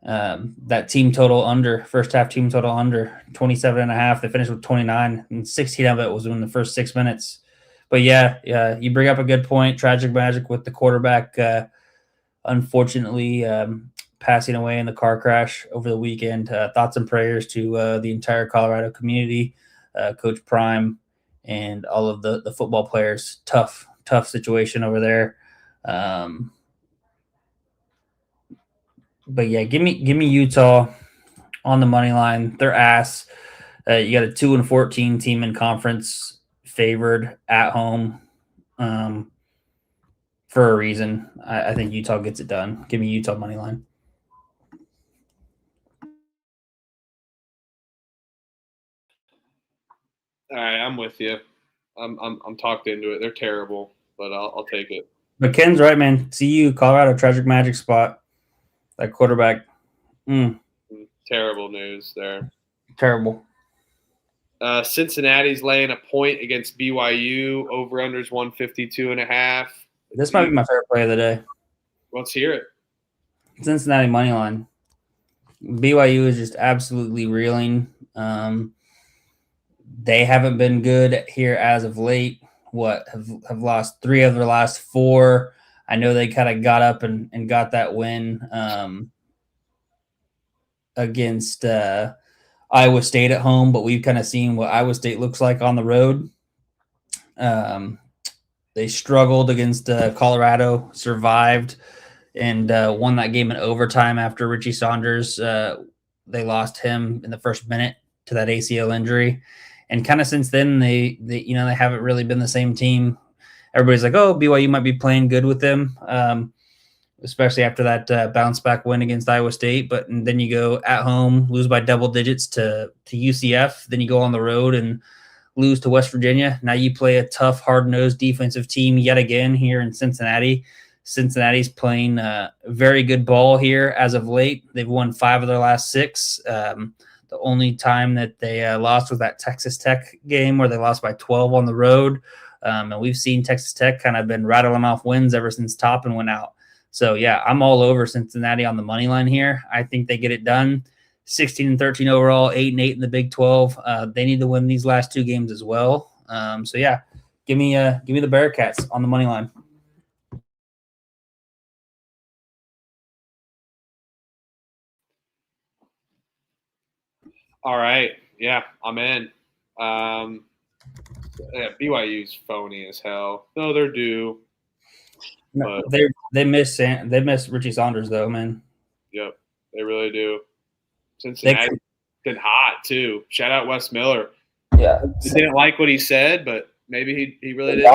that team total under, first half team total under 27.5. They finished with 29, and 16 of it was in the first 6 minutes. But yeah, you bring up a good point. Tragic magic with the quarterback, unfortunately passing away in the car crash over the weekend. Thoughts and prayers to the entire Colorado community, Coach Prime, and all of the football players. Tough situation over there. But yeah, give me Utah on the money line. They're ass. You got a 2-14 team in conference, favored at home for a reason. I think Utah gets it done. Give me Utah money line. All right, I'm with you. I'm talked into it. They're terrible, but I'll take it. But Ken's right, man. CU, Colorado, tragic magic spot. That quarterback. Terrible news there. Terrible. Cincinnati's laying a point against BYU. Over-unders 152.5. This might be my favorite play of the day. Let's hear it. Cincinnati money line. BYU is just absolutely reeling. They haven't been good here as of late. Have lost 3 of their last 4. I know they kind of got up and got that win against Iowa State at home, but we've kind of seen what Iowa State looks like on the road. They struggled against Colorado, survived, and won that game in overtime after Richie Saunders. They lost him in the first minute to that ACL injury. And kind of since then, they haven't really been the same team. Everybody's like, oh, BYU might be playing good with them, especially after that bounce back win against Iowa State. But then you go at home, lose by double digits to UCF. Then you go on the road and lose to West Virginia. Now you play a tough, hard-nosed defensive team yet again here in Cincinnati. Cincinnati's playing very good ball here as of late. They've won 5 of their last 6. The only time that they lost was that Texas Tech game where they lost by 12 on the road. And we've seen Texas Tech kind of been rattling off wins ever since Toppin went out. So, yeah, I'm all over Cincinnati on the money line here. I think they get it done. 16-13 overall, 8-8 in the Big 12. They need to win these last 2 games as well. So, yeah, give me the Bearcats on the money line. All right. Yeah, I'm in. Yeah, BYU's phony as hell. No, they're due. No, they miss Richie Saunders though, man. Yep, they really do. Cincinnati's been hot too. Shout out Wes Miller. Yeah, didn't like what he said, but maybe he really did.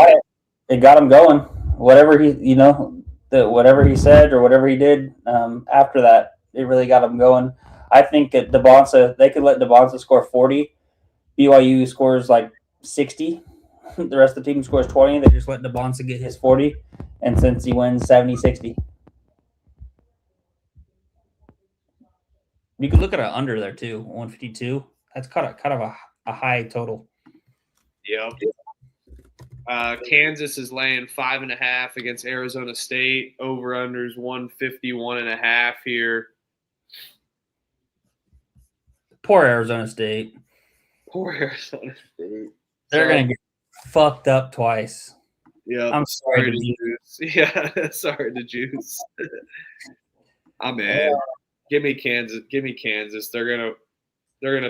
It got him going. Whatever whatever he said or whatever he did after that, it really got him going. I think at they could let DeBonsa score 40. BYU scores like 60. The rest of the team scores 20. They just let DeBonsa get his 40. And since he wins 70-60. You could look at an under there too, 152. That's kind of a high total. Yep. Kansas is laying 5.5 against Arizona State. Over-unders 151.5 here. Poor Arizona State. Poor Arizona State. They're going to get fucked up twice. Yeah, I'm sorry to juice. Yeah, sorry to juice. I'm in. Give me Kansas. They're gonna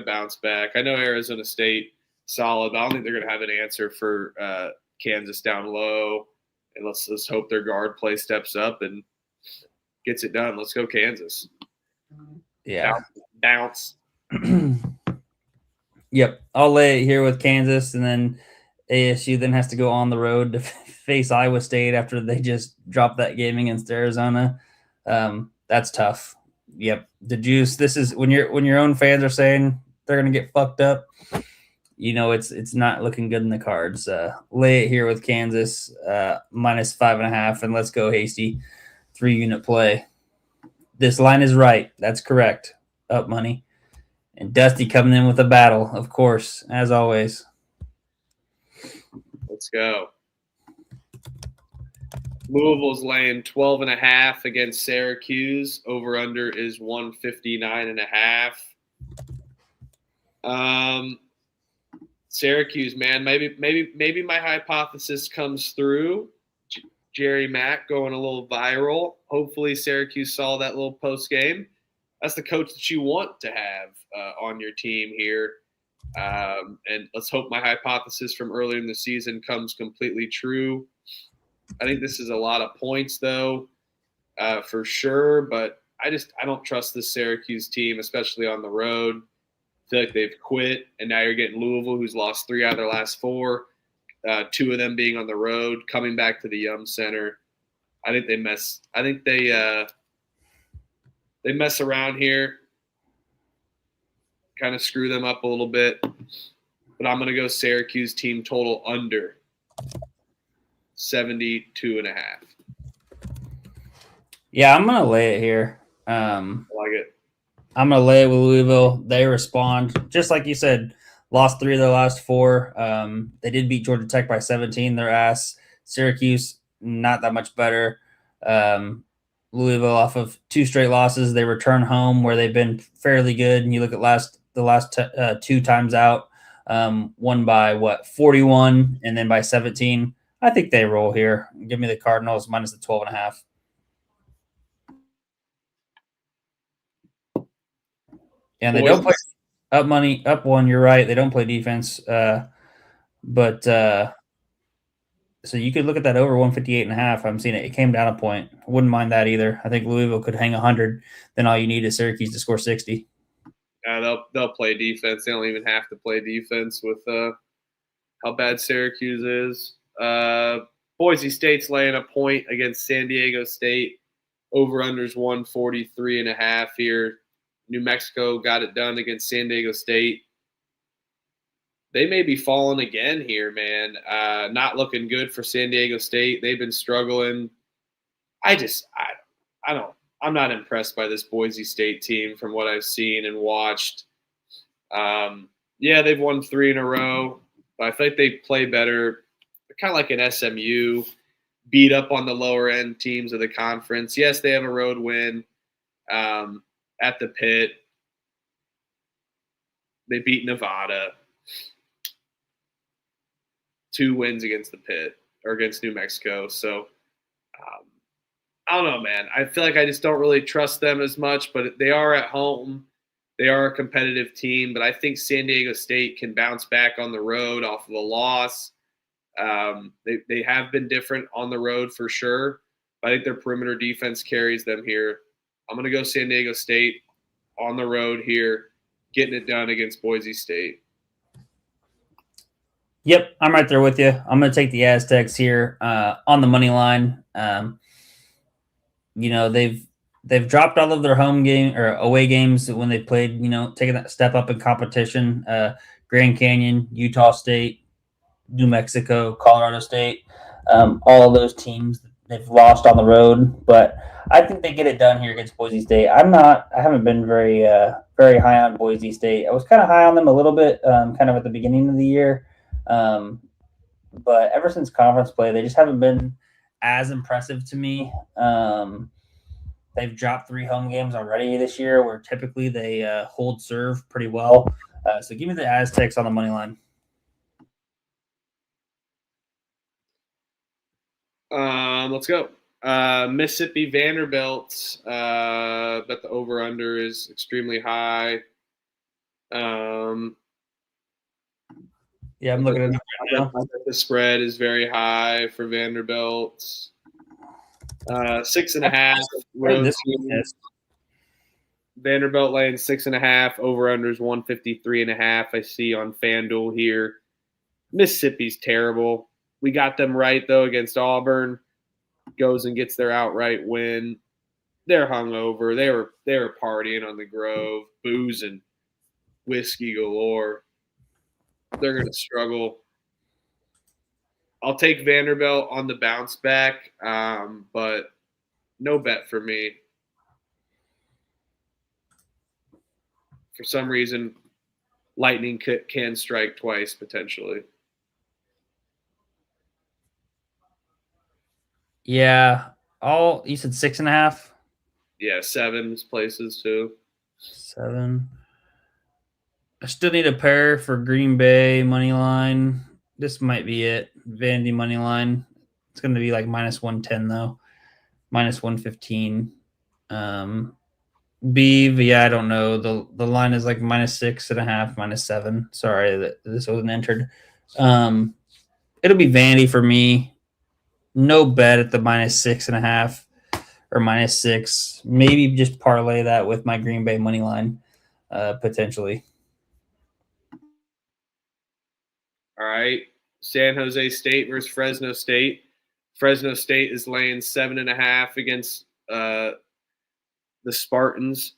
bounce back. I know Arizona State solid, but I don't think they're gonna have an answer for Kansas down low. And let's hope their guard play steps up and gets it done. Let's go Kansas. Yeah. Bounce. Yep. I'll lay it here with Kansas, and then ASU then has to go on the road to face Iowa State after they just dropped that game against Arizona. That's tough. Yep. The juice. This is when your own fans are saying they're gonna get fucked up. It's not looking good in the cards. Lay it here with Kansas minus 5.5, and let's go hasty 3-unit play. This line is right. That's correct. Up money. And Dusty coming in with a battle, of course, as always. Let's go. Louisville's laying 12.5 against Syracuse. Over under is 159.5. Syracuse, man, maybe my hypothesis comes through. Jerry Mack going a little viral. Hopefully Syracuse saw that little post game. That's the coach that you want to have on your team here. And let's hope my hypothesis from earlier in the season comes completely true. I think this is a lot of points, though, for sure. But I don't trust this Syracuse team, especially on the road. I feel like they've quit, and now you're getting Louisville, who's lost 3 out of their last 4, 2 of them being on the road, coming back to the Yum Center. I think they mess around here, kind of screw them up a little bit. But I'm going to go Syracuse team total under 72.5. Yeah, I'm going to lay it here. I like it. I'm going to lay it with Louisville. They respond. Just like you said, lost 3 of their last 4. They did beat Georgia Tech by 17, their ass. Syracuse, not that much better. Louisville, off of 2 straight losses, they return home where they've been fairly good. And you look at the last 2 times out, one by 41 and then by 17. I think they roll here. Give me the Cardinals minus the 12.5. And they don't play up money, up 1. You're right. They don't play defense. But so you could look at that over 158.5. I'm seeing it. It came down a point. I wouldn't mind that either. I think Louisville could hang 100. Then all you need is Syracuse to score 60. They'll play defense. They don't even have to play defense with how bad Syracuse is. Boise State's laying a point against San Diego State. Over-unders 143.5 here. New Mexico got it done against San Diego State. They may be falling again here, man. Not looking good for San Diego State. They've been struggling. I'm not impressed by this Boise State team from what I've seen and watched. Yeah, they've won 3 in a row, but I feel like they play better. They're kind of like an SMU. beat up on the lower end teams of the conference. Yes, they have a road win at the Pit. They beat Nevada. 2 wins against the Pit or against New Mexico. So I don't know, man. I feel like I just don't really trust them as much, but they are at home. They are a competitive team, but I think San Diego State can bounce back on the road off of a loss. They have been different on the road for sure. I think their perimeter defense carries them here. I'm going to go San Diego State on the road here, getting it done against Boise State. Yep, I'm right there with you. I'm going to take the Aztecs here on the money line. They've dropped all of their home game or away games when they played, taking that step up in competition. Grand Canyon, Utah State, New Mexico, Colorado State, all of those teams they've lost on the road, but I think they get it done here against Boise State. I haven't been very high on Boise State. I was kind of high on them a little bit, kind of at the beginning of the year. But ever since conference play, they just haven't been as impressive to me. They've dropped 3 home games already this year, where typically they hold serve pretty well. So give me the Aztecs on the money line. Let's go. Mississippi Vanderbilt. Bet the over-under is extremely high. Yeah, I'm looking at it right now. The spread is very high for Vanderbilt. 6.5. Road team. Vanderbilt laying 6.5. Over-under is 153.5. I see on FanDuel here. Mississippi's terrible. We got them right, though, against Auburn. Goes and gets their outright win. They're hungover. They were partying on the Grove, booze and whiskey galore. They're going to struggle. I'll take Vanderbilt on the bounce back, but no bet for me. For some reason, lightning can strike twice potentially. Yeah, you said 6.5. Yeah, 7's places too. 7. I still need a pair for Green Bay money line. This might be it. Vandy money line. It's going to be like -110 though, -115. Beeve, yeah, I don't know. The line is like -6.5, -7. Sorry that this wasn't entered. It'll be Vandy for me. No bet at the -6.5 or -6. Maybe just parlay that with my Green Bay money line, potentially. All right. San Jose State versus Fresno State. Fresno State is laying 7.5 against the Spartans.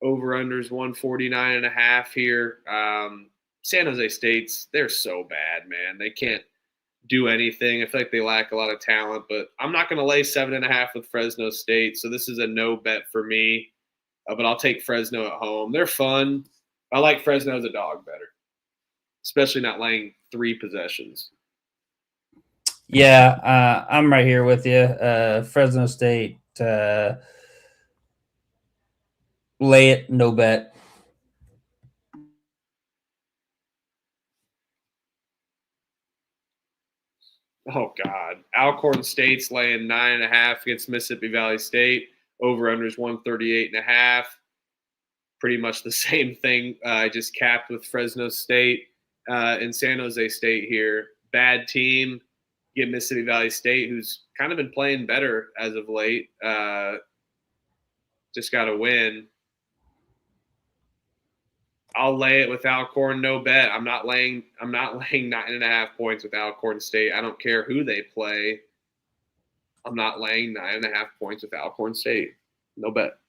Over-under is 149.5 here. San Jose State's, they're so bad, man. They can't do anything. I feel like they lack a lot of talent, but I'm not going to lay 7.5 with Fresno State, so this is a no bet for me. But I'll take Fresno at home. They're fun. I like Fresno as a dog better, especially not laying 3 possessions. Yeah, I'm right here with you. Fresno State, lay it, no bet. Oh, God. Alcorn State's laying 9.5 against Mississippi Valley State. Over-under is 138.5. Pretty much the same thing I just capped with Fresno State and San Jose State here. Bad team. Get Mississippi Valley State, who's kind of been playing better as of late. Just got to win. I'll lay it with Alcorn, no bet. I'm not laying 9.5 points with Alcorn State. I don't care who they play. I'm not laying 9.5 points with Alcorn State. No bet.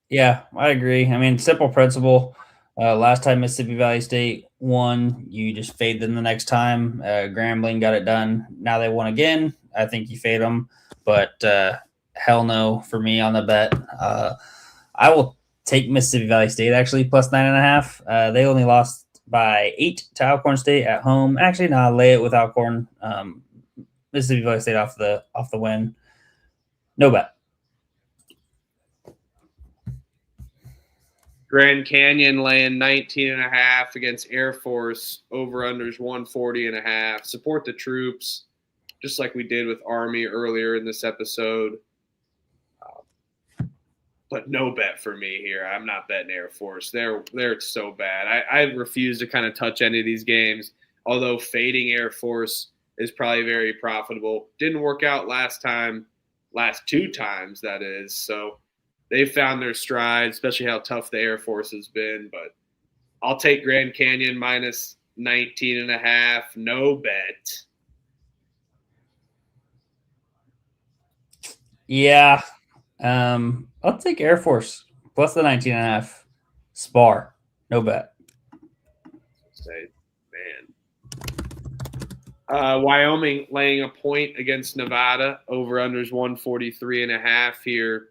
Yeah, I agree. I mean, simple principle. Last time Mississippi Valley State won, you just fade them the next time. Grambling got it done. Now they won again. I think you fade them, but hell no for me on the bet. I will take Mississippi Valley State actually plus 9.5. They only lost by 8 to Alcorn State at home. Actually, no, I'll lay it with Alcorn. Mississippi Valley State off the win. No bet. Grand Canyon laying 19.5 against Air Force. Over-unders 140.5. Support the troops, just like we did with Army earlier in this episode. But no bet for me here. I'm not betting Air Force. They're so bad. I refuse to kind of touch any of these games, although fading Air Force is probably very profitable. Didn't work out last 2 times, that is. So they've found their stride, especially how tough the Air Force has been. But I'll take Grand Canyon minus 19.5. No bet. Yeah. I'll take Air Force plus the 19.5. Spar. No bet. Say, man. Wyoming laying a point against Nevada. Over-unders 143.5 here.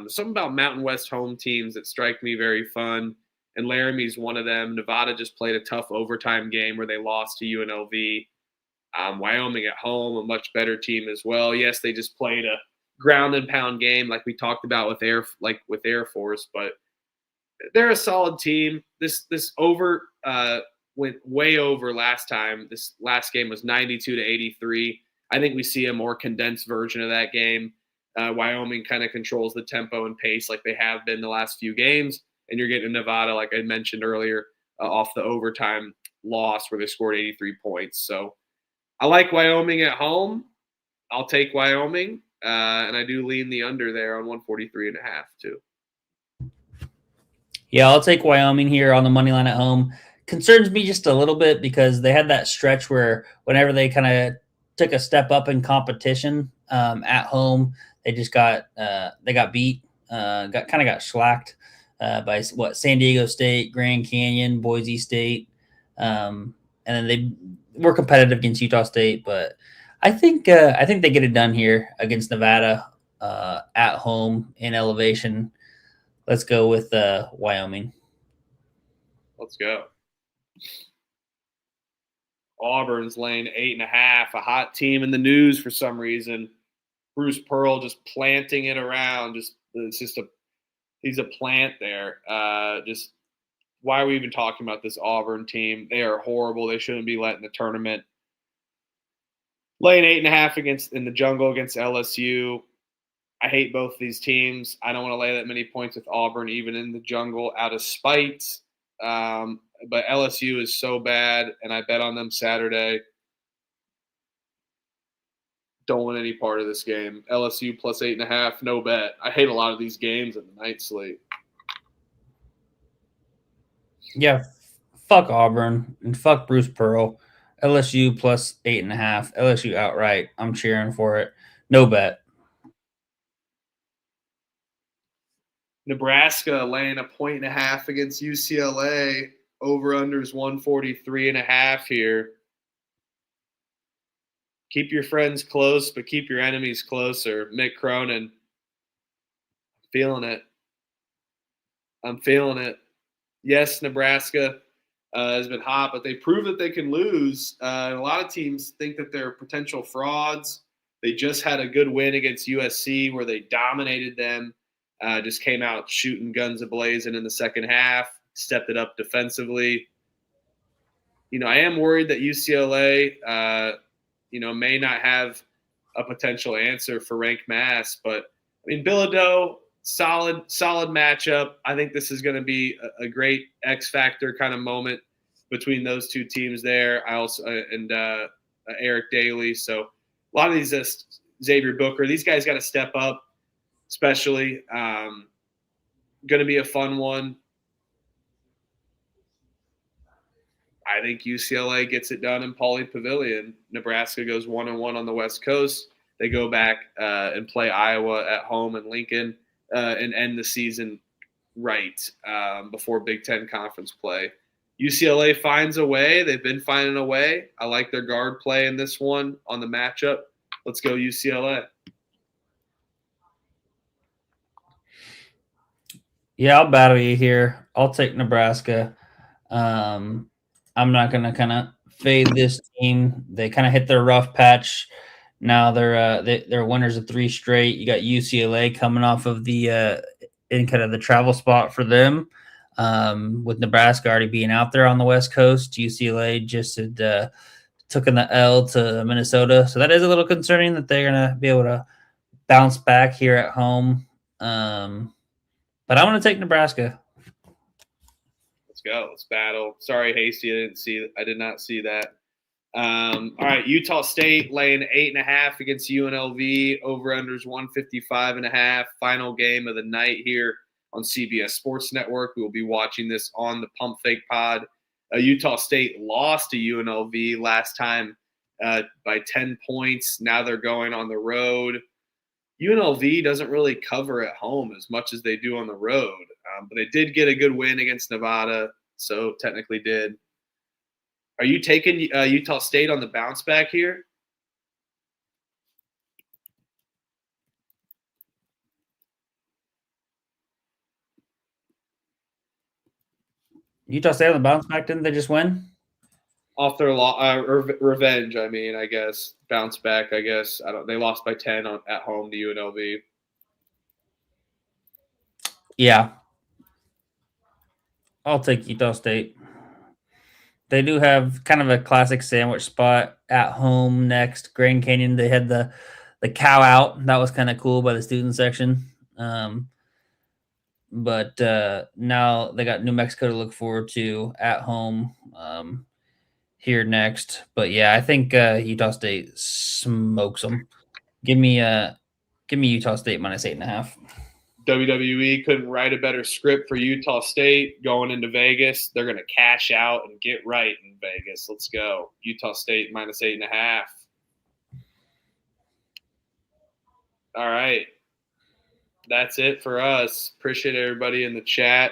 Something about Mountain West home teams that strike me very fun. And Laramie's one of them. Nevada just played a tough overtime game where they lost to UNLV. Wyoming at home, a much better team as well. Yes, they just played a ground and pound game like we talked about with Air Force, but they're a solid team. This over went way over last time. This last game was 92-83. I think we see a more condensed version of that game. Wyoming kind of controls the tempo and pace like they have been the last few games, and you're getting Nevada, like I mentioned earlier, off the overtime loss where they scored 83 points. So I like Wyoming at home. I'll take Wyoming. And I do lean the under there on 143.5 too. Yeah, I'll take Wyoming here on the money line at home. Concerns me just a little bit because they had that stretch where whenever they kind of took a step up in competition at home, they just got beat, got shellacked by San Diego State, Grand Canyon, Boise State, and then they were competitive against Utah State, but I think they get it done here against Nevada at home in elevation. Let's go with Wyoming. Let's go. Auburn's laying 8.5. A hot team in the news for some reason. Bruce Pearl just planting it around. He's a plant there. Just why are we even talking about this Auburn team? They are horrible. They shouldn't be let in the tournament. Laying 8.5 in the jungle against LSU. I hate both these teams. I don't want to lay that many points with Auburn, even in the jungle, out of spite. But LSU is so bad, and I bet on them Saturday. Don't want any part of this game. LSU plus 8.5, no bet. I hate a lot of these games in the night slate. Yeah, fuck Auburn and fuck Bruce Pearl. LSU plus 8.5. LSU outright. I'm cheering for it. No bet. Nebraska laying 1.5 against UCLA. Over-unders 143.5 here. Keep your friends close, but keep your enemies closer. Mick Cronin. I'm feeling it. Yes, Nebraska has been hot, but they prove that they can lose. And a lot of teams think that they're potential frauds. They just had a good win against USC where they dominated them. Just came out shooting guns ablazing in the second half, stepped it up defensively. I am worried that UCLA, may not have a potential answer for ranked Mass. But, Bilodeau, solid matchup. I think this is going to be a great X factor kind of moment between those two teams there. I also and Eric Daly. So a lot of these Xavier Booker, these guys got to step up, especially. Going to be a fun one. I think UCLA gets it done in Pauley Pavilion. Nebraska goes 1-1 on the West Coast. They go back and play Iowa at home in Lincoln and end the season right before Big Ten conference play. UCLA finds a way. They've been finding a way. I like their guard play in this one on the matchup. Let's go UCLA. Yeah, I'll battle you here. I'll take Nebraska. I'm not going to kind of fade this team. They kind of hit their rough patch. Now they're winners of 3 straight. You got UCLA coming off of the in kind of the travel spot for them, with Nebraska already being out there on the West Coast. UCLA just had taken the L to Minnesota, so that is a little concerning that they're gonna be able to bounce back here at home. But I'm gonna take Nebraska. Let's go. Let's battle. Sorry, Hasty. I did not see that. All right, Utah State laying 8.5 against UNLV. Over/unders 155.5. Final game of the night here on CBS Sports Network. We will be watching this on the Pump Fake Pod. Utah State lost to UNLV last time by 10 points. Now they're going on the road. UNLV doesn't really cover at home as much as they do on the road, but they did get a good win against Nevada, so technically did. Are you taking Utah State on the bounce back here? Utah State on the bounce back, didn't they just win? Off their revenge, I mean, I guess. Bounce back, I guess. They lost by 10 at home to UNLV. Yeah. I'll take Utah State. They do have kind of a classic sandwich spot at home next. Grand Canyon, they had the cow out. That was kind of cool by the student section. But now they got New Mexico to look forward to at home here next. But yeah, I think Utah State smokes them. Give me Utah State minus 8.5. WWE couldn't write a better script for Utah State going into Vegas. They're going to cash out and get right in Vegas. Let's go. Utah State minus 8.5. All right. That's it for us. Appreciate everybody in the chat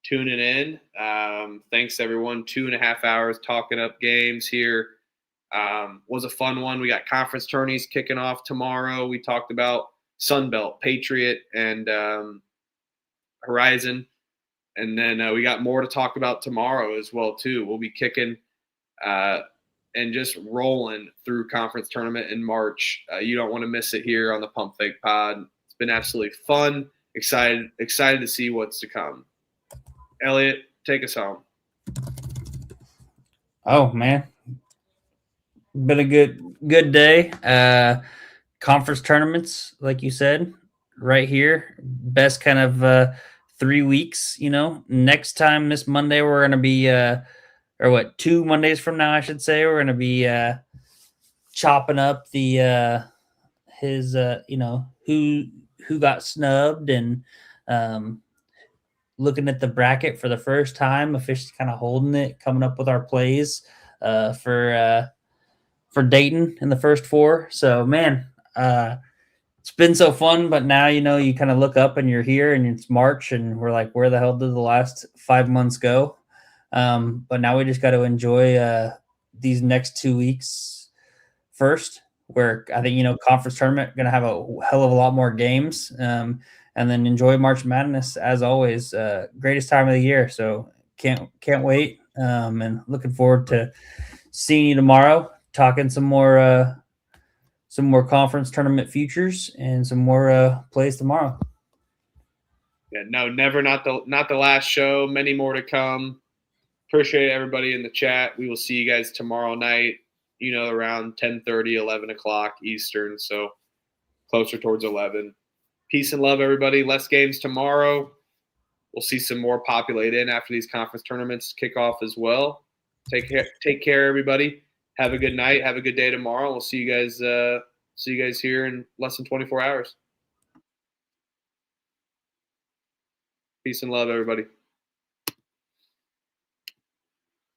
tuning in. Thanks, everyone. 2.5 hours talking up games here. Was a fun one. We got conference tourneys kicking off tomorrow. We talked about Sunbelt, Patriot, and Horizon. And then we got more to talk about tomorrow as well, too. We'll be kicking and just rolling through conference tournament in March. You don't want to miss it here on the Pump Fake Pod. It's been absolutely fun. Excited to see what's to come. Elliot, take us home. Oh, man. Been a good day. Conference tournaments, like you said, right here. Best kind of 3 weeks, Next time this Monday, we're going to be, 2 Mondays from now, I should say, we're going to be chopping up the who got snubbed and looking at the bracket for the first time, officially kind of holding it, coming up with our plays for Dayton in the first 4. So, man, it's been so fun, but now, you kind of look up and you're here and it's March and we're like, where the hell did the last 5 months go? But now we just got to enjoy these next 2 weeks first, where I think, conference tournament going to have a hell of a lot more games, and then enjoy March Madness as always. Greatest time of the year. So can't wait. And looking forward to seeing you tomorrow, talking some more conference tournament futures and some more plays tomorrow. Yeah, no, never not the last show. Many more to come. Appreciate everybody in the chat. We will see you guys tomorrow night, around 10:30, 11 o'clock Eastern. So closer towards 11. Peace and love, everybody. Less games tomorrow. We'll see some more populate in after these conference tournaments kick off as well. Take care, everybody. Have a good night. Have a good day tomorrow. We'll see you guys here in less than 24 hours. Peace and love, everybody.